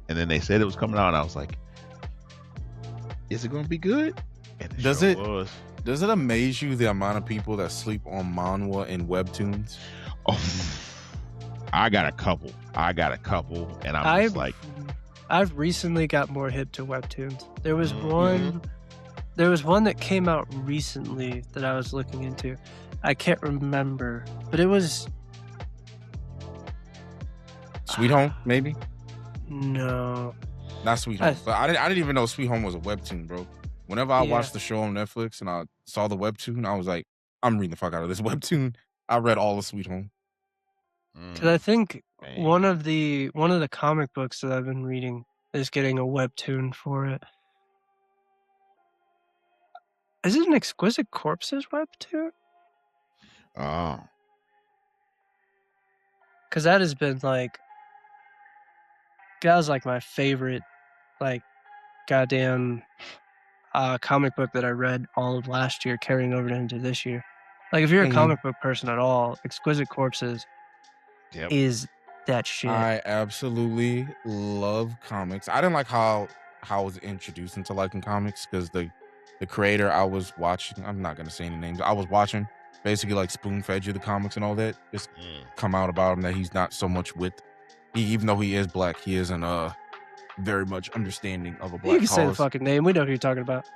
And then they said it was coming out, and I was like, is it going to be good? And does it amaze you the amount of people that sleep on manhwa and webtoons? Oh, I got a couple, and just like, I've recently got more hip to webtoons. There was one that came out recently that I was looking into. I can't remember, but it was Sweet Home, maybe? No, not Sweet Home. But I didn't even know Sweet Home was a webtoon, bro. Whenever I watched the show on Netflix and I saw the webtoon, I was like, I'm reading the fuck out of this webtoon. I read all of Sweet Home. Because I think one of the comic books that I've been reading is getting a webtoon for it. Is it an Exquisite Corpses webtoon? Oh. Because that has been like, that was like my favorite, like, goddamn comic book that I read all of last year, carrying over into this year. Like, if you're a comic book person at all, Exquisite Corpses is that shit. I absolutely love comics. I didn't like how I was introduced into liking comics, because the creator I was watching, I'm not gonna say any names, I was watching basically like spoon fed you the comics and all that. Just come out about him that he's not so much with, even though he is black, he isn't very much understanding of a black You can cause. say the fucking name. We know who you're talking about.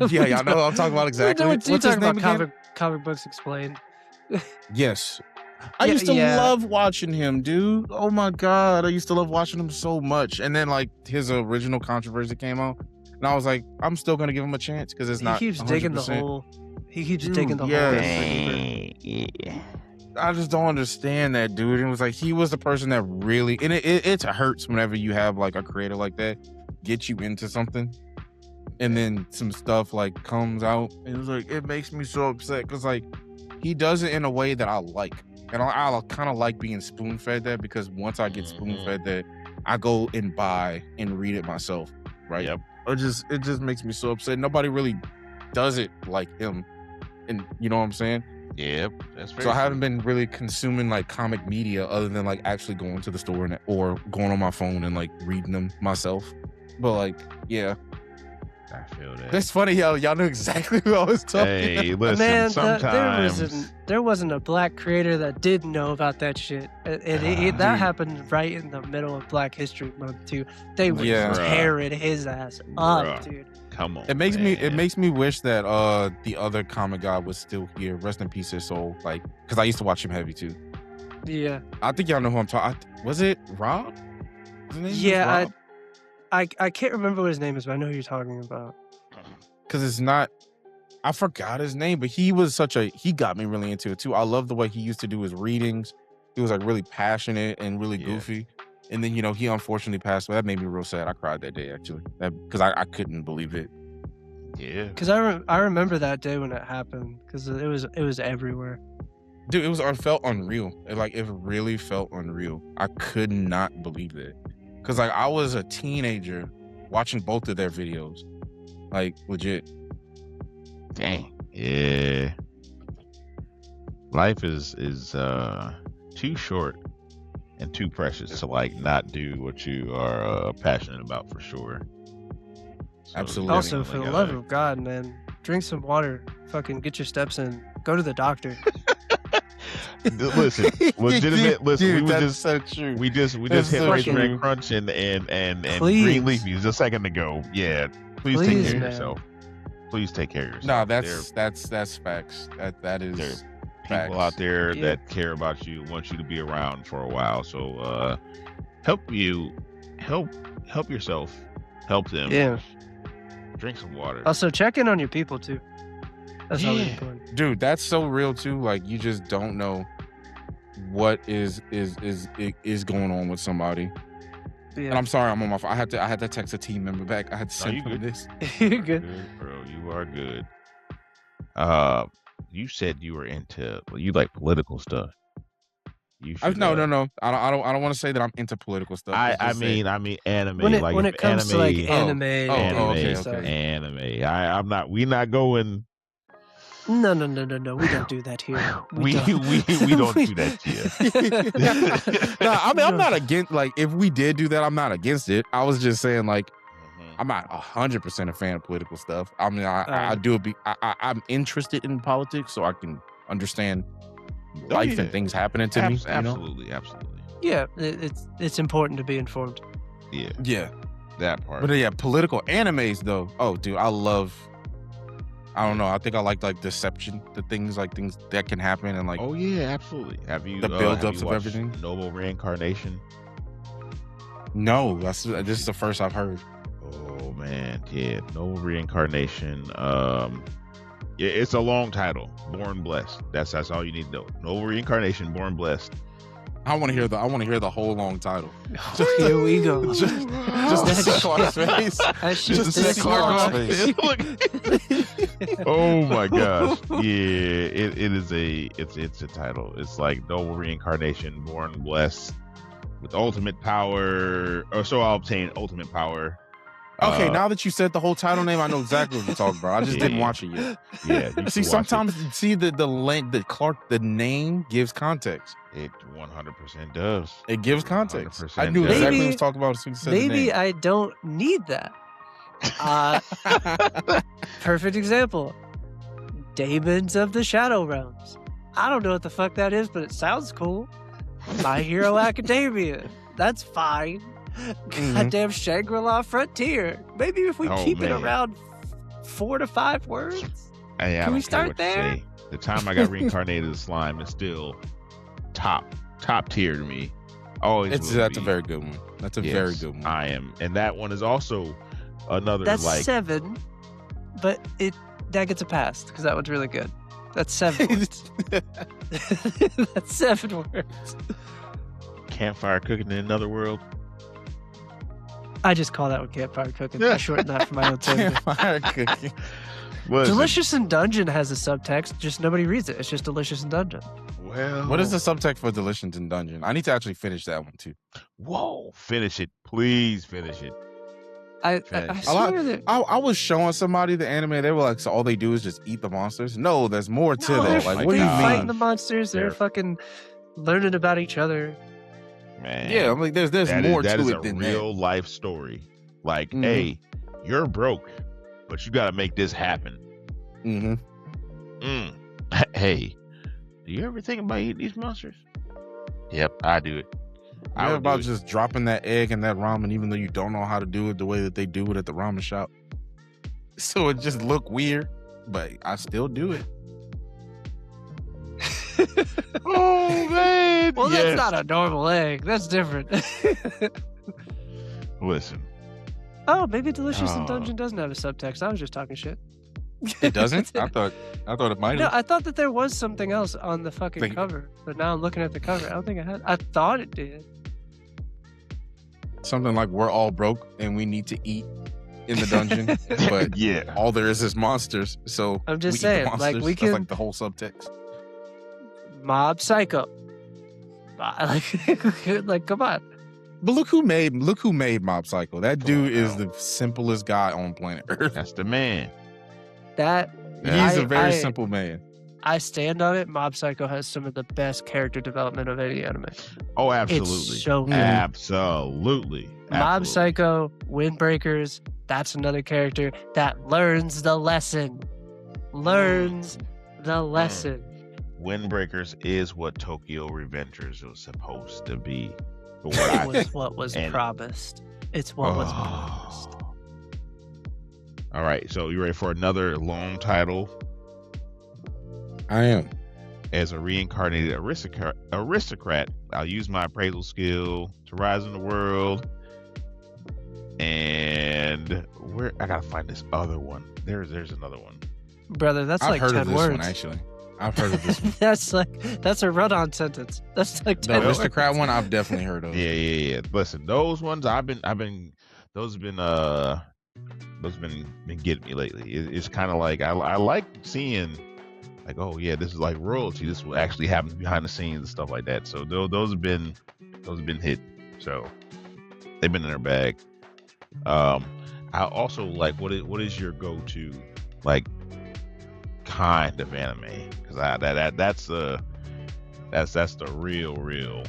Yeah, I know what I'm talking about exactly. What's his name about comic books explained. Yes. I used to love watching him, dude. Oh my god, I used to love watching him so much. And then like his original controversy came out, and I was like, I'm still gonna give him a chance, because it's not. He keeps 100%. digging the hole. He keeps digging the hole. Yeah. I just don't understand that, dude. It was like he was the person that really, and it hurts whenever you have like a creator like that get you into something, and then some stuff like comes out. And it was like it makes me so upset because like he does it in a way that I like, and I kind of like being spoon fed that because once I get spoon fed that, I go and buy and read it myself, right? Yep. It just makes me so upset. Nobody really does it like him, and you know what I'm saying? Yep, that's very So I haven't been really consuming like comic media other than like actually going to the store or going on my phone and like reading them myself. But like, yeah, I feel that. that's funny. Y'all knew exactly who I was talking. Hey, listen, Man, sometimes there wasn't a black creator that didn't know about that shit. That happened right in the middle of Black History Month too. They were tearing his ass up, dude. Come on. It makes me wish that the other comic guy was still here. Rest in peace, his soul. Like, because I used to watch him heavy too. Yeah. I think y'all know who I'm talking. Was it Rob? His name was Yeah, Rob? I can't remember what his name is, but I know who you're talking about. Because it's not. I forgot his name, but he was he got me really into it too. I love the way he used to do his readings. He was like really passionate and really goofy. And then, he unfortunately passed away. That made me real sad. I cried that day, actually, because I couldn't believe it. Yeah. Because I remember that day when it happened, because it was everywhere. Dude, it felt unreal. It really felt unreal. I could not believe that. Because, I was a teenager watching both of their videos. Like, legit. Dang. Yeah. Life is too short and too precious to not do what you are passionate about, for sure. So Absolutely. Also, for the love of God, man, drink some water. Fucking get your steps in. Go to the doctor. Listen, legitimate. Listen, Dude, we that's just so true. we just That's hit so Razor true. and Crunch and Please. Green Leafies a second ago. Yeah, please take Please, care of man. yourself. Please take care of yourself. No, that's facts. That is There's facts. people out there Yeah. that care about you, want you to be around for a while. So help yourself, help them. Yeah. Drink some water. Also, check in on your people too. That's always Yeah. important. Dude, that's so real too. Like, you just don't know what is going on with somebody. And Yeah. I'm sorry, I'm on my phone. I had to text a team member back. I had to send you him good. this. You're good. Bro. You are good. You said you were you like political stuff. You should, No. I don't want to say that I'm into political stuff. I Let's just say- mean anime. When if it comes to like anime, anime, okay. stuff. anime. I'm not. We not going. No. We don't do that here. We don't. don't do that here. No, I mean, I'm not against, like, if we did do that, I'm not against it. I was just saying, like, I'm not 100% a fan of political stuff. I mean, I do I'm interested in politics, so I can understand life and things happening to me. Absolutely. Yeah, it's important to be informed. Yeah, Yeah. that part. But yeah, political animes though. Oh, dude, I don't know. I think I like deception, the things that can happen, and like. Oh yeah, absolutely. Have you the build-ups have you of watched everything? Noble Reincarnation. No, this is the first I've heard. Oh man, yeah, Noble Reincarnation. Yeah, it's a long title. Born Blessed. That's all you need to know. Noble Reincarnation. Born Blessed. I want to hear the whole long title. Here we go. Just to see Clark's face. Just to see Clark's face. Oh my gosh. Yeah, it's a title. It's like Noble Reincarnation, Born Blessed, with ultimate power, or so I'll obtain ultimate power. Okay, now that you said the whole title name, I know exactly what you're talking about. I just didn't watch it yet. Yeah, you See, should watch sometimes the name gives context. it 100% does. It gives context. 100% I knew does. exactly what Maybe- he was talking about as soon as he said the Maybe name. I don't need that. Perfect example. Demons of the Shadow Realms. I don't know what the fuck that is, but it sounds cool. My Hero Academia. That's fine. Goddamn Shangri-La Frontier. Maybe if we Oh, keep it man. around 4 to 5 words. Hey, I Can we don't care start what you there? say. The time I got reincarnated as slime is still top tier to me. Always. will That's a be. very good one. That's a Yes, very good one. I am, and that one is also another That's like 7, but that gets a pass because that one's really good. That's 7 words. That's 7 words. Campfire cooking in another world. I just call that one campfire cooking. I shorten that for my own sanity. Campfire cooking. Delicious in Dungeon has a subtext, just nobody reads it. It's just Delicious in Dungeon. Well, What is the subtext for Delicious in Dungeon? I need to actually finish that one too. Whoa, finish it. Please finish it. I swear that I was showing somebody the anime. They were like, so all they do is just eat the monsters? No, there's more to that. Like, what do you they're fighting mean? the monsters. They're fucking learning about each other. Man. Yeah, I'm like, there's more to it than that. Real life story. Like, Mhm. hey, you're broke, but you got to make this happen. Mm-hmm. Hey, do you ever think about eating these monsters? Yep, I do it. I Yeah, would about do it. just dropping that egg in that ramen, even though you don't know how to do it the way that they do it at the ramen shop. So it just look weird, but I still do it. Oh man! Well, yes. that's not a normal egg. That's different. Listen, Oh, maybe Delicious in Oh. Dungeon doesn't have a subtext. I was just talking shit. It doesn't? I thought it might No, have. I thought that there was something else on the fucking Think- cover, but now I'm looking at the cover. I don't think I had. I thought it did. Something like we're all broke and we need to eat in the dungeon, but yeah. all there is monsters. So I'm just we eat the saying, like, monsters. we That's can- like the whole subtext. Mob Psycho. Like, come on. But look who made Mob Psycho. That dude is the simplest guy on planet Earth. That's the man. That He's a very I- simple man. I stand on it. Mob Psycho has some of the best character development of any anime. Oh, absolutely. It's so good. Absolutely. Mob Absolutely. Psycho, Windbreakers, that's another character that learns the lesson. Learns the lesson. Windbreakers is what Tokyo Revengers was supposed to be. For what It I was what was and- promised. It's what was promised. All right, so you ready for another long title? I am. As a reincarnated aristocrat, I'll use my appraisal skill to rise in the world. And where I gotta find this other one. There's another one. Brother, that's I've like heard 10 of this words. one actually. I've heard of this one. that's a run-on sentence. That's like 10 The words. aristocrat one I've definitely heard of. Yeah. Listen, those ones those have been getting me lately. It's kind of like I like seeing like, oh yeah, this is like royalty. This will actually happen behind the scenes and stuff like that. So those have been hit. So they've been in their bag. I also like what is your go-to like kind of anime? Because that's the real.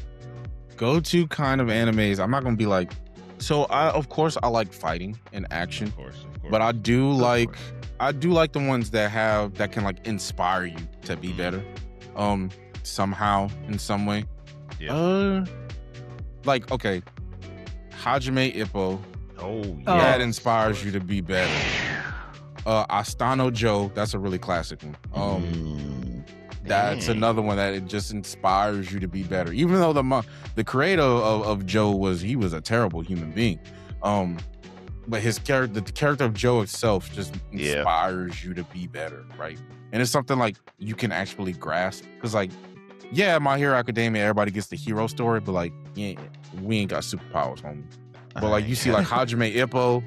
Go-to kind of animes. I'm not gonna be like. So of course I like fighting and action, Of course. but I do Of like course. the ones that can like inspire you to be better, somehow in some way. Yeah. Like okay, Hajime Ippo. Oh yeah. That inspires you to be better. Astano Joe, that's a really classic one. That's dang. another one that it just inspires you to be better. Even though the creator of Joe was a terrible human being, but the character of Joe itself just inspires you to be better, right? And it's something like you can actually grasp because like, yeah, My Hero Academia, everybody gets the hero story, but like, yeah, we ain't got superpowers, homie. But like you see like Hajime Ippo,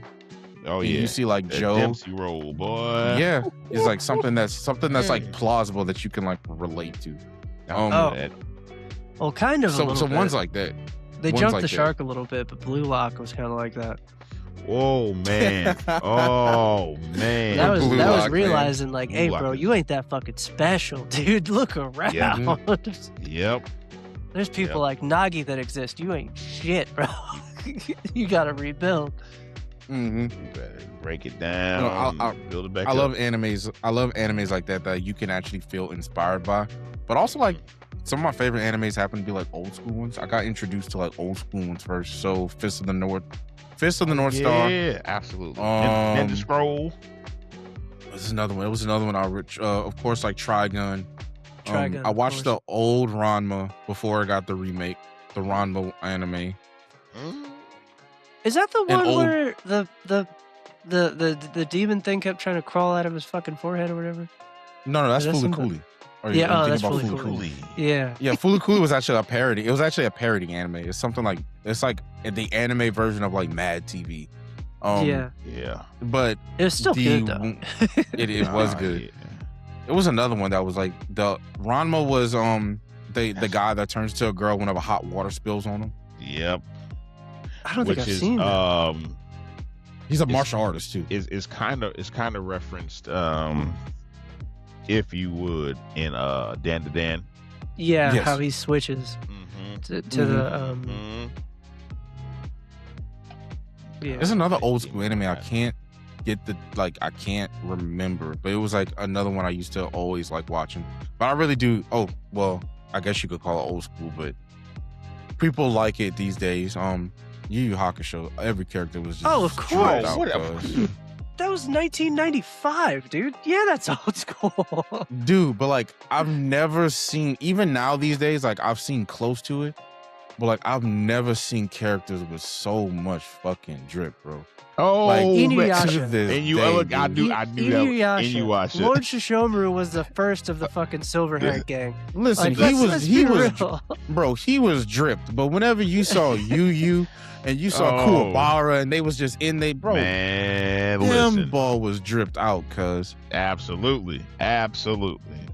Oh and yeah. you see like That Joe. Dempsey roll, boy. Yeah, it's like something that's like plausible that you can like relate to. Oh. Well, kind of a So little bit. ones like that. They ones jumped like the that. shark a little bit, but Blue Lock was kind of like that. Oh man. Oh man. That was Blue Lock, man. realizing like, Blue hey, Lock bro, is- you ain't that fucking special, dude. Look around. Yeah. Yep. There's people like Nagi that exist. You ain't shit, bro. You gotta rebuild. Mm-hmm. You better break it down. Build it back I up. love animes. I love animes like that you can actually feel inspired by. But also like some of my favorite animes happen to be like old school ones. I got introduced to like old school ones first. So Fist of the North Star. Yeah, absolutely. Um, Ninja Scroll. It was another one. Of course, like Trigun. Trigun, I of watched course. the old Ranma before I got the remake, the Ranma anime. Is that the And one old- where the demon thing kept trying to crawl out of his fucking forehead or whatever? No, that's Is that Fooly something- Cooly. Or Yeah, are you that's thinking really about cool. Fooly? Yeah. Yeah, Fooly Cooly was actually a parody. It was actually a parody anime. It's something like it's like the anime version of like Mad TV. Yeah. Yeah. But It was still good though. it was good. Yeah. It was another one that was like the Ranma was the guy that turns to a girl whenever hot water spills on him. Yep. I don't think I've seen that. He's a martial artist too. Is kind of referenced if you would in Dan to Dan. Yeah, Yes. how he switches to the yeah. There's another old school anime I can't get I can't remember, but it was like another one I used to always like watching. But I really do. Oh well, I guess you could call it old school, but people like it these days. Yu Yu Hakusho, every character was just of course. That was 1995, dude. Yeah, that's old school. Dude, but like I've never seen, even now these days, like I've seen close to it, but like I've never seen characters with so much fucking drip, bro. Oh, like Inuyasha. I knew that. Inuyasha. Lord Shishomaru was the first of the fucking silver-haired gang. Listen, Like, he was dripped. But whenever you saw Yu and you saw Kuwabara and they was just in they, bro, man, them ball was dripped out, cuz. Absolutely. I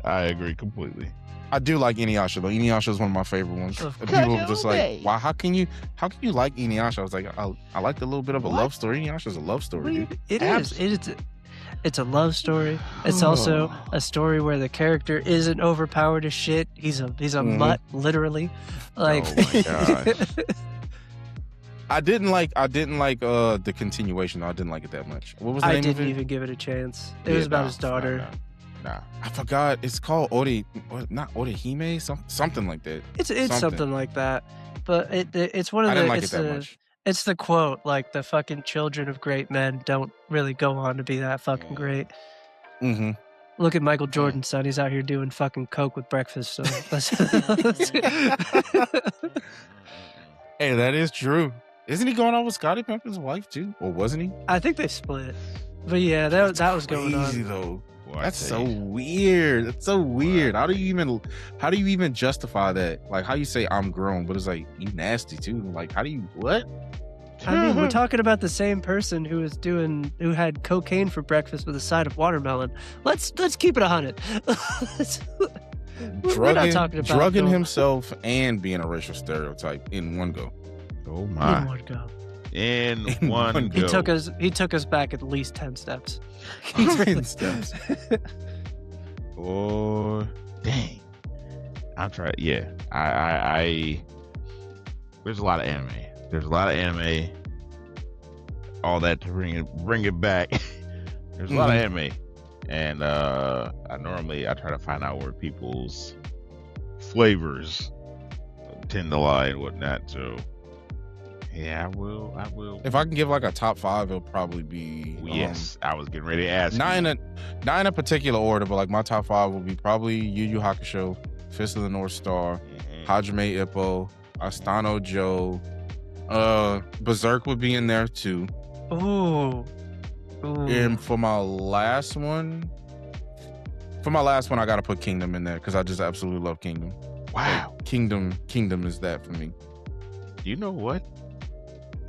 agree completely. I do like Inuyasha though. Inuyasha is one of my favorite ones. And people were just like, "Wow, how can you like Inuyasha?" I was like, I liked a little bit of a love story. Inuyasha's a love story. Dude. It is. It's a love story. It's also a story where the character isn't overpowered as shit. He's a mutt, literally. Like, oh my gosh. I didn't like the continuation. I didn't like it that much. What was the name of it? I didn't even give it a chance. It was about his daughter. Nah, I forgot. It's called not Orihime, something like that. It's something like that. But it's one of I the. didn't like it that much. It's the quote, like the fucking children of great men don't really go on to be that fucking great. Mm-hmm. Look at Michael Jordan's son. He's out here doing fucking coke with breakfast. So Hey, that is true. Isn't he going on with Scottie Pippen's wife too, or wasn't he? I think they split. But yeah, that was going on. Crazy though. That's so weird. That's so weird. How do you even justify that? Like, how you say I'm grown, but it's like you nasty too. Like, how do you what? I mean, we're talking about the same person who had cocaine for breakfast with a side of watermelon. Let's keep it 100. We're not talking about drugging himself and being a racial stereotype in one go. Oh my! In one go. In one go. He took us back at least 10 steps. 10 steps. Oh, dang! I'm trying. Yeah, I. There's a lot of anime. All that to bring it back. There's a lot of anime, and I try to find out where people's flavors tend to lie and whatnot. So. Yeah, I will. If I can give like a top 5, it'll probably be. Yes, I was getting ready to ask. Not in a particular order, but like my top 5 will be probably Yu Yu Hakusho, Fist of the North Star, Hajime Ippo, Astano Joe, Berserk would be in there too. Ooh. And for my last one, I gotta put Kingdom in there because I just absolutely love Kingdom. Wow, like, Kingdom is that for me. You know what?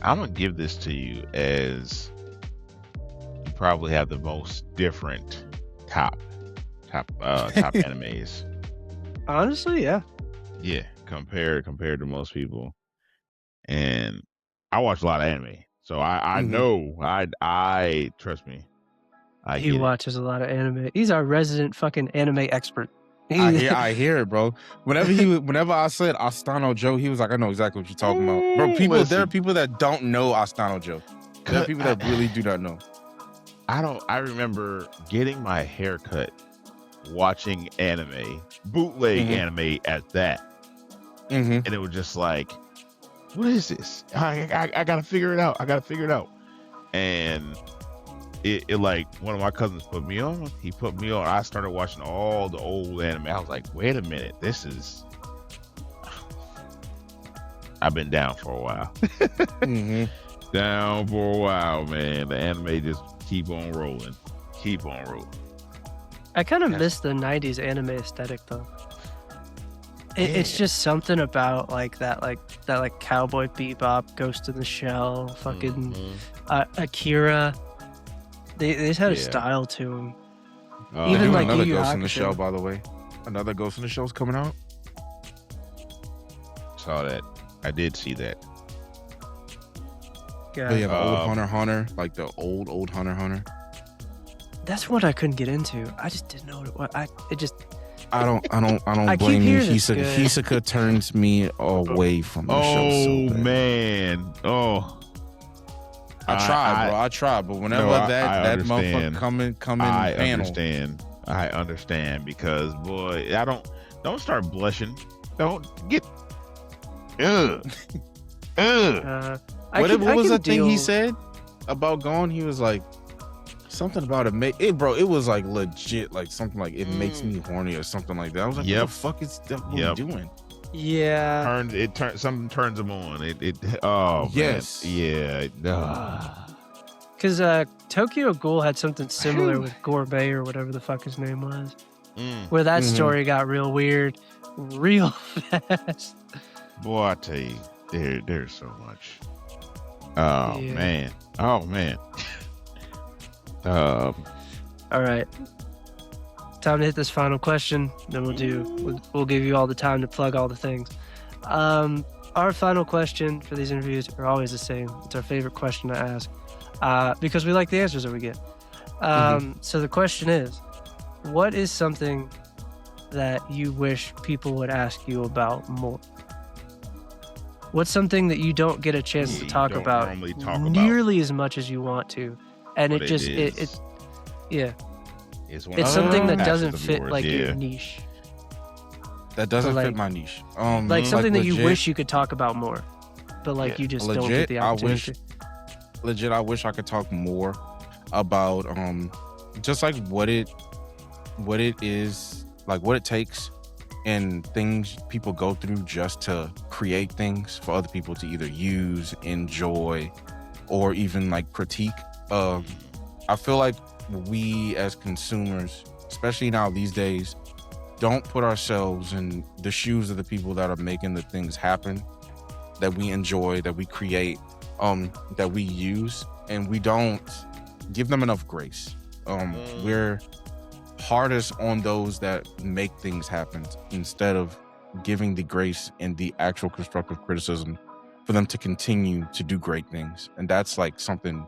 I'm gonna give this to you as you probably have the most different top animes. Honestly, yeah. Yeah, compared to most people. And I watch a lot of anime, so I know. I trust me. He watches a lot of anime. He's our resident fucking anime expert. I hear it, bro. Whenever I said Astano Joe, he was like, I know exactly what you're talking about. Bro, there are people that don't know Astano Joe. There are people that really do not know. I remember getting my hair cut watching anime, bootleg anime at that. And it was just like, what is this? I gotta figure it out. And it like one of my cousins put me on. He put me on. I started watching all the old anime. I was like, wait a minute, I've been down for a while. Down for a while, man. The anime just keep on rolling. I kind of Yes. miss the 90s anime aesthetic though. It's Yeah. just something about like that Cowboy Bebop, Ghost in the Shell, fucking Mhm. Akira. They just had a Yeah. style to them. Uh, Even They're doing like another Yu Yu Ghost in the Hakusho. Shell, by the way. Another Ghost in the Shell's coming out. saw that. I did see that. Yeah, They have old Um, Hunter x Hunter, like the old Hunter x Hunter. that's what I couldn't get into. I just didn't know what it was. I don't I keep blame you. hearing it's good. Hisoka turns me away from the show Oh so bad. man. Oh. I tried, bro. I tried, but whenever No, I that understand. motherfucker come in I panel, understand because boy, don't start blushing. Don't get. Ugh. Ugh. what was the thing he deal- said about going? He was like something about it, bro. It was like legit, like something like it makes me horny or something like that. I was like, Yep. what the fuck is that Yep. doing? Yeah. Something turns them on. Oh Yes. Man. Yeah. Because Tokyo Ghoul had something similar with Gourmet or whatever the fuck his name was, where that Mhm. story got real weird, real fast. Boy, I tell you, there's so much. Oh Yeah. man. Oh man. All right, time to hit this final question. Then we'll give you all the time to plug all the things. Our final question for these interviews are always the same. It's our favorite question to ask because we like the answers that we get. So the question is, what is something that you wish people would ask you about more? What's something that you don't get a chance Yeah, to you talk don't about normally talk about. nearly as much as you want to? And But it just is. yeah, It's it's something that passions doesn't of fit yours, like yeah. your niche. That doesn't like- fit my niche. Like something that you legit- wish you could talk about more, but like Yeah. you just don't get Legit, the I opportunity. I wish I could talk more about just like what it is, like what it takes and things people go through just to create things for other people to either use, enjoy, or even like critique. I feel like we as consumers, especially now these days, don't put ourselves in the shoes of the people that are making the things happen that we enjoy, that we create, that we use, and we don't give them enough grace. We're hardest on those that make things happen instead of giving the grace and the actual constructive criticism for them to continue to do great things. And that's like something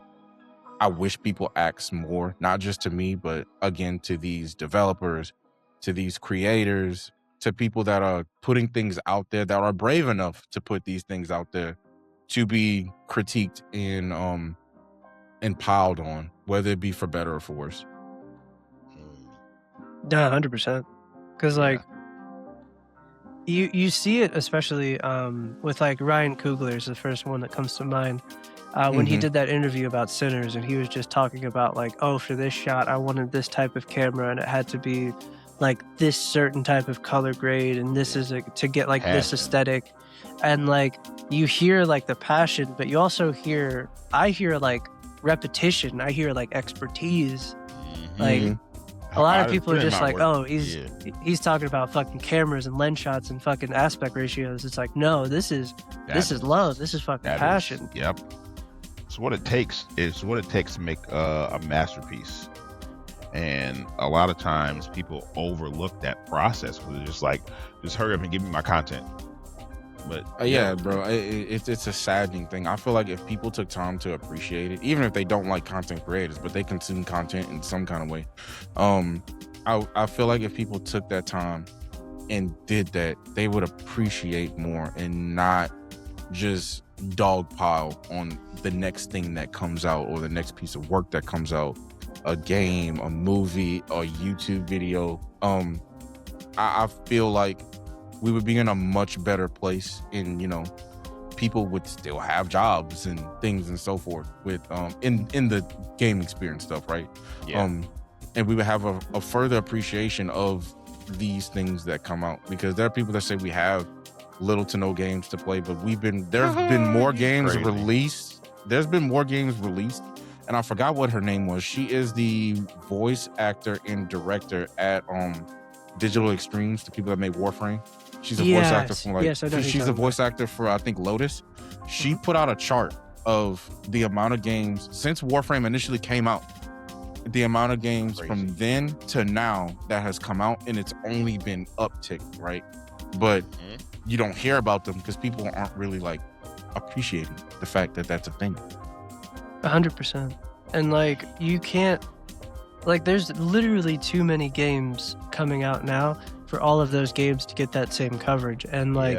I wish people ask more, not just to me, but again, to these developers, to these creators, to people that are putting things out there, that are brave enough to put these things out there to be critiqued and piled on, whether it be for better or for worse. Yeah, 100%. Because like you see it especially with like Ryan Coogler is the first one that comes to mind. When he did that interview about Sinners, and he was just talking about like, oh, for this shot, I wanted this type of camera, and it had to be like this certain type of color grade, and this is to get like this Passion. aesthetic, and like you hear like the passion, but you also I hear like repetition, I hear like expertise, like. A lot of people are just like, oh, he's talking about fucking cameras and lens shots and fucking aspect ratios. It's like, no, this is love. This is fucking passion. Yep. It's what it takes. It's what it takes to make a masterpiece. And a lot of times people overlook that process because they're just like, just hurry up and give me my content. But Yeah, bro, it's a saddening thing. I feel like if people took time to appreciate it, even if they don't like content creators, but they consume content in some kind of way, I feel like if people took that time and did that, they would appreciate more and not just dogpile on the next thing that comes out or the next piece of work that comes out, a game, a movie, a YouTube video. I feel like we would be in a much better place, and people would still have jobs and things and so forth with in the game experience stuff, right? And we would have a further appreciation of these things that come out, because there are people that say we have little to no games to play, but there's been more games crazy. released. There's been more games released and I forgot what her name was. She is the voice actor and director at Digital Extremes, the people that made Warframe. She's a voice actor for like she's a voice actor for I think Lotus. She put out a chart of the amount of games since Warframe initially came out, the amount of games from then to now that has come out, and it's only been upticked, right? But you don't hear about them because people aren't really like appreciating the fact that that's a thing. 100%. And like you can't, like there's literally too many games coming out now for all of those games to get that same coverage, and like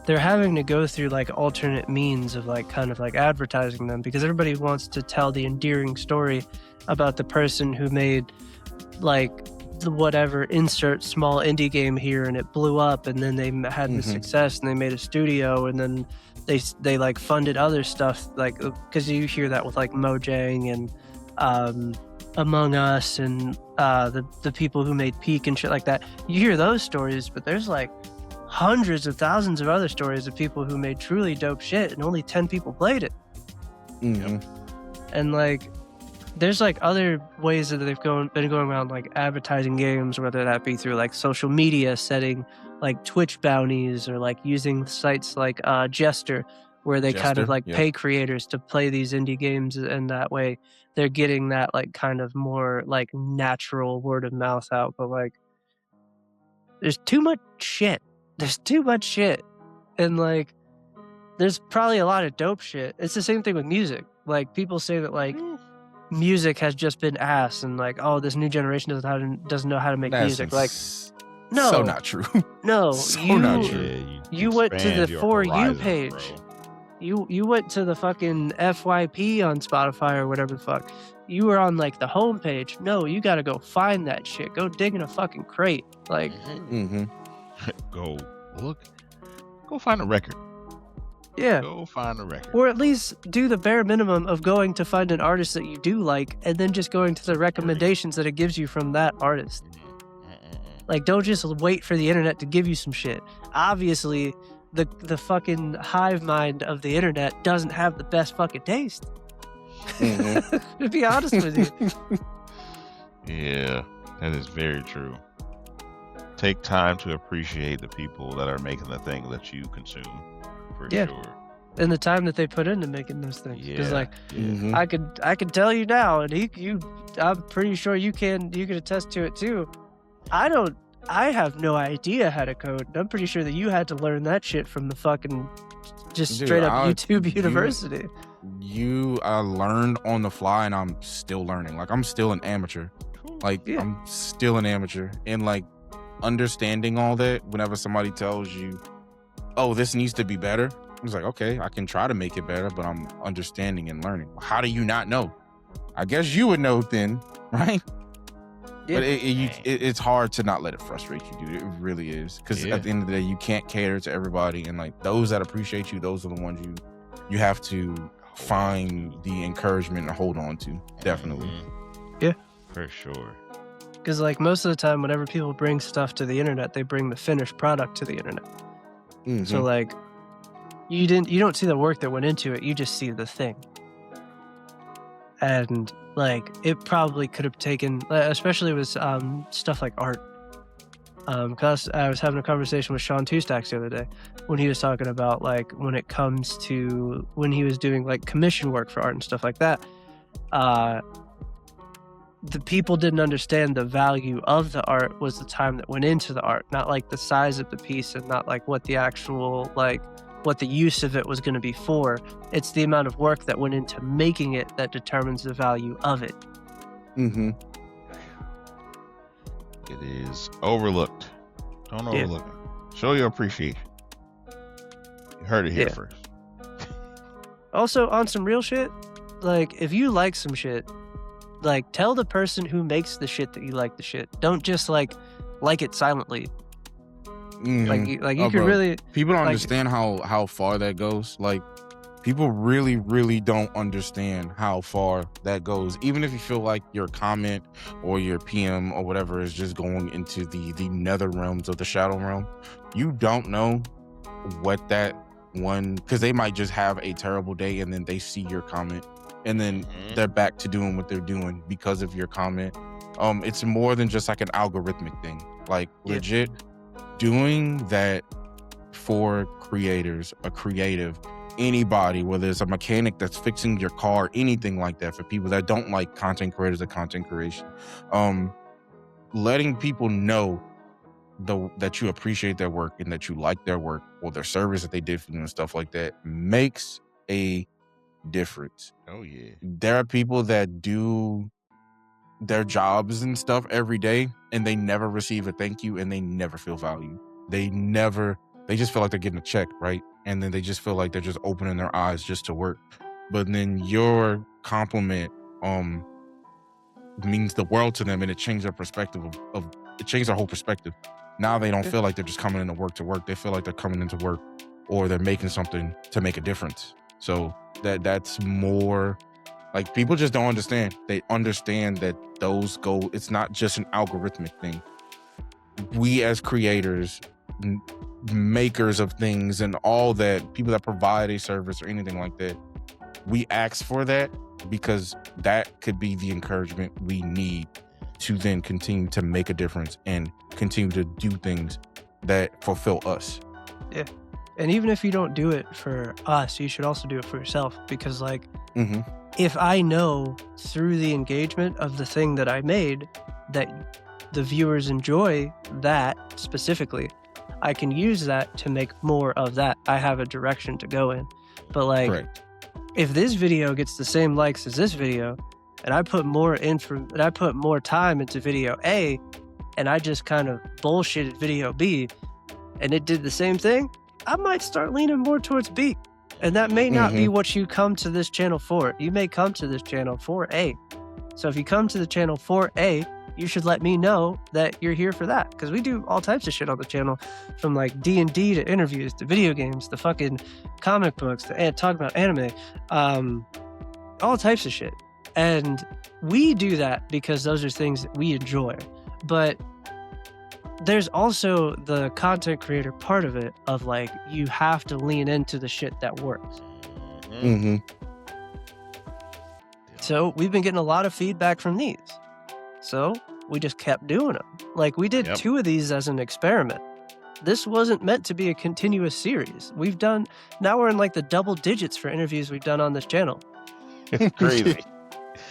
they're having to go through like alternate means of like kind of like advertising them, because everybody wants to tell the endearing story about the person who made like the whatever insert small indie game here and it blew up, and then they had the success and they made a studio, and then they like funded other stuff, like because you hear that with like Mojang and Among Us and the people who made Peak and shit like that. You hear those stories, but there's like hundreds of thousands of other stories of people who made truly dope shit and only 10 people played it. And like there's like other ways that they've been going around like advertising games, whether that be through like social media, setting like Twitch bounties, or like using sites like Jester, where they kind of like pay creators to play these indie games, and that way they're getting that like kind of more like natural word of mouth out. But like there's too much shit. And like there's probably a lot of dope shit. It's the same thing with music. Like people say that like music has just been ass, and like, oh, this new generation doesn't know how to make music. Like, no, so not true. No, not true. Yeah, you went to the For You page. Bro. You went to the fucking FYP on Spotify or whatever the fuck. You were on like the home page. No, you got to go find that shit. Go dig in a fucking crate. Like, go find a record. Yeah. Go find a record. Or at least do the bare minimum of going to find an artist that you do like, and then just going to the recommendations that it gives you from that artist. Like, don't just wait for the internet to give you some shit. Obviously, the fucking hive mind of the internet doesn't have the best fucking taste. To be honest with you. Yeah, that is very true. Take time to appreciate the people that are making the thing that you consume. For sure. And the time that they put into making those things. Because like I could tell you now, and I'm pretty sure you can attest to it too. I have no idea how to code. I'm pretty sure that you had to learn that shit from the fucking straight up YouTube University. I learned on the fly, and I'm still learning. Like I'm still an amateur. I'm still an amateur, and like understanding all that. Whenever somebody tells you, "Oh, this needs to be better," I was like, "Okay, I can try to make it better," but I'm understanding and learning. How do you not know? I guess you would know then, right? Yeah. But it's hard to not let it frustrate you, dude. It really is, because at the end of the day, you can't cater to everybody, and like those that appreciate you, those are the ones you have to find the encouragement and hold on to. Definitely. Yeah, for sure. Because like most of the time, whenever people bring stuff to the internet, they bring the finished product to the internet. So like you don't see the work that went into it, you just see the thing. And like it probably could have taken, especially with stuff like art, because I was having a conversation with Sean Two Stacks the other day when he was talking about like when it comes to when he was doing like commission work for art and stuff like that, the people didn't understand the value of the art was the time that went into the art, not like the size of the piece, and not like what the actual like what the use of it was going to be for. It's the amount of work that went into making it that determines the value of it. It is overlooked. Don't overlook it. Show your appreciation. You heard it here first. Also, on some real shit, like if you like some shit, like tell the person who makes the shit that you like the shit. Don't just like it silently. Like you can really. People don't understand how far that goes. Like people really, really don't understand how far that goes. Even if you feel like your comment or your PM or whatever is just going into the nether realms of the shadow realm, you don't know what that one, because they might just have a terrible day and then they see your comment and then they're back to doing what they're doing because of your comment. It's more than just like an algorithmic thing. Like legit doing that for creators, a creative, anybody, whether it's a mechanic that's fixing your car, anything like that, for people that don't like content creators or content creation. Letting people know that you appreciate their work and that you like their work or their service that they did for you and stuff like that makes a difference. Oh yeah. There are people that do their jobs and stuff every day and they never receive a thank you and they never feel valued. They just feel like they're getting a check, right? And then they just feel like they're just opening their eyes just to work. But then your compliment means the world to them, and it changed their perspective it changed their whole perspective. Now they don't feel like they're just coming into work to work. They feel like they're coming into work or they're making something to make a difference. So that's more like, people just don't understand. They understand that it's not just an algorithmic thing. We as creators, makers of things and all that, people that provide a service or anything like that, we ask for that because that could be the encouragement we need to then continue to make a difference and continue to do things that fulfill us. Yeah. And even if you don't do it for us, you should also do it for yourself, because like, if I know through the engagement of the thing that I made that the viewers enjoy that specifically, I can use that to make more of that. I have a direction to go in. But like, if this video gets the same likes as this video, and I put more time into video A, and I just kind of bullshitted video B, and it did the same thing, I might start leaning more towards B. And that may not be what you come to this channel for. You may come to this channel for A. So if you come to the channel for A, you should let me know that you're here for that, because we do all types of shit on the channel, from like D&D to interviews to video games to fucking comic books to talk about anime, all types of shit. And we do that because those are things that we enjoy. But there's also the content creator part of it, of like, you have to lean into the shit that works. So we've been getting a lot of feedback from these. So we just kept doing them. Like, we did 2 of these as an experiment. This wasn't meant to be a continuous series. Now we're in like the double digits for interviews we've done on this channel. It's crazy.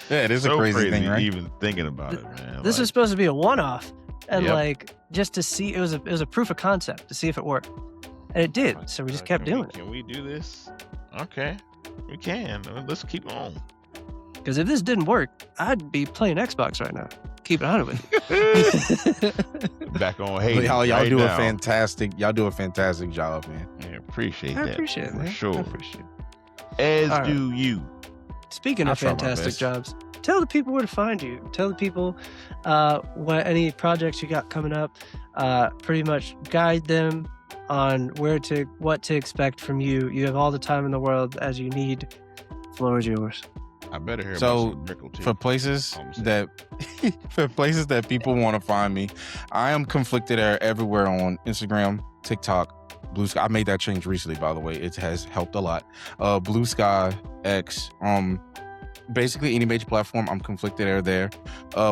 Yeah, it is so a crazy thing, right? Even thinking about it, man. This is supposed to be a one-off, and like, just to see, it was a proof of concept to see if it worked, and it did. So we just kept doing it. Can we do this? Okay, we can. Let's keep on. Because if this didn't work, I'd be playing Xbox right now. Keep it out of it. Back on Haiti. Y'all do a fantastic job, man. Yeah, appreciate that. I appreciate it, for man. sure. I appreciate it. As do you. Speaking of fantastic jobs, tell the people where to find you. Tell the people what any projects you got coming up. Pretty much guide them on what to expect from you. You have all the time in the world as you need. The floor is yours. I better hear so about some too. for places that people want to find me, I am Conflictedairr everywhere on Instagram, TikTok, Blue Sky. I made that change recently, by the way. It has helped a lot. Blue Sky, X, basically any major platform, I'm Conflictedairr there.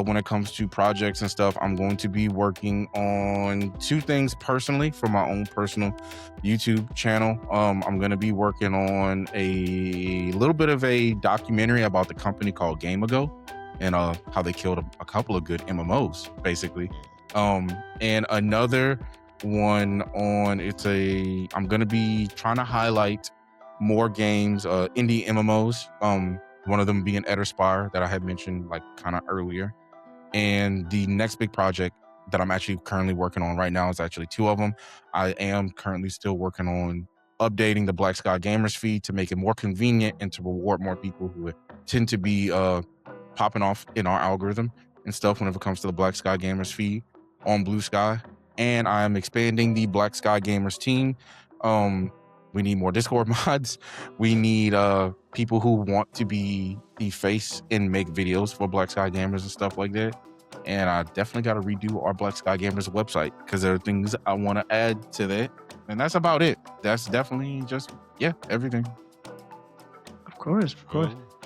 When it comes to projects and stuff, I'm going to be working on 2 things personally for my own personal YouTube channel. I'm going to be working on a little bit of a documentary about the company called Game Ago and how they killed a couple of good MMOs, basically. And another one I'm going to be trying to highlight more games, indie MMOs. One of them being Edderspire that I had mentioned like kind of earlier. And the next big project that I'm actually currently working on right now is actually 2 of them. I am currently still working on updating the Black Sky Gamers feed to make it more convenient and to reward more people who tend to be popping off in our algorithm and stuff when it comes to the Black Sky Gamers feed on Blue Sky. And I'm expanding the Black Sky Gamers team. We need more Discord mods. We need people who want to be the face and make videos for Black Sky Gamers and stuff like that. And I definitely got to redo our Black Sky Gamers website because there are things I want to add to that. And that's about it. That's definitely just, everything. Of course.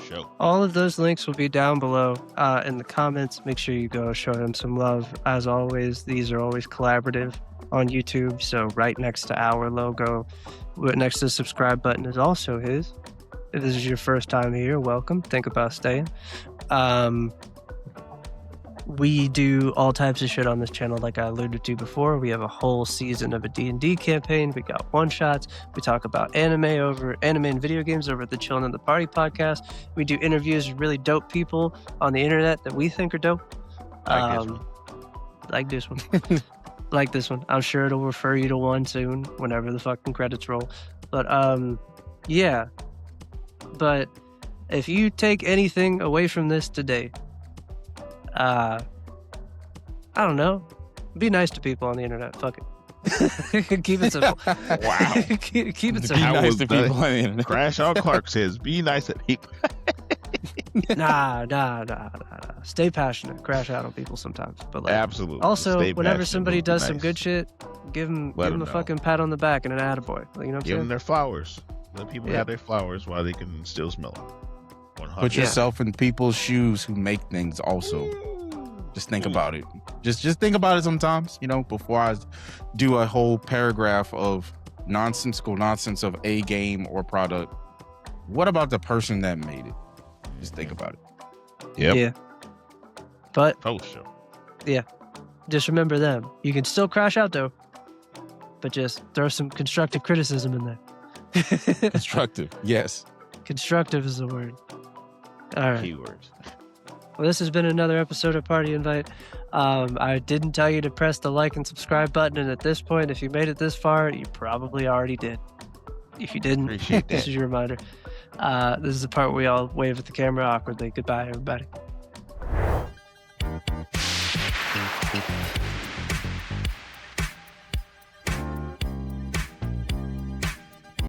show. All of those links will be down below in the comments. Make sure you go show him some love. As always, these are always collaborative on YouTube. So right next to our logo, next to the subscribe button is also his. If this is your first time here, welcome. Think about staying. We do all types of shit on this channel, like I alluded to before. We have a whole season of a D&D campaign. We got one-shots. We talk about anime and video games over at the Chillin' in the Party podcast. We do interviews with really dope people on the internet that we think are dope. Like this one. Like this one. I'm sure it'll refer you to one soon, whenever the fucking credits roll. But yeah. But if you take anything away from this today, I don't know. Be nice to people on the internet. Fuck it. Keep it simple. Wow. Keep it Be simple. nice to people on the internet. Crash on Clark says, be nice to people. Nah. Stay passionate. Crash out on people sometimes. But like, Absolutely. also, Stay whenever passionate, somebody be does some nice. good shit, give them Let a 'em know. fucking pat on the back and an attaboy. Like, you know what I'm Give them saying? their flowers. Let people Yeah. have their flowers while they can still smell them. 100. Put Yeah. yourself in people's shoes who make things also. Just think about it. Just think about it sometimes, you know, before I do a whole paragraph of nonsensical nonsense of a game or product. What about the person that made it? Just think about it. Yep. Yeah. But For sure. just remember them. You can still crash out though, but just throw some constructive criticism in there. Constructive. Yes. Constructive is the word. All right. Keywords. Well, this has been another episode of Party Invite. I didn't tell you to press the like and subscribe button, and at this point, if you made it this far, you probably already did. If you didn't, Appreciate this that. is your reminder. This is the part where we all wave at the camera awkwardly. Goodbye, everybody.